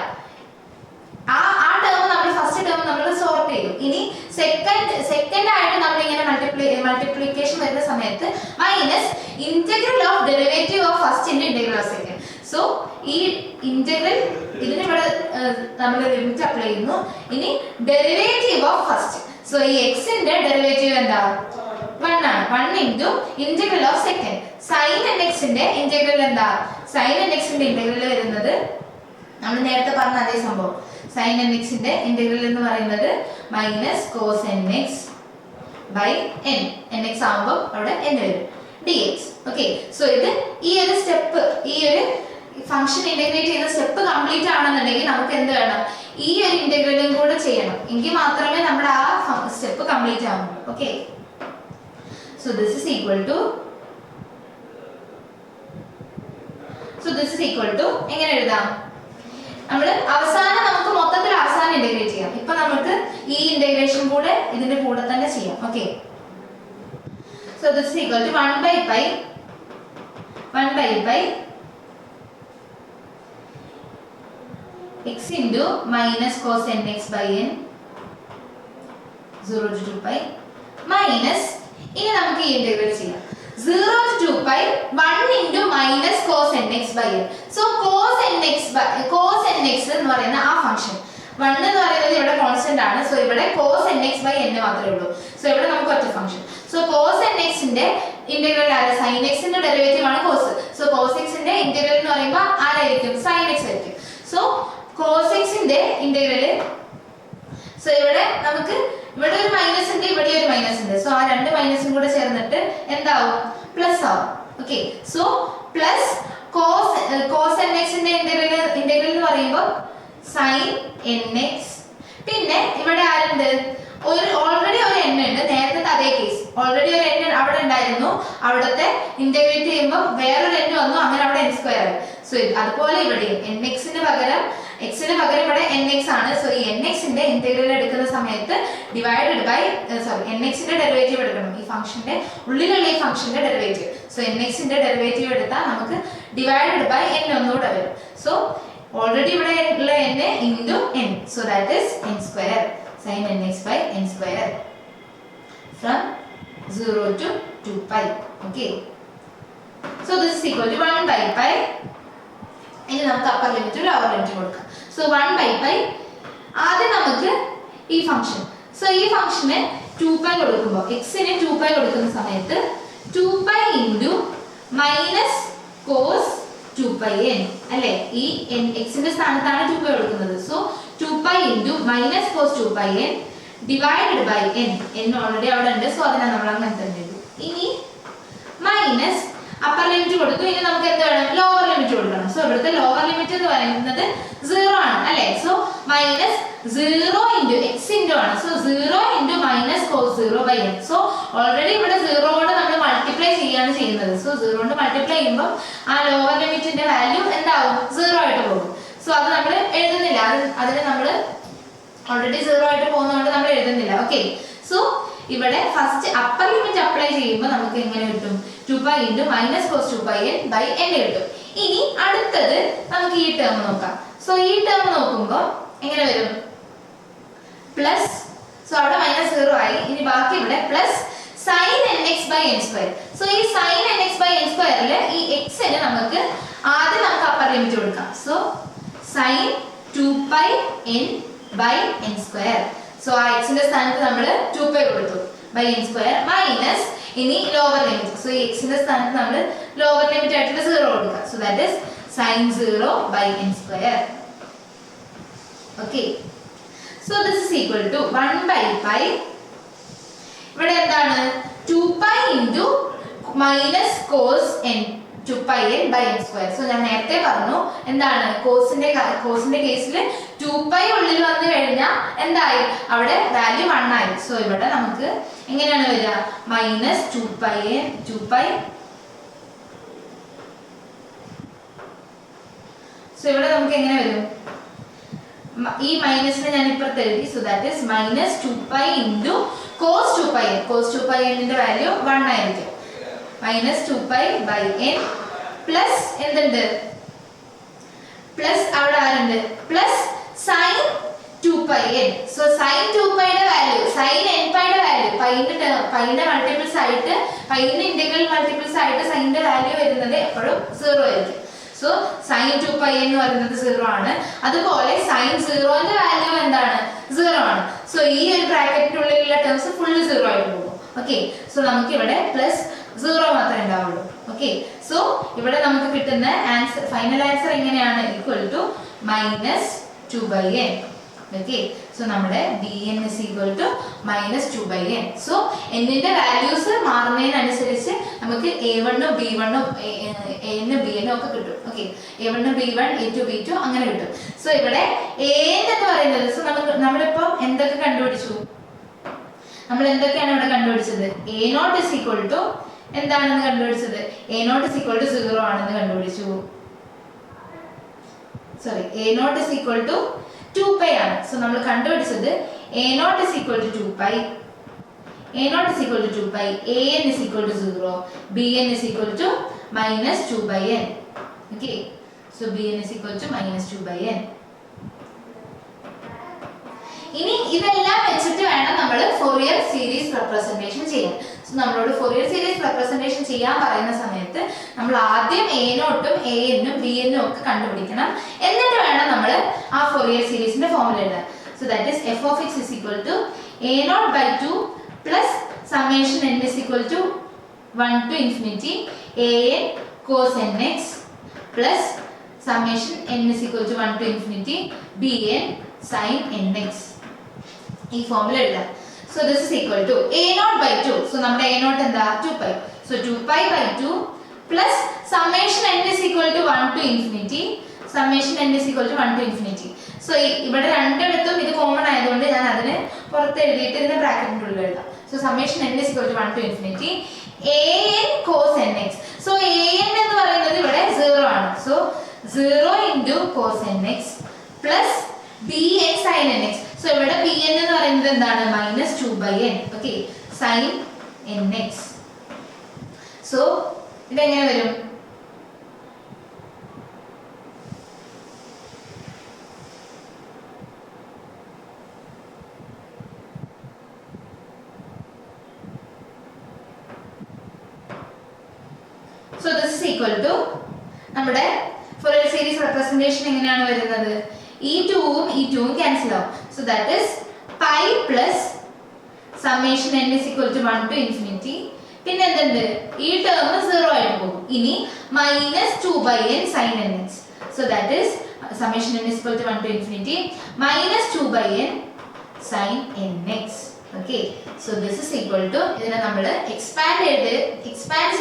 ആ ടേം നമ്മൾ ഫസ്റ്റ് ടേം നമ്മൾ സോർട്ട് ചെയ്തു. ഇനി സെക്കൻഡ് ആയിട്ട് നമ്മൾ ഇങ്ങനെ മൾട്ടിപ്ലിക്കേഷൻ വരുന്ന സമയത്ത് minus integral of derivative of first into integral of second. So ഈ ഇന്റഗ്രൽ ഇതിന് ഇവിടെ നമ്മൾ ലിമിറ്റ് അപ്ലൈ ചെയ്യുന്നു. ഇനി ഡെറിവേറ്റീവ് ഓഫ് ഫസ്റ്റ്. സോ ഈ x ന്റെ ഡെറിവേറ്റീവ് എന്താ? 1 ആണ്. 1 into integral of second. sin nx ന്റെ ഇന്റഗ്രൽ എന്താ? sin nx ന്റെ ഇന്റഗ്രൽ വരുന്നത് നമ്മൾ നേരത്തെ പറഞ്ഞ അതേ സംഭവം. sin nx ന്റെ ഇന്റഗ്രൽ എന്ന് പറയുന്നത് -cos nx by n. nx ആവുമ്പോൾ അവിടെ n വരും dx. ഓക്കെ, സോ ഇത് ഈ ഒരു സ്റ്റെപ്പ്, ഈ ഒരു ഫംഗ്ഷൻ ഇന്റഗ്രേറ്റ് ചെയ്യുന്ന സ്റ്റെപ്പ് കംപ്ലീറ്റ് ആണെന്നുണ്ടെങ്കിൽ നമുക്ക് എന്ത് വേണം? ഈ ഒരു ഇന്റഗ്രലും കൂടെ ചെയ്യണം. എങ്കിൽ മാത്രമേ നമ്മുടെ ആ സ്റ്റെപ്പ് കംപ്ലീറ്റ് ആവുള്ളൂ. Okay, so this is equal to so this is equal to എങ്ങനെ എഴുതാം? നമ്മൾ അവസാനം നമുക്ക് മൊത്തത്തിൽ അവസാനം ഇന്റഗ്രേറ്റ് ചെയ്യാം. ഇപ്പൊ നമുക്ക് ഈ ഇന്റഗ്രേഷൻ കൂടെ ഇതിന്റെ കൂടെ തന്നെ ചെയ്യാം. Okay, so this is equal to 1 by pi x into minus cos nx by n 0 to 2 pi minus ഇനി നമുക്ക് ഈ ഇന്റഗ്രേറ്റ് ചെയ്യാം 0 to 2 pi 1 into minus cos nx by n. So cos nx എന്ന് പറയുന്ന ആ ഫംഗ്ഷൻ 1 എന്ന് പറയുന്നത് ഇവിടെ കോൺസ്റ്റന്റ് ആണ്. സോ ഇവിടെ cos nx by n മാത്രമേ ഉള്ളൂ. സോ ഇവിടെ നമുക്ക് ഒറ്റ ഫംഗ്ഷൻ. സോ cos nx ന്റെ ഇന്റഗ്രൽ ആര? sin x ന്റെ ഡെറിവേറ്റീവ് ആണ് cos. സോ cos x ന്റെ ഇന്റഗ്രൽ എന്ന് പറയുമ്പോൾ ആരായിരിക്കും? sin x ആയിരിക്കും. സോ cos x ന്റെ ഇന്റഗ്രൽ, സോ ഇവിടെ നമുക്ക് ഇവിടെ ഒരു മൈനസ് ഉണ്ട്, ഇവിടെ ഒരു മൈനസ് ഉണ്ട്. സോ ആ രണ്ട് മൈനസും കൂടെ ചേർന്നിട്ട് എന്താവും? പ്ലസ് ആവും. Okay, so plus cos nx ന്റെ ഇന്റഗ്രൽ എന്ന് പറയുമ്പോൾ sin nx. പിന്നെ ഇവിടെ ആരുണ്ട്? ഓൾറെഡി ഒരു n ഉണ്ട്. നേരത്തെ അതേ കേസ് ഓൾറെഡി ഒരു n അവിടെ ഉണ്ടായിരുന്നു. അവിടത്തെ ഇന്റഗ്രേറ്റ് ചെയ്യുമ്പോൾ വേറൊരു n വന്നു, അങ്ങനെ അവിടെ n സ്ക്വയർ ആയി. സോ അതുപോലെ ഇവിടെ nx ന് പകരം ഇവിടെ nx ആണ്. സോ ഈ nx ന്റെ ഇന്റഗ്രൽ എടുക്കുന്ന സമയത്ത് ഡിവൈഡഡ് ബൈ nx ന്റെ ഡെറിവേറ്റീവ് എടുക്കണം. ഈ ഫംഗ്ഷന്റെ ഉള്ളിലുള്ള ഈ ഫംഗ്ഷന്റെ ഡെറിവേറ്റീവ്. സോ nx ന്റെ ഡെറിവേറ്റീവ് എടുത്താൽ നമുക്ക് ഡിവൈഡഡ് ബൈ n ഒന്നുകൂടെ വരും. സോ ഓൾറെഡി ഇവിടെ ഉള്ള n into n. So that is n square sin nx by n square from 0 to 2 pi. Okay, so this is equal to 1 by pi. ഇനി നമുക്ക് അപ്പർ ലിമിറ്റ് ലോവർ ലിമിറ്റ് കൊടുക്കാം. സോ 1 by pi ആദ്യം നമുക്ക് ഈ ഫംഗ്ഷൻ, സോ ഈ ഫംഗ്ഷന് 2 pi കൊടുക്കുമ്പോൾ x ന് 2 pi കൊടുക്കുന്ന സമയത്ത് 2 pi into minus cos 2 pi n അല്ലേ? ഈ x ന്റെ സ്ഥാനത്താണ് 2 pi കൊടുക്കുന്നത്. So 2 pi into minus cos 2 pi n divided by n already അവിടെ ഉണ്ട്. സോ അതിനെ നമ്മൾ അങ്ങനെ തന്നെ എഴുതും. ഇനി മൈനസ് അപ്പർ ലിമിറ്റ് കൊടുത്തു. ഇനി നമുക്ക് എന്ത് വേണം? ലോവർ ലിമിറ്റ് കൊടുക്കണം. സോ ഇവിടുത്തെ ലോവർ ലിമിറ്റ് എന്ന് പറയുന്നത് 0 ആണ് അല്ലേ? So minus 0 into x into ആണ്. So 0 into minus cos 0 by n. So already ഇവിടെ 0 കൊണ്ട് നമ്മൾ മൾട്ടിപ്ലൈ ചെയ്യാണ് ചെയ്യുന്നത്. സോ 0 കൊണ്ട് മൾട്ടിപ്ലൈ ചെയ്യുമ്പോൾ ആ ലോവർ ലിമിറ്റിന്റെ വാല്യൂ എന്താവും? 0 ആയിട്ട് പോകും. സോ അത് നമ്മൾ എഴുതുന്നില്ല. അതിന് നമ്മൾ ഓൾറെഡി 0 ആയിട്ട് പോകുന്നതുകൊണ്ട് നമ്മൾ എഴുതുന്നില്ല. ഓക്കെ, സോ ഇവിടെ ഫസ്റ്റ് അപ്പർ ലിമിറ്റ് അപ്ലൈ ചെയ്യുമ്പോൾ നമുക്ക് എങ്ങനെ കിട്ടും? 2 pi into minus cos 2 pi n by n കിട്ടും. ഇനി അടുത്തത് നമുക്ക് ഈ ടേം നോക്കാം. സോ ഈ ടേം നോക്കുമ്പോൾ എങ്ങനെ വരും? പ്ലസ്, സോ അവിടെ മൈനസ് 0 ആയി. ഇനി ബാക്കി ഇവിടെ plus sin nx by n square. So ഈ sin nx by n squareൽ ഈ x ന് നമുക്ക് ആദ്യം അപ്പർ ലിമിറ്റ് കൊടുക്കാം. So sin 2 pi n by n square. So ആ x ന്റെ സ്ഥാനത്ത് നമ്മൾ 2 pi കൊടുത്തു by n square മൈനസ് ഇനി ലോവർ ലിമിറ്റ്. സോ ഈ x ന്റെ സ്ഥാനത്ത് നമ്മൾ ലോവർ ലിമിറ്റ് ആയിട്ടുള്ള 0 കൊടുക്കുക. So that is sin 0 by n square. Okay, so this is equal to 1 by pi. ഇവിടെ എന്താണ്? 2 pi into minus cos n 2 pi n by n square. So ഞാൻ നേരത്തെ പറഞ്ഞു എന്താണ്? കോസിന്റെ കേസിൽ 2 pi ഉള്ളിൽ വന്നു കഴിഞ്ഞാൽ എന്തായി? അവിടെ വാല്യൂ 1 ആയി. സോ ഇവിടെ നമുക്ക് എങ്ങനെയാണ് വരിക? Minus 2 pi n 2 pi. So ഇവിടെ നമുക്ക് എങ്ങനെ വരും? ഈ മൈനസിനെ ഞാൻ ഇപ്പുറത്ത് എഴുതി. So that is minus 2 pi into cos 2 pi n. cos 2 pi n ന്റെ വാല്യൂ 1 ആയിരിക്കും. Minus 2 pi by n plus എന്തുണ്ട്? പ്ലസ് അവിടെ ആരുണ്ട്? Plus sin 2 pi n. So sin 2 pi യുടെ വാല്യൂ, sin n pi യുടെ വാല്യൂ, പൈന്റെ മൾട്ടിപ്പിൾസ് ആയിട്ട്, പൈന്റെ ഇന്റഗ്രൽ മൾട്ടിപ്പിൾസ് ആയിട്ട് സൈന്റെ വാല്യൂ വരുന്നത് എപ്പോഴും 0 ആയിരിക്കും. സോ sin 2 pi എന്ന് പറയുന്നത് 0 ആണ്. അതുപോലെ sin 0 ന്റെ വാല്യൂ എന്താണ്? 0 ആണ്. സോ ഈ ഒരു ബ്രാക്കറ്റിനുള്ളിലുള്ള ടേംസ് ഫുള്ള് 0 ആയിട്ട് പോകും. ഓക്കെ, സോ നമുക്ക് ഇവിടെ പ്ലസ് 0 മാത്രമേ ഉണ്ടാവുള്ളൂ. ഓക്കെ, സോ ഇവിടെ നമുക്ക് കിട്ടുന്ന ആൻസർ, ഫൈനൽ ആൻസർ എങ്ങനെയാണ്? Equal to minus 2 by n. Okay, so നമ്മുടെ bn is equal to minus 2 by n. So n ന്റെ വാല്യൂസ് മാറുന്നതിനനുസരിച്ച് നമുക്ക് a1 b1 an bn ഒക്കെ കിട്ടും. Okay, a1 b1 a2 b2 അങ്ങനെ കിട്ടും. സോ ഇവിടെ an എന്ന് പറയുന്നത്, സോ നമ്മളിപ്പോ എന്തൊക്കെ കണ്ടുപിടിച്ചു? നമ്മൾ എന്തൊക്കെയാണ് ഇവിടെ കണ്ടുപിടിച്ചത്? a0 is equal to എന്താണെന്ന് കണ്ടുപിടിച്ചത്? a0 is equal to 0 ആണെന്ന് കണ്ടുപിടിച്ചു. Sorry a naught is equal to 2 pi ആണ്. സോ നമ്മൾ കണ്ടുപിടിച്ചത് a naught is equal to 2 pi, a naught is equal to 2 pi, an is equal to 0, bn is equal to minus 2 by n. Okay, so bn is equal to minus 2 by n. ഇനി ഇതെല്ലാം വെച്ചിട്ട് വേണം നമ്മൾ ഫോറിയർ സീരീസ് റെപ്രസെന്റേഷൻ ചെയ്യാൻ. സോ നമ്മളോട് ഫോറിയർ സീരീസ് റെപ്രസെന്റേഷൻ ചെയ്യാൻ പറയുന്ന സമയത്ത് നമ്മൾ ആദ്യം a നോട്ടും a നും b നും ഒക്കെ കണ്ടുപിടിക്കണം. എന്നിട്ട് വേണം നമ്മൾ ആ ഫോറിയർ സീരീസിന്റെ ഫോർമുല എഴുതാൻ. So that is f of x is equal to a naught by 2 plus summation n is equal to 1 to infinity an cos nx plus summation n is equal to 1 to infinity bn sin nx. ഈ ഫോർമുല എഴുതാം. So this is equal to a naught by 2. So നമ്മുടെ a naught എന്താ 2 pi. So 2 pi by 2 plus summation n is equal to 1 to infinity, summation n is equal to 1 to infinity. So ഇവിടെ രണ്ടിടത്തും ഇത് കോമൺ ആയതുകൊണ്ട് ഞാൻ അതിനെ പുറത്ത് എഴുതിയിട്ട് ഇതിനെ ബ്രാക്കറ്റിന്റെ ഉള്ളിൽ എഴുതാം. So summation n is equal to 1 to infinity an cos nx. So an എന്ന് പറയുന്നത് ഇവിടെ 0 ആണ്. So 0 into cos nx plus bn sin nx. So ഇവിടെ bn എന്ന് പറയുന്നത് എന്താണ് minus 2 by n. Okay, sin nx. So ഇത് എങ്ങനെ വരും? So this is equal to നമ്മുടെ ഫോറിയർ സീരീസ് റെപ്രസെന്റേഷൻ എങ്ങനെയാണ് വരുന്നത്? ഈ 2ഉം ഈ 2ഉം ക്യാൻസൽ ആവും. So that is pi plus summation n is equal to 1 to infinity. പിന്നെ എന്തുണ്ട്? ഈ ടേം 0 ആയിട്ട് പോകും. ഇനി minus 2 by n sin nx. So that is summation n is equal to 1 to infinity minus 2 by n sin nx. Okay, so this is equal to ഇതിനെ നമ്മൾ എക്സ്പാൻഡ്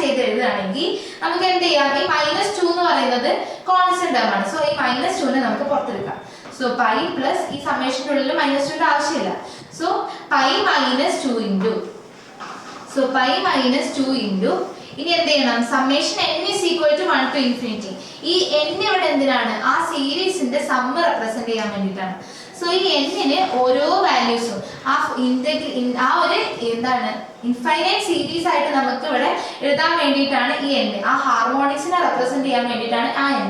ചെയ്ത് എഴുതുകയാണെങ്കിൽ നമുക്ക് എന്ത് ചെയ്യാം? ഈ -2 എന്ന് പറയുന്നത് കോൺസ്റ്റന്റ് ടേം ആണ്. സോ ഈ -2 നെ നമുക്ക് പുറത്തെടുക്കാം. സോ പൈ പ്ലസ് ഈ സമ്മേഷന്റെ ഉള്ളിൽ -2 ന്റെ ആവശ്യമില്ല. സോ പൈ -2 ഇൻറ്റു ഇനി എന്ത് ചെയ്യണം? Summation n is equal to 1 to infinity. ഈ n ഇവിടെ എന്തിനാണ്? ആ സീരീസിന്റെ സമ്മ റെപ്രസെന്റ് ചെയ്യാൻ വേണ്ടിയിട്ടാണ്. സോ ഈ n-ന് ഓരോ വാല്യൂസും ആ ഒരു എന്താണ് ഇൻഫൈനൈറ്റ് സീരീസ് ആയിട്ട് നമുക്ക് ഇവിടെ എഴുതാൻ വേണ്ടിയിട്ടാണ് ഈ n. ആ ഹാർമോണിക്സിനെ റെപ്രസെന്റ് ചെയ്യാൻ വേണ്ടിയിട്ടാണ് ആ n.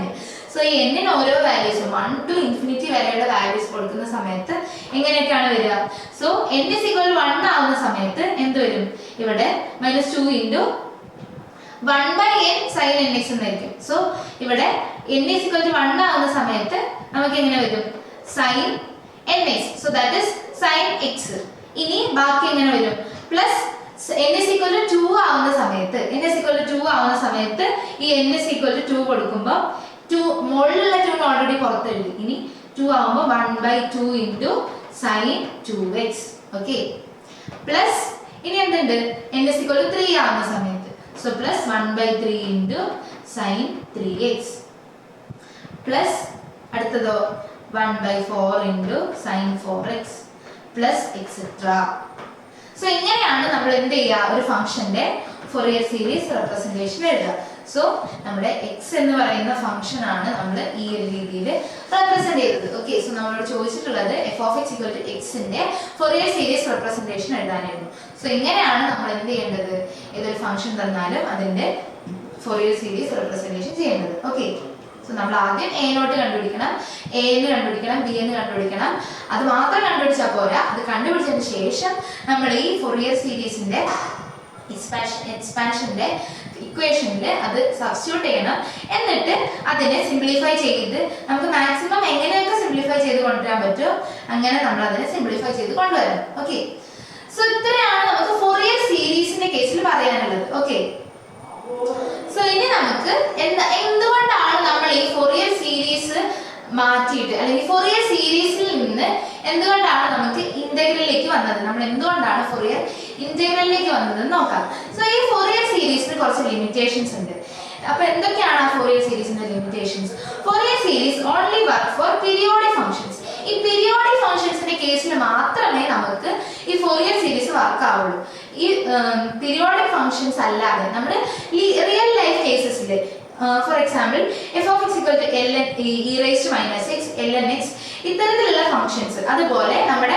സോ ഈ n-ന് ഓരോ വാല്യൂസും 1 to infinity വരെയുള്ള വാല്യൂസ് കൊടുക്കുന്ന സമയത്ത് എങ്ങനെയൊക്കെയാണ് വരിക? So n is equal to 1 ആവുന്ന സമയത്ത് എന്ത് വരും? ഇവിടെ -2 into 1 by n sin nx എന്നായിരിക്കും. സോ ഇവിടെ n is equal to 1 ആവുന്ന സമയത്ത് നമുക്ക് എങ്ങനെ വരും? sin nx. So that is sin x. ഇനി ബാക്കി എങ്ങനെ വരും? Plus n is equal to 2 ആവുന്ന സമയത്ത് ഈ n is equal to 2 കൊടുക്കുമ്പോൾ 2 മുകളിലുള്ള 2 ഓൾറെഡി പുറത്ത് എഴുതി. ഇനി 2 ആവുമ്പോൾ 1 by 2 into sin 2x. Okay, plus ഇനി എന്തുണ്ട്? n is equal to 3 ആവുന്ന സമയത്ത് so plus 1 by 3 into sin 3x plus അടുത്തതോ 1 by 4 into sin 4x plus etc. So ഇങ്ങനെയാണ് നമ്മൾ എന്ത് ചെയ്യുക? ഒരു ഫംഗ്ഷന്റെ ഫോറിയർ സീരീസ് റെപ്രസെന്റേഷൻ എഴുതുക. സോ നമ്മുടെ x എന്ന് പറയുന്ന ഫംഗ്ഷൻ ആണ് നമ്മൾ ഈ ഒരു രീതിയിൽ റെപ്രസെന്റ് ചെയ്തത്. ഓക്കെ, സോ നമ്മളോട് ചോദിച്ചിട്ടുള്ളത് f of x equal to x ന്റെ ഫോറിയർ സീരീസ് റെപ്രസെന്റേഷൻ എഴുതാനായിരുന്നു. സോ ഇങ്ങനെയാണ് നമ്മൾ എന്ത് ചെയ്യേണ്ടത്? ഏതൊരു ഫംഗ്ഷൻ തന്നാലും അതിന്റെ ഫോറിയർ സീരീസ് റെപ്രസെന്റേഷൻ ചെയ്യേണ്ടത്. ഓക്കെ, സോ നമ്മൾ ആദ്യം a നോട്ട് കണ്ടുപിടിക്കണം, a എന്ന് കണ്ടുപിടിക്കണം, b എന്ന് കണ്ടുപിടിക്കണം. അത് മാത്രം കണ്ടുപിടിച്ചാൽ പോരാ. അത് കണ്ടുപിടിച്ചതിന് ശേഷം നമ്മൾ ഈ ഫോറിയർ സീരീസിന്റെ എക്സ്പാൻഷന്റെ ഇക്വേഷനിൽ അത് സബ്സ്റ്റിറ്റ്യൂട്ട് ചെയ്യണം. എന്നിട്ട് അതിനെ സിംപ്ലിഫൈ ചെയ്ത് നമുക്ക് മാക്സിമം എങ്ങനെയൊക്കെ സിംപ്ലിഫൈ ചെയ്ത് കൊണ്ടുവരാൻ പറ്റുമോ അങ്ങനെ നമ്മൾ അതിനെ സിംപ്ലിഫൈ ചെയ്ത് കൊണ്ടുവരണം. ഓക്കെ, സോ ഇത്രയാണ് നമുക്ക് ഫോറിയർ സീരീസിന്റെ കേസിൽ പറയാനുള്ളത്. ഓക്കെ, സോ ഇനി നമുക്ക് എന്തുകൊണ്ടാണ് നമ്മൾ ഈ ഫോറിയർ സീരീസ് മാറ്റിയിട്ട് അല്ലെങ്കിൽ ഫോറിയർ സീരീസിൽ നിന്ന് എന്തുകൊണ്ടാണ് നമുക്ക് ഇന്റഗ്രലിലേക്ക് വന്നത്? നമ്മൾ എന്തുകൊണ്ടാണ് ഫോറിയർ ഇന്റഗ്രലിലേക്ക് വന്നതെന്ന് നോക്കാം. സോ ഈ ഫോറിയർ സീരീസിന് കുറച്ച് ലിമിറ്റേഷൻസ് ഉണ്ട്. അപ്പൊ എന്തൊക്കെയാണ് ആ ഫോറിയർ സീരീസിന്റെ limitations? Fourier series only work for periodic functions. ഈ പീരിയോഡിക് ഫംഗ്ഷൻസിന്റെ കേസിൽ മാത്രമേ നമുക്ക് ഈ ഫോറിയർ സീരീസ് വർക്ക് ആവുള്ളൂ. ഈ പീരിയോഡിക് ഫംഗ്ഷൻസ് അല്ലാതെ നമ്മൾ റിയൽ ലൈഫ് കേസസിൽ for example f of x equal to L ln x ഇത്തരത്തിലുള്ള ഫംഗ്ഷൻസ്. അതുപോലെ നമ്മൾ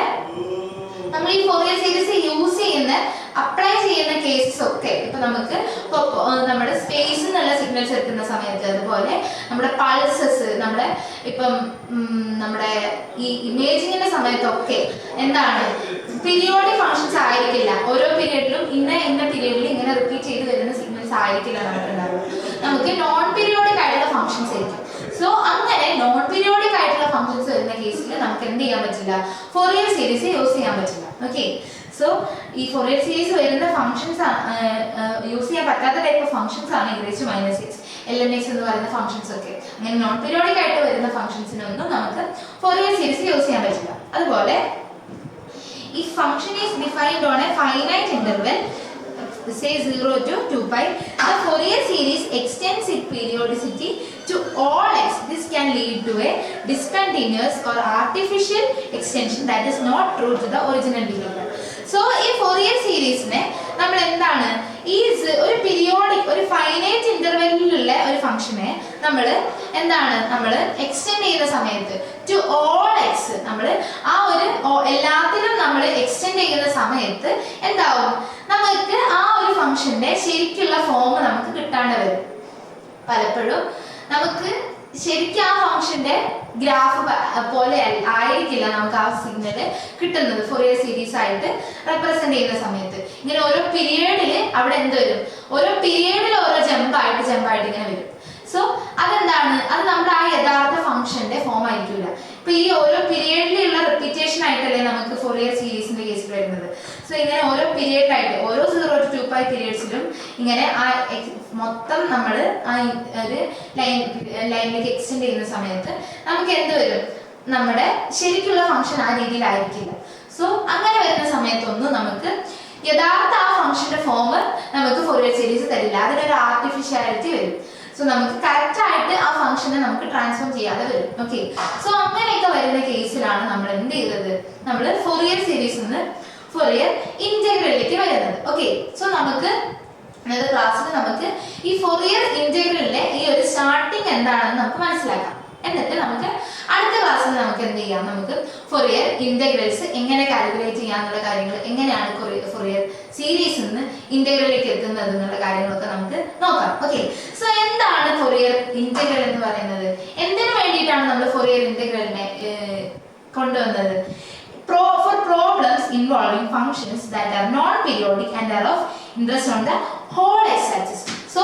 ഈ ഫോറിയർ സീരീസ് യൂസ് ചെയ്യുന്ന അപ്ലൈ ചെയ്യുന്ന കേസസ് ഒക്കെ ഇപ്പൊ നമുക്ക് നമ്മുടെ സ്പേസിൽ നിന്നുള്ള സിഗ്നൽസ് എടുക്കുന്ന സമയത്ത്, അതുപോലെ നമ്മുടെ പൾസസ്, നമ്മുടെ ഇപ്പം നമ്മുടെ ഈ ഇമേജിങ്ങിന്റെ സമയത്തൊക്കെ എന്താണ് പീരിയോഡിക് ഫങ്ഷൻസ് ആയിരിക്കില്ല. ഓരോ പീരിയഡിലും ഇന്ന പീരിയഡിൽ ഇങ്ങനെ റിപ്പീറ്റ് ചെയ്ത് വരുന്ന സിഗ്നൽസ് ആയിരിക്കില്ല നമുക്കുണ്ടാവുക. നമുക്ക് നോൺ പീരിയോഡിക് ആയിട്ടുള്ള ഫങ്ഷൻസ് ആയിരിക്കും. സോ അങ്ങനെ നോൺ പീരിയോഡിക് ആയിട്ടുള്ള ഫങ്ഷൻസ് വരുന്ന കേസിൽ നമുക്ക് എന്ത് ചെയ്യാൻ പറ്റില്ല, ഫോറിയർ സീരീസ് യൂസ് ചെയ്യാൻ പറ്റില്ല. ഓക്കെ, സോ ഈ ഫോറിയർ സീരീസ് വരുന്ന ഫങ്ഷൻസ് യൂസ് ചെയ്യാൻ പറ്റാത്ത ടൈപ്പ് ഓഫ് ഫങ്ഷൻസ് ആണ് e−x, ln x എന്ന് പറയുന്ന ഫങ്ഷൻസ് ഒക്കെ. അങ്ങനെ നോൺ പീരിയോഡിക് ആയിട്ട് വരുന്ന ഫങ്ഷൻസിനൊന്നും നമുക്ക് ഫോറിയർ സീരീസ് യൂസ് ചെയ്യാൻ പറ്റില്ല. അതുപോലെ if function is defined on a finite interval, say 0 to 2 pi, the Fourier series extends its periodicity to all x. This can lead to a discontinuous or artificial extension that is not true to the original behavior. So ഈ ഫോറിയർ സീരീസിനെ നമ്മൾ എന്താണ് ഈ ഒരു പീരിയോഡിക് ഒരു ഫൈനൈറ്റ് ഇന്റർവെല്ലിലുള്ള ഒരു ഫംഗ്ഷനെ നമ്മൾ എന്താണ് നമ്മൾ എക്സ്റ്റെൻഡ് ചെയ്യുന്ന സമയത്ത് ടു ഓൾ എക്സ്, നമ്മൾ ആ ഒരു എല്ലാത്തിനും നമ്മൾ എക്സ്റ്റെൻഡ് ചെയ്യുന്ന സമയത്ത് എന്താവും, നമുക്ക് ആ ഒരു ഫംഗ്ഷന്റെ ശരിക്കുള്ള ഫോം നമുക്ക് കിട്ടാണ്ട് വരും. പലപ്പോഴും നമുക്ക് ശരിക്കും ആ ഫംഗ്ഷന്റെ ഗ്രാഫ് പോലെ ആയിരിക്കില്ല നമുക്ക് ആ സിഗ്നൽ കിട്ടുന്നത് ഫോറിയർ സീരീസ് ആയിട്ട് റെപ്രസെന്റ് ചെയ്യുന്ന സമയത്ത്. ഇങ്ങനെ ഓരോ പീരിയഡിൽ അവിടെ എന്ത് വരും, ഓരോ പീരിയഡിൽ ഓരോ ജമ്പായിട്ട് ഇങ്ങനെ വരും. സോ അതെന്താണ്, അത് നമ്മുടെ ആ യഥാർത്ഥ ഫംഗ്ഷന്റെ ഫോം ആയിരിക്കില്ല. ഇപ്പൊ ഈ ഓരോ പീരിയഡിലുള്ള റിപ്പീറ്റേഷൻ ആയിട്ടല്ലേ നമുക്ക് ഫോറിയർ സീരീസിന്റെ കേസിൽ വരുന്നത്. സോ ഇങ്ങനെ ഓരോ പീരിയഡിലായിട്ട് ഓരോ 0 to 2 pi പീരിയഡ്സിലും ഇങ്ങനെ ആ മൊത്തം നമ്മൾ ആ ഒരു ലൈനിലേക്ക് എക്സ്റ്റെൻഡ് ചെയ്യുന്ന സമയത്ത് നമുക്ക് എന്ത് വരും, നമ്മുടെ ശരിക്കുള്ള ഫംഗ്ഷൻ ആ രീതിയിലായിരിക്കില്ല. സോ അങ്ങനെ വരുന്ന സമയത്തൊന്നും നമുക്ക് യഥാർത്ഥ ആ ഫംഗ്ഷന്റെ ഫോം നമുക്ക് ഫോറിയർ സീരീസ് തരില്ല. അതിനൊരു ആർട്ടിഫിഷ്യാലിറ്റി വരും. സോ നമുക്ക് കറക്റ്റ് ആയിട്ട് ആ ഫംഗ്ഷനെ നമുക്ക് ട്രാൻസ്ഫോം ചെയ്യാതെ വരും. ഓക്കെ, സോ അങ്ങനെയൊക്കെ വരുന്ന കേസിലാണ് നമ്മൾ എന്ത് ചെയ്തത്, നമ്മൾ ഫോറിയർ സീരീസിൽ നിന്ന് ഫോറിയർ ഇന്റഗ്രലിലേക്ക് വരുന്നത്. ഓക്കെ, സോ നമുക്ക് ഇന്നത്തെ ക്ലാസ്സിൽ നമുക്ക് ഈ ഫോറിയർ ഇന്റഗ്രലിന്റെ ഈ ഒരു സ്റ്റാർട്ടിങ് എന്താണെന്ന് നമുക്ക് മനസ്സിലാക്കാം. എന്നിട്ട് നമുക്ക് അടുത്ത ക്ലാസ്സിൽ നമുക്ക് എന്ത് ചെയ്യാം, നമുക്ക് ഫോറിയർ ഇന്റഗ്രൽസ് എങ്ങനെ കാൽക്കുലേറ്റ് ചെയ്യാന്നുള്ള കാര്യങ്ങൾ, എങ്ങനെയാണ് ഫോറിയർ സീരീസിൽ നിന്ന് ഇന്റഗ്രലിലേക്ക് എത്തുന്നത് എന്നുള്ള കാര്യങ്ങളൊക്കെ നമുക്ക് നോക്കാം. ഓക്കെ, സോ എന്താണ് ഫോറിയർ ഇന്റഗ്രൽ എന്ന് പറയുന്നത്, എന്തിനു വേണ്ടിയിട്ടാണ് നമ്മൾ ഫോറിയർ ഇന്റഗ്രലിനെ കൊണ്ടുവന്നത്? For problems involving functions that are non-periodic and are of interest on the whole x-axis. So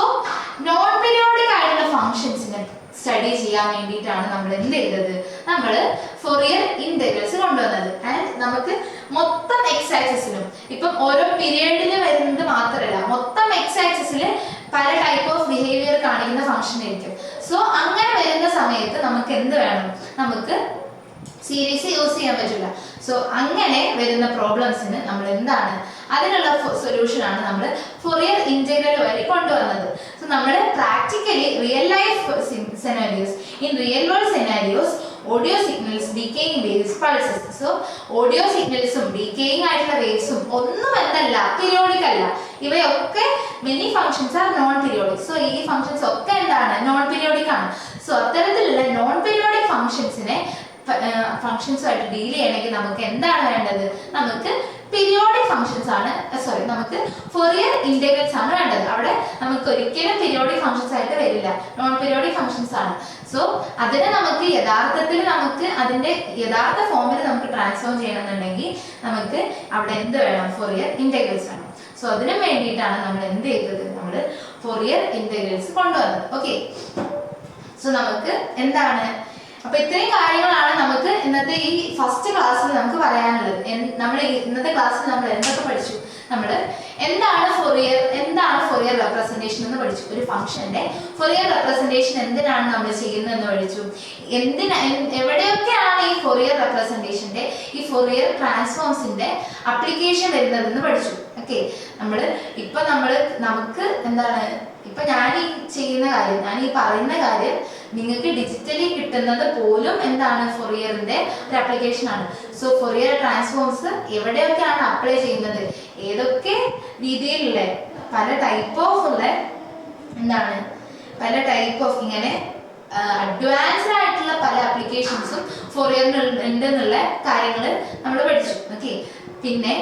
non-periodic ആയിട്ടുള്ള ഫംഗ്ഷൻസിനെ സ്റ്റഡി ചെയ്യാൻ വേണ്ടിയിട്ടാണ് നമ്മൾ എന്ത് ചെയ്തത്, നമ്മൾ ഫോറിയർ ഇന്റഗ്രൽസ് കൊണ്ടുവന്നത്. ആൻഡ് നമുക്ക് മൊത്തം എക്സ് ആക്സിസിലും ഇപ്പം ഓരോ പീരിയഡിൽ വരുന്നത് മാത്രമല്ല, മൊത്തം എക്സ് ആക്സിസിൽ പല ടൈപ്പ് ഓഫ് ബിഹേവിയർ കാണിക്കുന്ന ഫംഗ്ഷൻ ആയിരിക്കും. സോ അങ്ങനെ വരുന്ന സമയത്ത് നമുക്ക് എന്ത് വേണം, നമുക്ക് സീരീസ് യൂസ് ചെയ്യാൻ പറ്റില്ല. സോ അങ്ങനെ വരുന്ന പ്രോബ്ലംസിന് നമ്മൾ എന്താണ്, അതിനുള്ള സൊല്യൂഷൻ ആണ് നമ്മൾ ഫോറിയർ ഇന്റഗ്രൽ വഴി കൊണ്ടുവന്നത്. സോ നമ്മൾ practically real life scenarios, in real world scenarios audio signals, decaying waves, pulses. So audio സിഗ്നൽസും ഡീക്കേയിങ് ആയിട്ടുള്ള വേവ്സും ഒന്നും എന്തല്ല, പീരിയോഡിക് അല്ല. ഇവയൊക്കെ many functions are non periodic. So ഈ ഫങ്ഷൻസ് ഒക്കെ എന്താണ്, നോൺ പീരിയോഡിക് ആണ്. സോ അത്തരത്തിലുള്ള നോൺ പീരിയോഡിക് ഫംഗ്ഷൻസുമായിട്ട് ഡീൽ ചെയ്യണമെങ്കിൽ നമുക്ക് എന്താണ് വേണ്ടത്, നമുക്ക് പീരിയോഡിക് ഫംഗ്ഷൻസ് ആണ്, നമുക്ക് ഫോറിയർ ഇന്റഗ്രൽസ് ആണ് വേണ്ടത്. അവിടെ നമുക്ക് ഒരിക്കലും പീരിയോഡിക് ഫംഗ്ഷൻസ് ആയിട്ട് വരില്ല, നോൺ പീരിയോഡിക് ഫംഗ്ഷൻസ് ആണ്. സോ അതിനെ നമുക്ക് യഥാർത്ഥത്തിൽ നമുക്ക് അതിന്റെ യഥാർത്ഥ ഫോമിൽ നമുക്ക് ട്രാൻസ്ഫോം ചെയ്യണമെന്നുണ്ടെങ്കിൽ നമുക്ക് അവിടെ എന്ത് വേണം, ഫോറിയർ ഇന്റഗ്രൽസ് വേണം. സോ അതിനു വേണ്ടിയിട്ടാണ് നമ്മൾ എന്ത് ചെയ്തത്, നമ്മൾ ഫോറിയർ ഇന്റഗ്രൽസ് കൊണ്ടുവന്നത്. ഓക്കെ, സോ നമുക്ക് എന്താണ്, അപ്പൊ ഇത്രയും കാര്യങ്ങളാണ് നമുക്ക് ഇന്നത്തെ ഈ ഫസ്റ്റ് ക്ലാസ്സിൽ നമുക്ക് പറയാനുള്ളത്. നമ്മൾ ഇന്നത്തെ ക്ലാസ്സിൽ നമ്മൾ എന്തൊക്കെ പഠിച്ചു, നമ്മൾ എന്താണ് ഫോറിയർ റെപ്രസെന്റേഷൻ എന്ന് പഠിച്ചു, ഒരു ഫംഗ്ഷന്റെ ഫോറിയർ റെപ്രസെന്റേഷൻ എന്തിനാണ് നമ്മൾ ചെയ്യുന്നത് എന്ന് പഠിച്ചു, എവിടെയൊക്കെയാണ് ഈ ഫോറിയർ റെപ്രസെന്റേഷന്റെ ഈ ഫോറിയർ ട്രാൻസ്ഫോംസിന്റെ അപ്ലിക്കേഷൻ വരുന്നതെന്ന് പഠിച്ചു. ഓക്കെ, നമുക്ക് എന്താണ്, ഇപ്പൊ ഞാൻ ഈ ചെയ്യുന്ന കാര്യം, ഞാൻ ഈ പറയുന്ന കാര്യം നിങ്ങൾക്ക് ഡിജിറ്റലി കിട്ടുന്നത് പോലും എന്താണ്, ഫോറിയറിന്റെ ഒരു ആപ്ലിക്കേഷൻ ആണ്. സോ ഫോറിയർ ട്രാൻസ്ഫോംസ് എവിടെയൊക്കെയാണ് അപ്ലൈ ചെയ്യുന്നത്, ഏതൊക്കെ രീതിയിലുള്ള പല ടൈപ്പ് ഓഫ് ഇങ്ങനെ അഡ്വാൻസ്ഡ് ആയിട്ടുള്ള പല ആപ്ലിക്കേഷൻസും ഫോറിയറിന് ഉണ്ടെന്നുള്ള കാര്യങ്ങൾ നമ്മൾ പഠിച്ചു. ഓക്കെ, പിന്നെ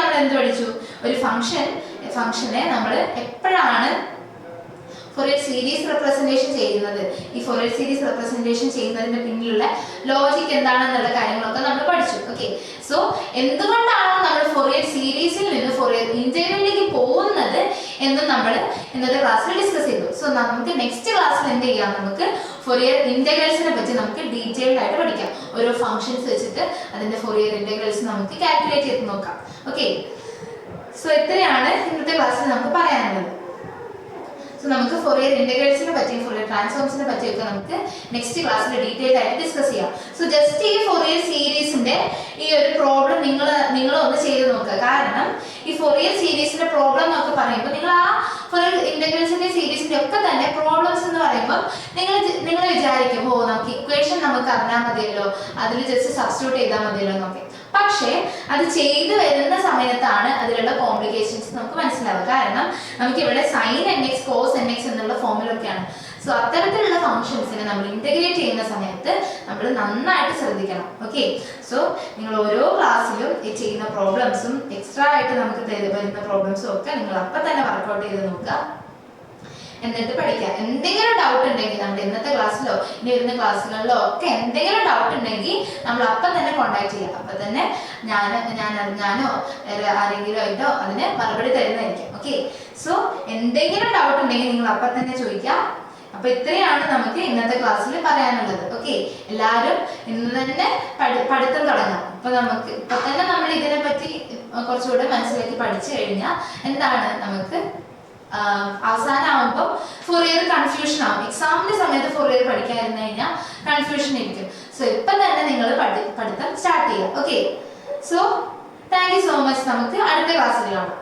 നമ്മൾ എന്ത് പഠിച്ചു? ഒരു ഫംഗ്ഷനെ നമ്മൾ എപ്പോഴാണ് ഫോറിയർ സീരീസ് റെപ്രസെന്റേഷൻ ചെയ്യുന്നത്, ഈ ഫോറിയർ സീരീസ് റെപ്രസെന്റേഷൻ ചെയ്യുന്നതിന്റെ പിന്നിലുള്ള ലോജിക് എന്താണെന്നുള്ള കാര്യങ്ങളൊക്കെ നമ്മൾ പഠിച്ചു. ഓക്കെ, സോ എന്തുകൊണ്ടാണ് നമ്മൾ ഫോറിയർ സീരീസിൽ നിന്ന് ഫോറിയർ ഇന്റഗ്രലിലേക്ക് പോകുന്നത് എന്നും നമ്മൾ ഇന്നത്തെ ക്ലാസ്സിൽ ഡിസ്കസ് ചെയ്തു. സോ നമുക്ക് നെക്സ്റ്റ് ക്ലാസ്സിൽ എന്ത് ചെയ്യാം? നമുക്ക് ഫോറിയർ ഇന്റഗ്രൽസിനെ പറ്റി നമുക്ക് ഡീറ്റെയിൽഡ് ആയിട്ട് പഠിക്കാം. ഓരോ ഫംഗ്ഷൻസ് വെച്ചിട്ട് അതിന്റെ ഫോറിയർ ഇന്റഗ്രൽസ് നമുക്ക് കാൽക്കുലേറ്റ് ചെയ്ത് നോക്കാം. ഓക്കെ, സോ ഇത്രയാണ് ഇന്നത്തെ ക്ലാസ്സിൽ നമുക്ക് പറയാനുള്ളത്. സോ നമുക്ക് ഫോറിയർ ഇന്റഗ്രൽസിനെ പറ്റി ഫോറിയർ ട്രാൻസ്ഫോംസിനെ പറ്റിയൊക്കെ നമുക്ക് നെക്സ്റ്റ് ക്ലാസ്സിൽ ഡീറ്റെയിൽഡ് ആയിട്ട് ഡിസ്കസ് ചെയ്യാം. സോ ജസ്റ്റ് ഈ ഫോറിയർ സീരീസിന്റെ ഈ ഒരു പ്രോബ്ലം നിങ്ങൾ ഒന്ന് ചെയ്ത് നോക്കുക. കാരണം ഈ ഫോറിയർ സീരീസിന്റെ പ്രോബ്ലം എന്നൊക്കെ പറയുമ്പോൾ നിങ്ങൾ ആ ഫോറിയർ ഇന്റഗ്രൽസിന്റെ സീരീസിന്റെ ഒക്കെ തന്നെ പ്രോബ്ലംസ് എന്ന് പറയുമ്പോൾ നിങ്ങൾ വിചാരിക്കും, ഓ നമുക്ക് ഇക്വേഷൻ നമുക്ക് അറിഞ്ഞാൽ മതിയല്ലോ, അതിൽ ജസ്റ്റ് സബ്സ്റ്റിറ്റ്യൂട്ട് ചെയ്താൽ മതിയല്ലോ എന്നൊക്കെ. പക്ഷേ അത് ചെയ്തു വരുന്ന സമയത്താണ് അതിലുള്ള കോംപ്ലിക്കേഷൻസ് നമുക്ക് മനസ്സിലാവുക. കാരണം നമുക്ക് ഇവിടെ sine n x cos n x എന്നുള്ള ഫോമിലൊക്കെയാണ്. സോ അത്തരത്തിലുള്ള ഫംഗ്ഷൻസിനെ നമ്മൾ ഇന്റഗ്രേറ്റ് ചെയ്യുന്ന സമയത്ത് നമ്മൾ നന്നായിട്ട് ശ്രദ്ധിക്കണം. ഓക്കെ, സോ നിങ്ങൾ ഓരോ ക്ലാസ്സിലും ഈ ചെയ്യുന്ന പ്രോബ്ലംസും എക്സ്ട്രാ ആയിട്ട് നമുക്ക് വരുന്ന പ്രോബ്ലംസും ഒക്കെ നിങ്ങൾ അപ്പം തന്നെ വർക്ക്ഔട്ട് ചെയ്ത് നോക്കുക, എന്നിട്ട് പഠിക്കുക. എന്തെങ്കിലും ഡൗട്ട് ഉണ്ടെങ്കിൽ നമ്മുടെ ഇന്നത്തെ ക്ലാസ്സിലോ ഇനി വരുന്ന ക്ലാസ്സുകളിലോ ഒക്കെ എന്തെങ്കിലും ഡൗട്ട് ഉണ്ടെങ്കിൽ നമ്മൾ അപ്പം തന്നെ കോൺടാക്ട് ചെയ്യുക. അപ്പം തന്നെ ഞാനോ ആരെങ്കിലും ആയിട്ടോ അതിന് മറുപടി തരുന്നതായിരിക്കും. ഓക്കെ, സോ എന്തെങ്കിലും ഡൗട്ട് ഉണ്ടെങ്കിൽ നിങ്ങൾ അപ്പം തന്നെ ചോദിക്കാം. അപ്പൊ ഇത്രയാണ് നമുക്ക് ഇന്നത്തെ ക്ലാസ്സിൽ പറയാനുള്ളത്. ഓക്കെ, എല്ലാവരും ഇന്ന് തന്നെ പഠിത്തം തുടങ്ങാം. ഇപ്പൊ തന്നെ നമ്മൾ ഇതിനെ പറ്റി കുറച്ചുകൂടെ മനസ്സിലാക്കി പഠിച്ചു കഴിഞ്ഞാൽ എന്താണ് നമുക്ക് അവസാനമാകുമ്പോൾ ഫോറിയർ കൺഫ്യൂഷൻ ആവും. എക്സാമിന്റെ സമയത്ത് ഫോറിയർ പഠിക്കാതിരുന്നു കഴിഞ്ഞാൽ കൺഫ്യൂഷൻ ഇരിക്കും. സോ ഇപ്പൊ തന്നെ നിങ്ങൾ പഠിത്തം സ്റ്റാർട്ട് ചെയ്യാം. Okay, so thank you so much. നമുക്ക് അടുത്ത ക്ലാസ്സിൽ കാണാം.